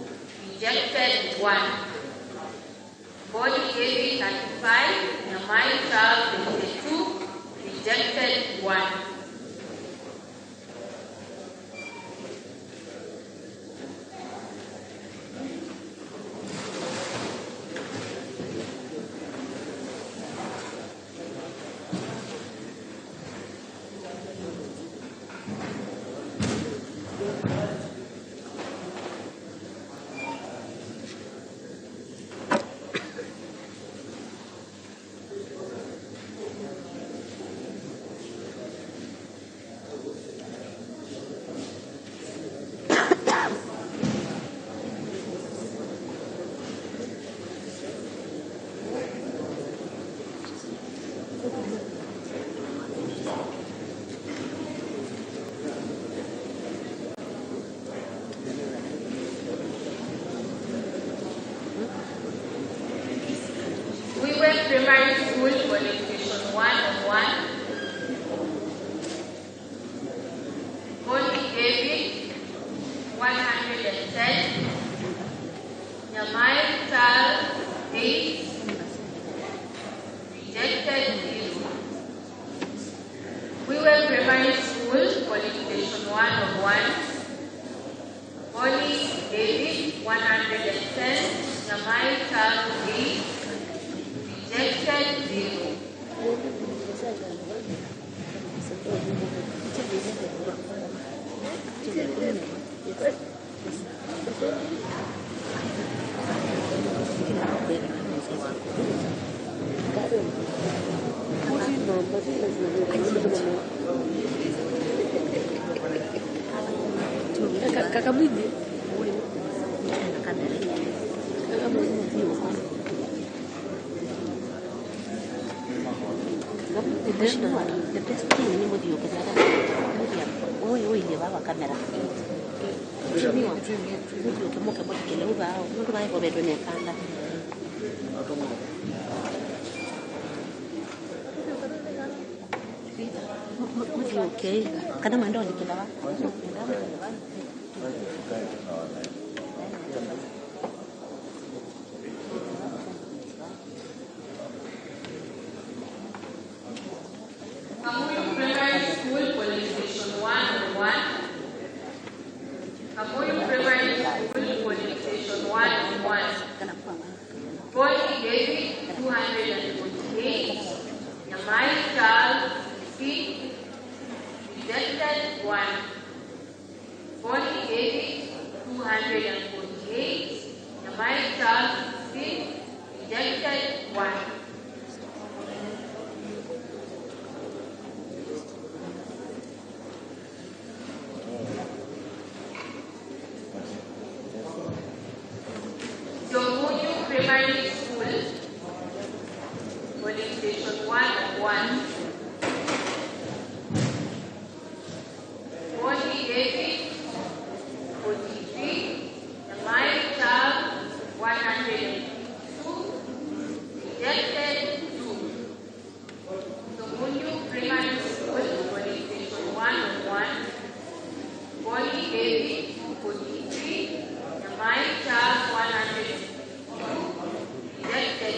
rejected 0. Body age 57, Nyamai child 56, rejected 0. It's full already. That's it. Primary school qualification 101. Body David 110. Nyamai child 8. Rejected 0. We were primary school qualification 101. Body David 110. Nyamai child 8. Rejected 0. Kakamega. The best thing in the video is that camera. Okay, kada mando dikila. David, 248. Nyamai Charles, 6. Rejected, 1. Bonnie David, 248. Nyamai Charles, 6. Rejected, 1. Primary School, polling station 101. Bonnie David, 43. Nyamai Charles, 102. Rejected, 2. Somunyu Primary School, polling station 101. Bonnie David, 43. Nyamai Charles, 102. Rejected.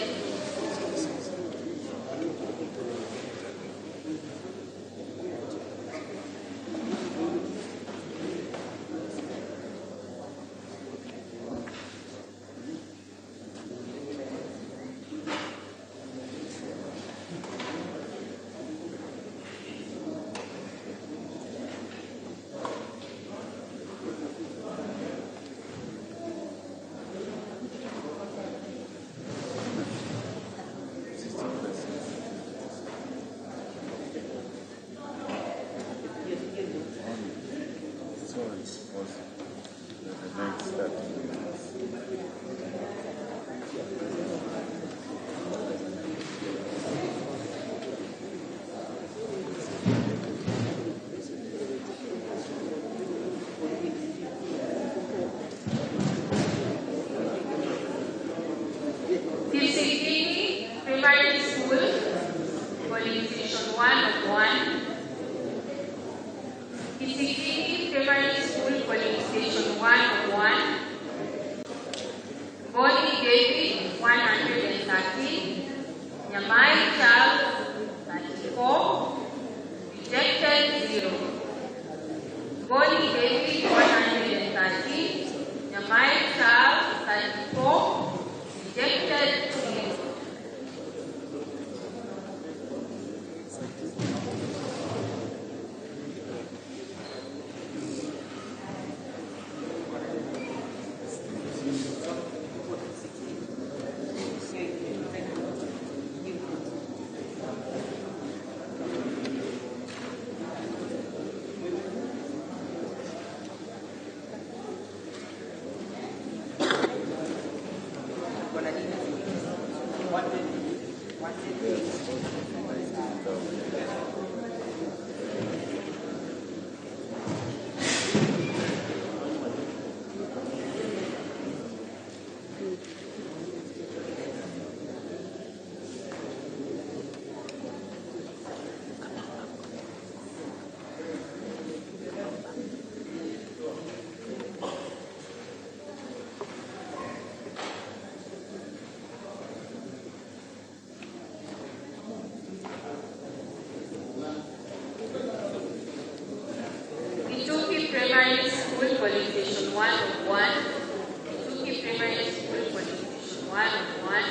Primary School, polling station 101. Kisikini Primary School, polling station 101. Bonnie David, 113. Nyamai Charles, 34. Rejected, 0. Bonnie David, 113. Nyamai Charles, 34. Rejected, 0. Primary School, polling station 101. Tuki Primary School, polling station 101.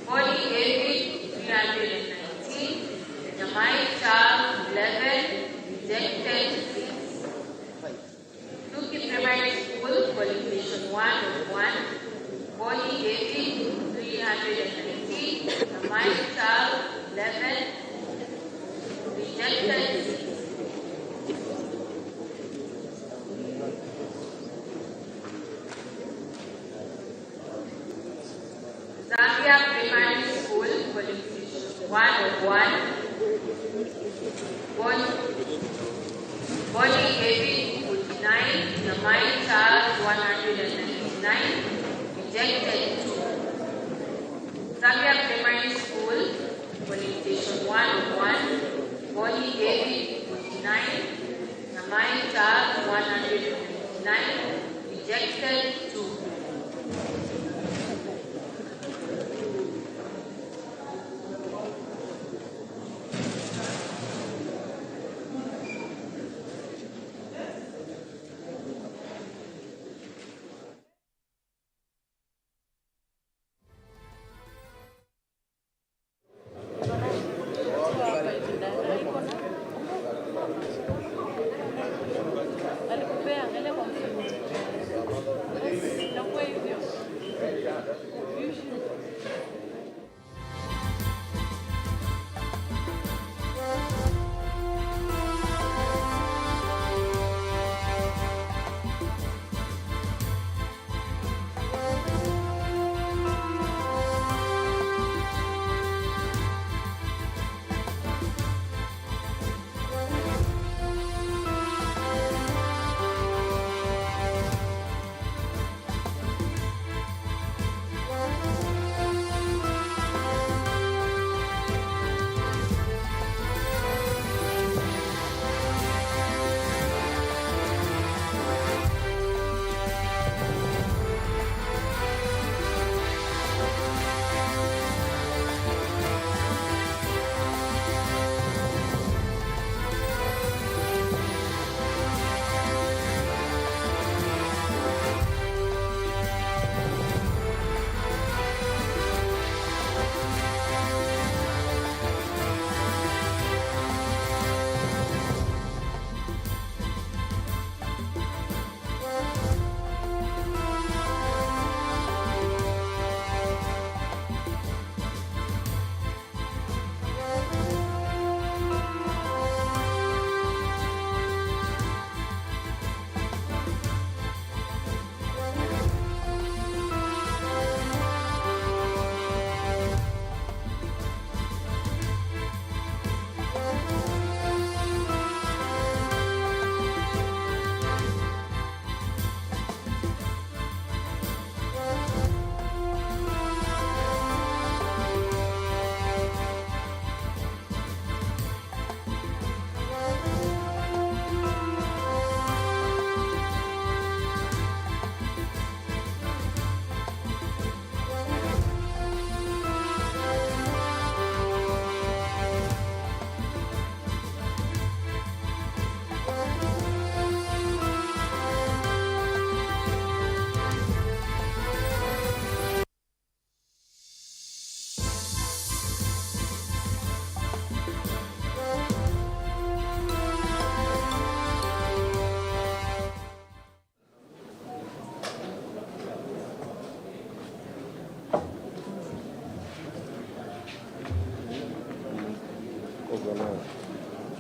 Bonnie David, 319. Nyamai Charles, 11. Rejected, 6. Tuki Primary School, polling station 101. Bonnie David, 319. Nyamai Charles, 11. Rejected, 6. Primary School, polling station 101. Bonnie David, 49. Nyamai Charles, 199. Rejected, 2. Zambia Primary School, polling station 101. Bonnie David, 49. Nyamai Charles, 199. Rejected, 2.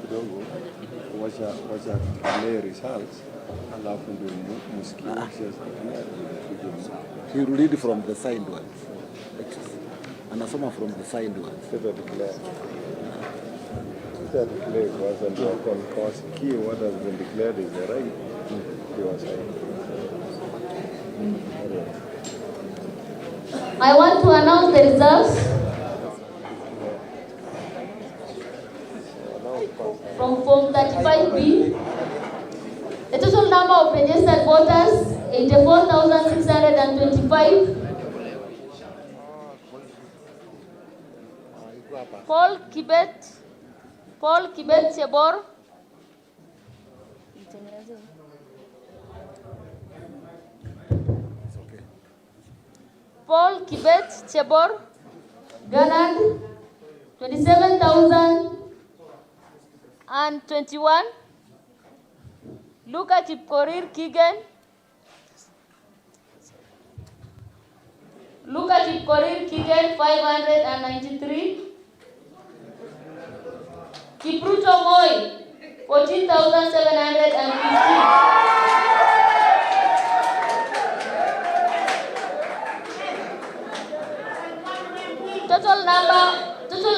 kidogo wacha play results alafu ndio msikie. He will read from the signed ones. Anasoma from the signed ones. Sasa declare kwanza ndio kwa wasikie what has been declared is the right to sign. I want to announce the results from Form 35B. The total number of registered voters, 84,625. Paul Kibet Chebor. Paul Kibet Chebor, garnered 27,021. Luka Kipkorir Kigen, 593. Kipruto Moi, 14,715. Total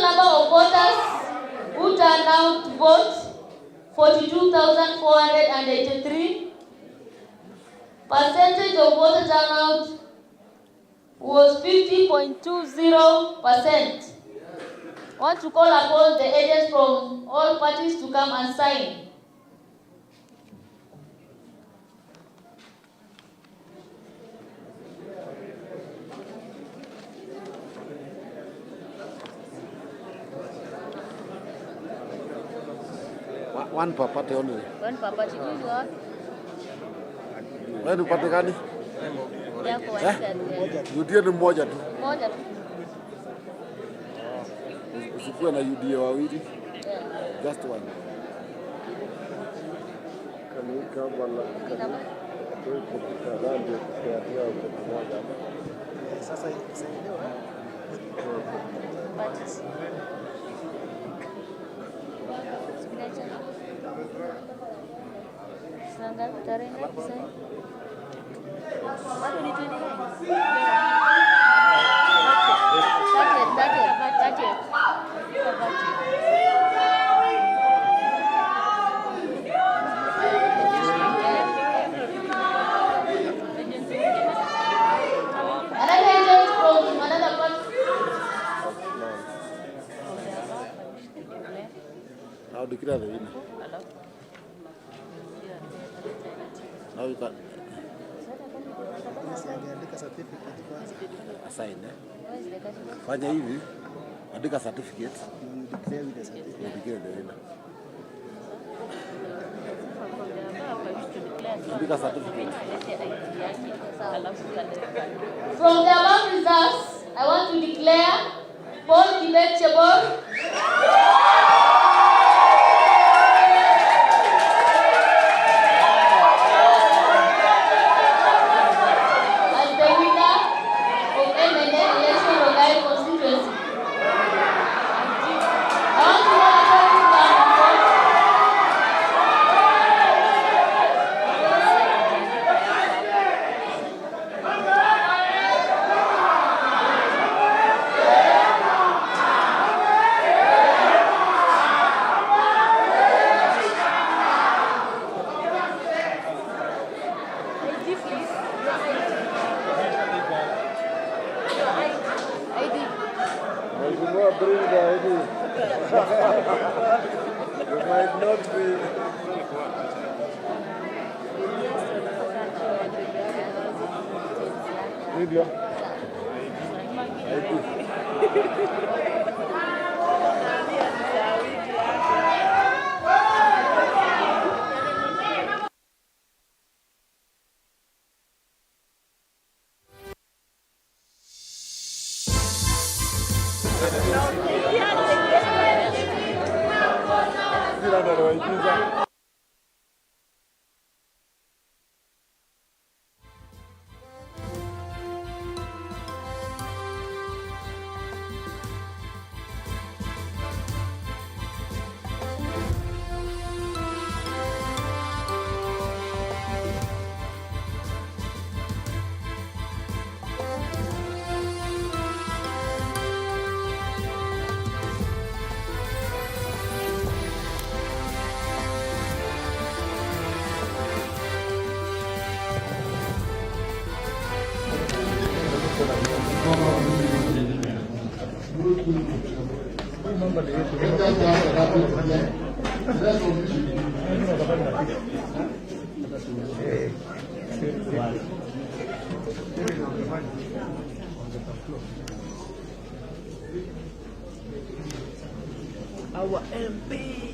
number of voters who turned out to vote, 42,483. Percentage of voter turnout was 50.20%. I want to call upon the agents from all parties to come and sign. One per party only. One per party. Wewe upate gani? UDA ni moja tu. Moja tu. Usikuwe na UDA wawili. Just one. Kanika wala ndio kadande kufikia moja. Sasa isaidiwa. Sanggal tarik saya. Baru di sini. Budget. Another agent from another party. Now declare the winner. Now you can assign. Fanya hivi, andika certificate. Declare the winner. Andika certificate. From the above results, I want to declare Paul Kibet Chebor as the winner of MNA election Rongai Constituency. I want to bring the ID. You might not be. Video. ID. Our MP.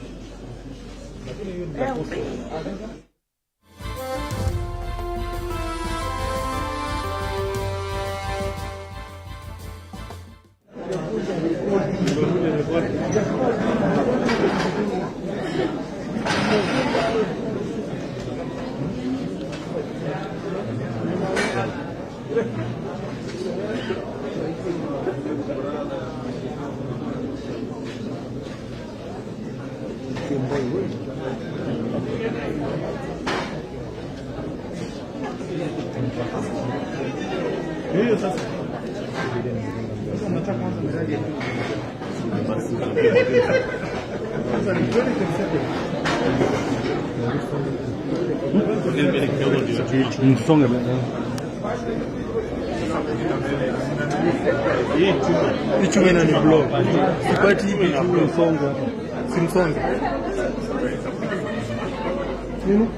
Msonge hii chuma ina ni block. Sipati hivi na msonga. Simsonge. Nini?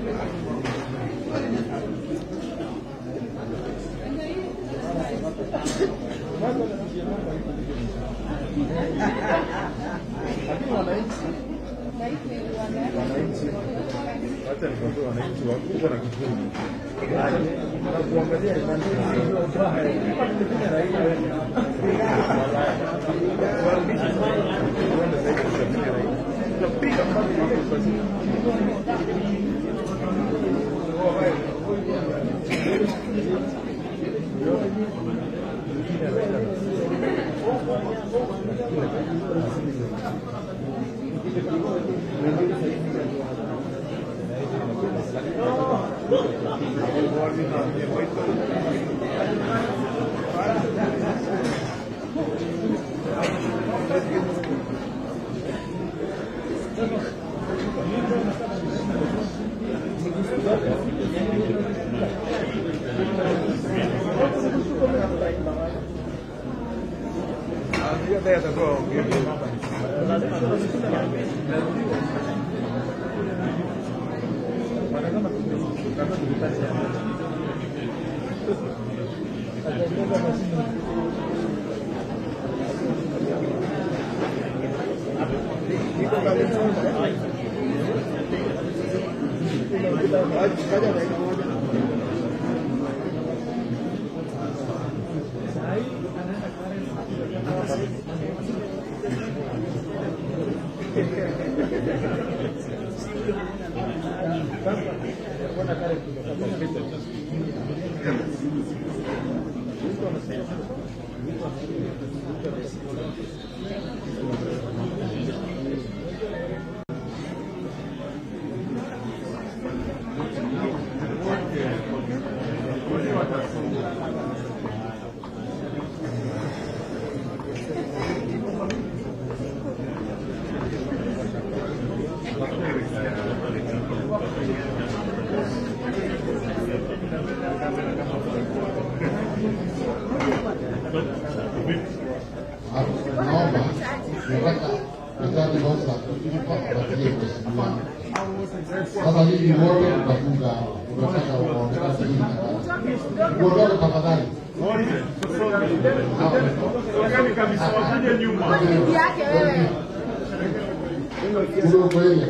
Hata nikwambia wananchi wakubwa na kikundi na kuangalia Sasa hivi wote tutafunga, tunataka waongoze hii na kuondoka tafadhali. Gani kabisa wakuje nyuma. Bibi yake wewe. Ndio kweli.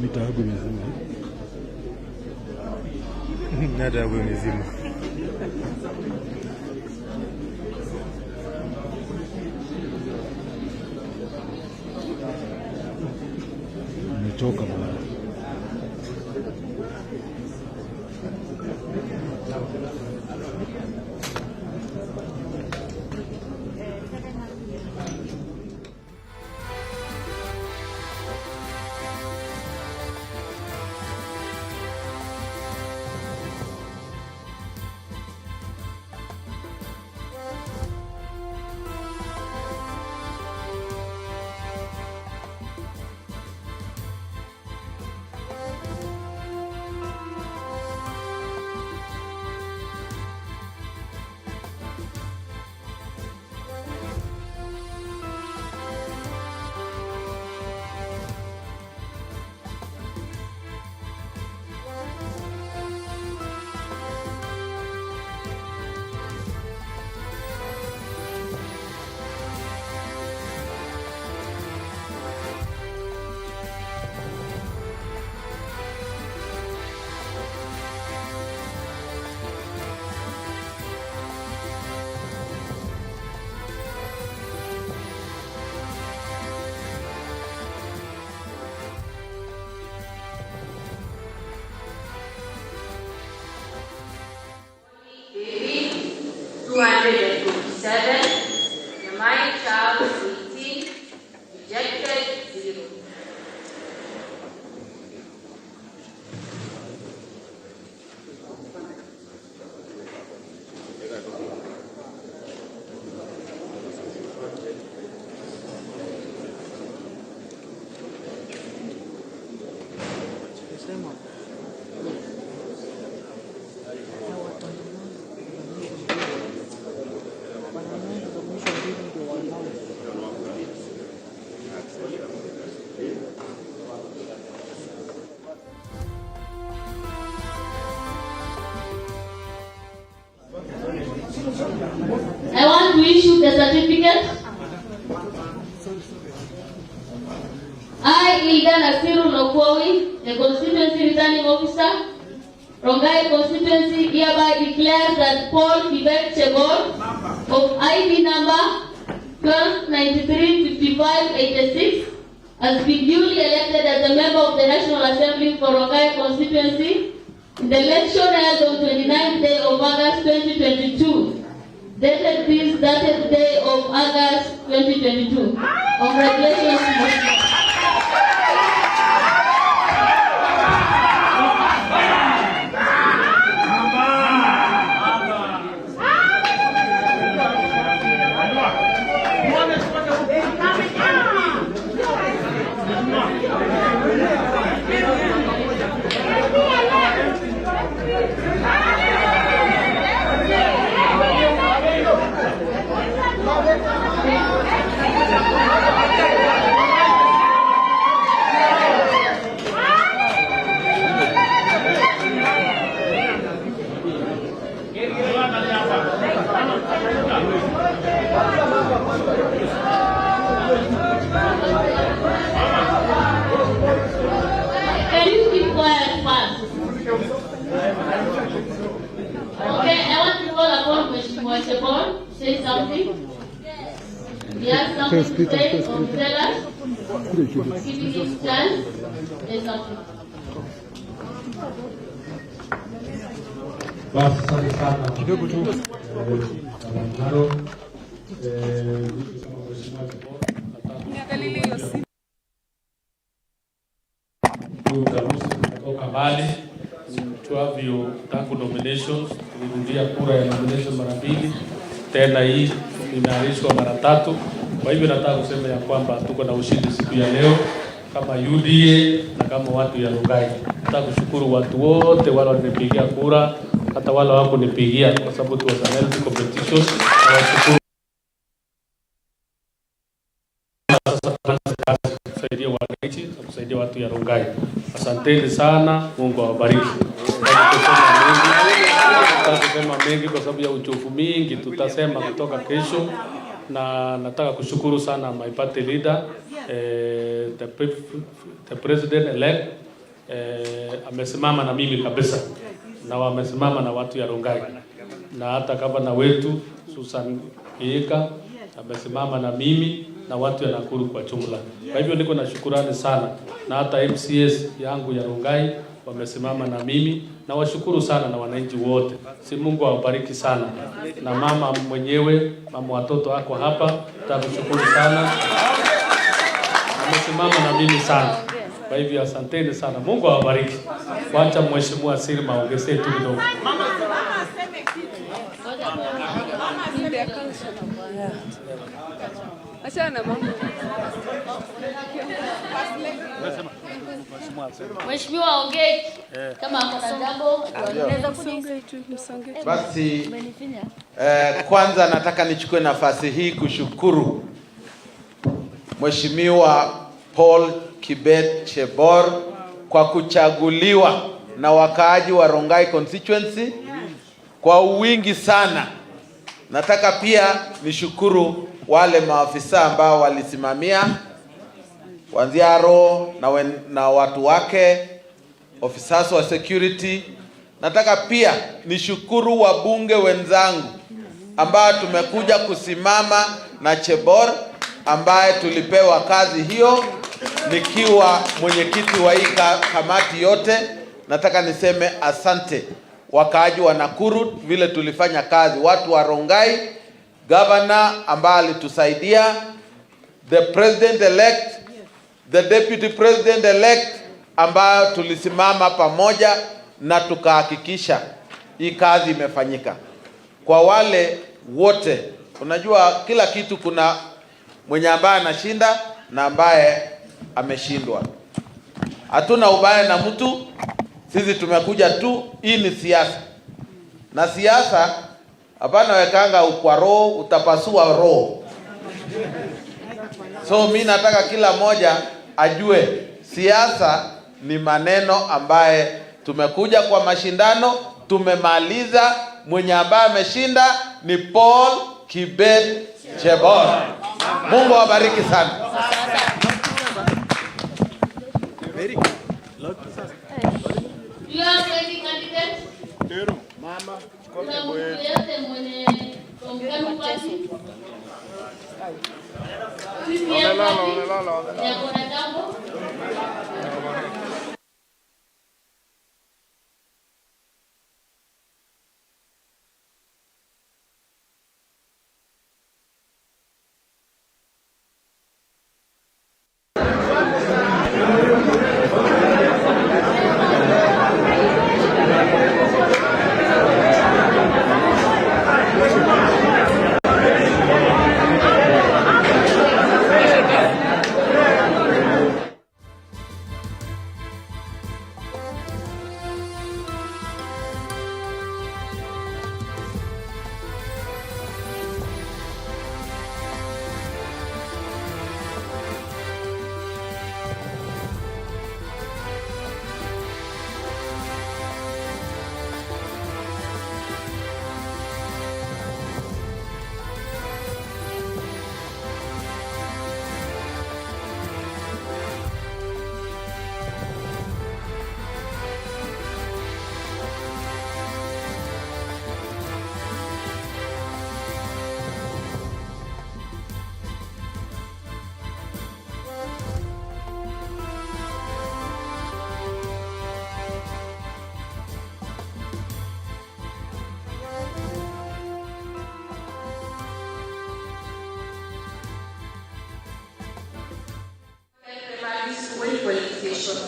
Mitahabu mizima. Nada habu mizima. Nimechoka bwana. I want to issue the certificate. I, Ilga Nasiru Nokwowi, the Constituency Returning Officer, Rongai Constituency, hereby declares that Paul Kibet Chebor of ID number 12935586 has been duly elected as a member of the National Assembly for Rongai Constituency in the election held on 29th day of August 2022. Dated this 30th day of August 2022. Congratulations. Chebor say something? He has something to say or tell us? Giving his chance, say something. Basi asante sana kidogo tu kutoka mbali tuavyo tangu nominations tulirudia kura ya nomination mara mbili, tena hii imeahirishwa mara 3. Kwa hivyo nataka kusema ya kwamba tuko na ushindi siku ya leo kama UDA na kama watu ya Rongai. Nataka kushukuru watu wote wale wanipigia kura, hata wale wako nipigia kwa sababu tu was a healthy competition. Kusaidia wananchi na kusaidia watu ya Rongai. Asanteni sana, Mungu awabariki. Tutasema mengi kwa sababu ya uchovu mingi, tutasema kutoka kesho. Na nataka kushukuru sana my party leader, the president elect, amesimama na mimi kabisa, na wamesimama na watu ya Rongai, na hata gavana wetu Susan Kiika amesimama na mimi na watu ya Nakuru kwa jumla. Kwa hivyo niko na shukrani sana, na hata MCS yangu ya Rongai wamesimama na mimi, na washukuru sana na wananchi wote. Si Mungu awabariki sana. Na mama mwenyewe, mama watoto wako hapa, takushukuru sana. Amesimama na mimi sana. Kwa hivyo asanteni sana. Mungu awabariki. Wacha mheshimiwa Sirma ongezee tu kidogo. Achana mama. Mheshimiwa ongee kama kuna jambo unaweza kusonga tu msonge. Basi kwanza nataka nichukue nafasi hii kushukuru Mheshimiwa Paul Kibet Chebor kwa kuchaguliwa na wakaaji wa Rongai Constituency kwa wingi sana. Nataka pia nishukuru wale maafisa ambao walisimamia Wanziaro na watu wake, officers wa security. Nataka pia nishukuru wabunge wenzangu ambao tumekuja kusimama na Chebor, ambaye tulipewa kazi hiyo nikiwa mwenyekiti wa hii kamati yote. Nataka niseme asante wakaaji wa Nakuru vile tulifanya kazi, watu wa Rongai, governor ambaye alitusaidia, the president elect, the deputy president elect, ambayo tulisimama pamoja na tukahakikisha hii kazi imefanyika. Kwa wale wote, unajua kila kitu kuna mwenye ambaye anashinda na ambaye ameshindwa. Hatuna ubaya na mtu, sisi tumekuja tu, hii ni siasa. Na siasa hapana wekanga kwa roho, utapasua roho. So mimi nataka kila moja ajue siasa ni maneno ambaye tumekuja kwa mashindano, tumemaliza, mwenye ambaye ameshinda ni Paul Kibet Chebor. Mungu awabariki sana. You have any candidates? Mama, kuna mtu yote mwenye kongano party? Sisi ya kuna jambo?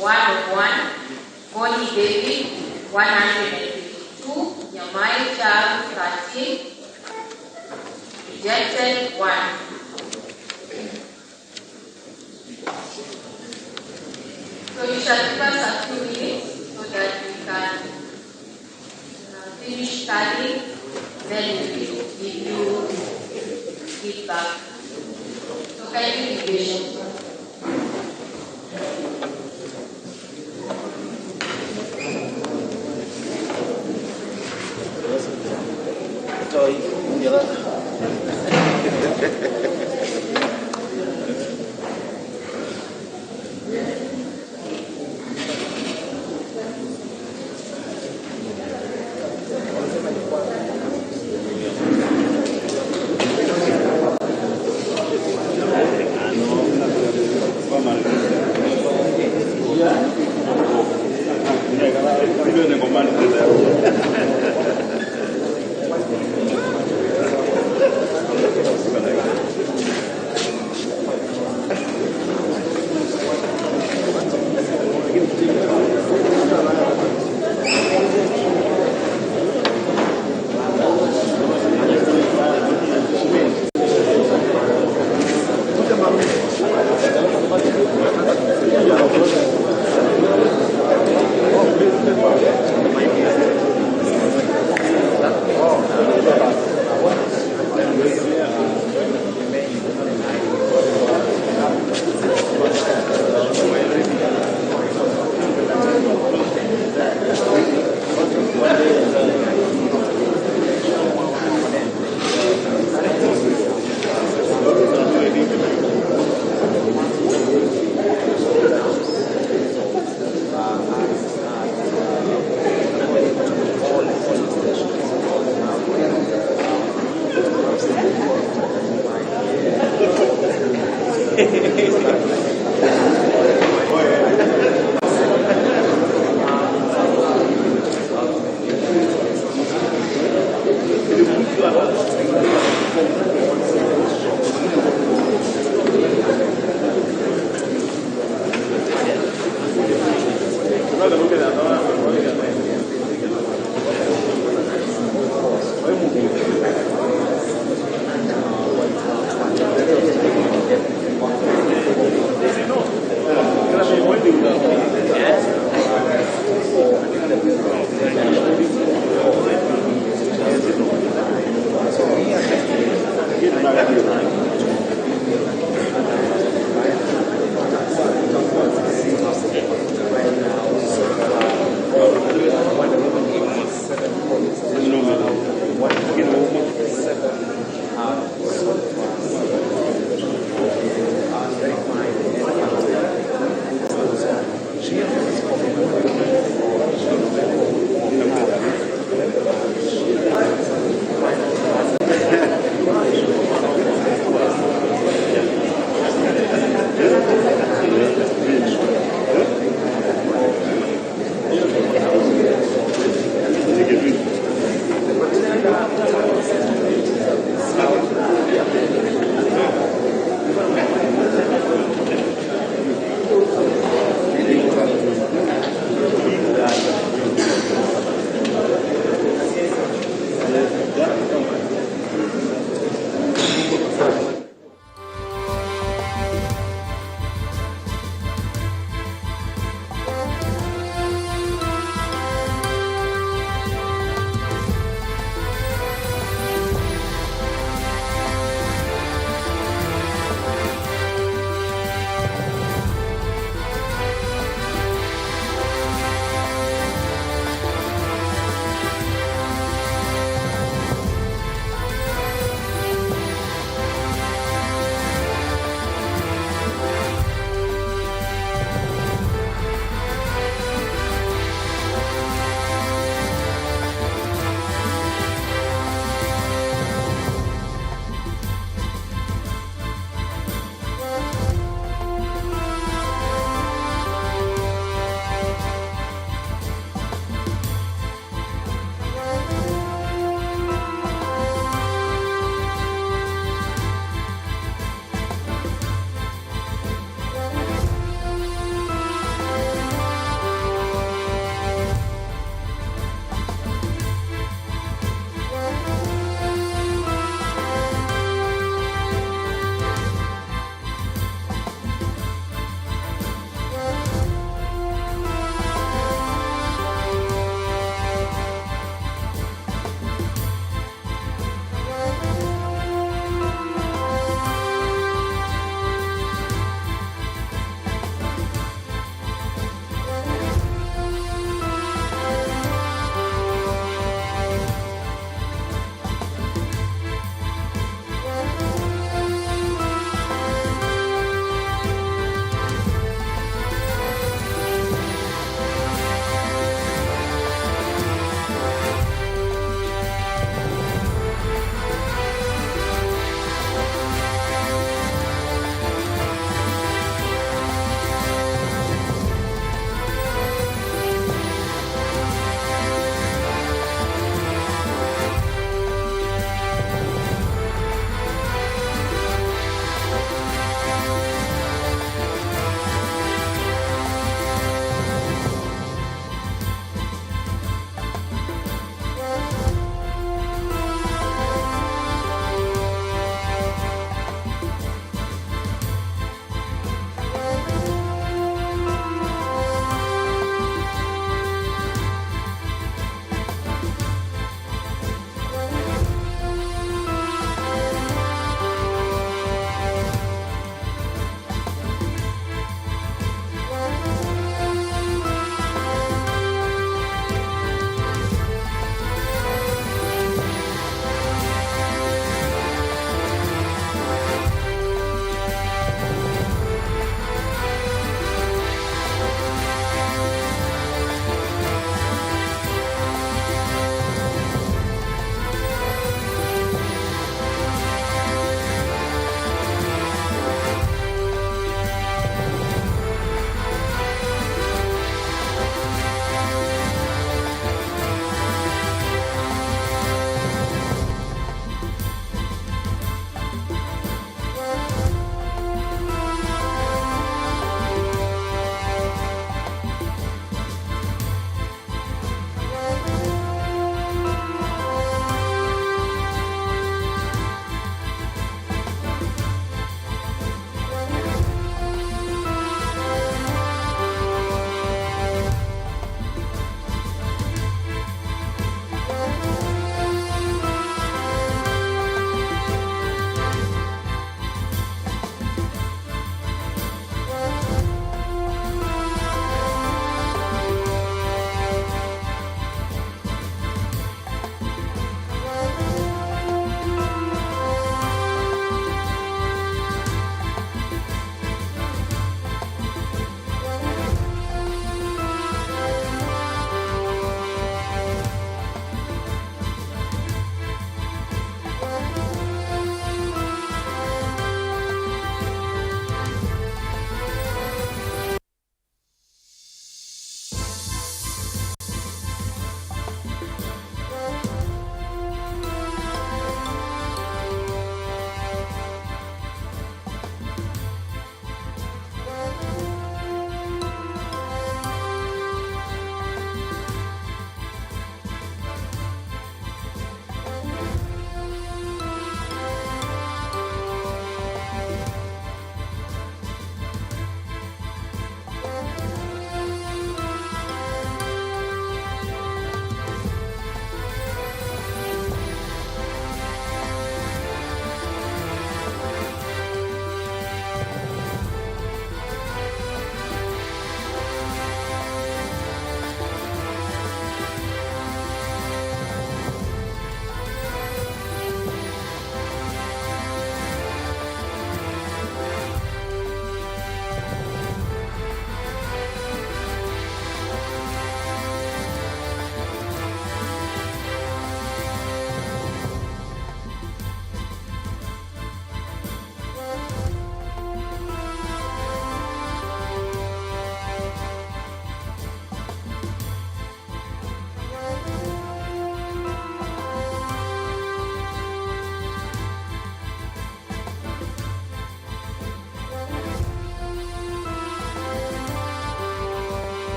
101, Goni David 152, Nyamai Charles 13, rejected 1. So you shall give us a few minutes so that we can finish studying, then we will give you feedback. So can you be patient?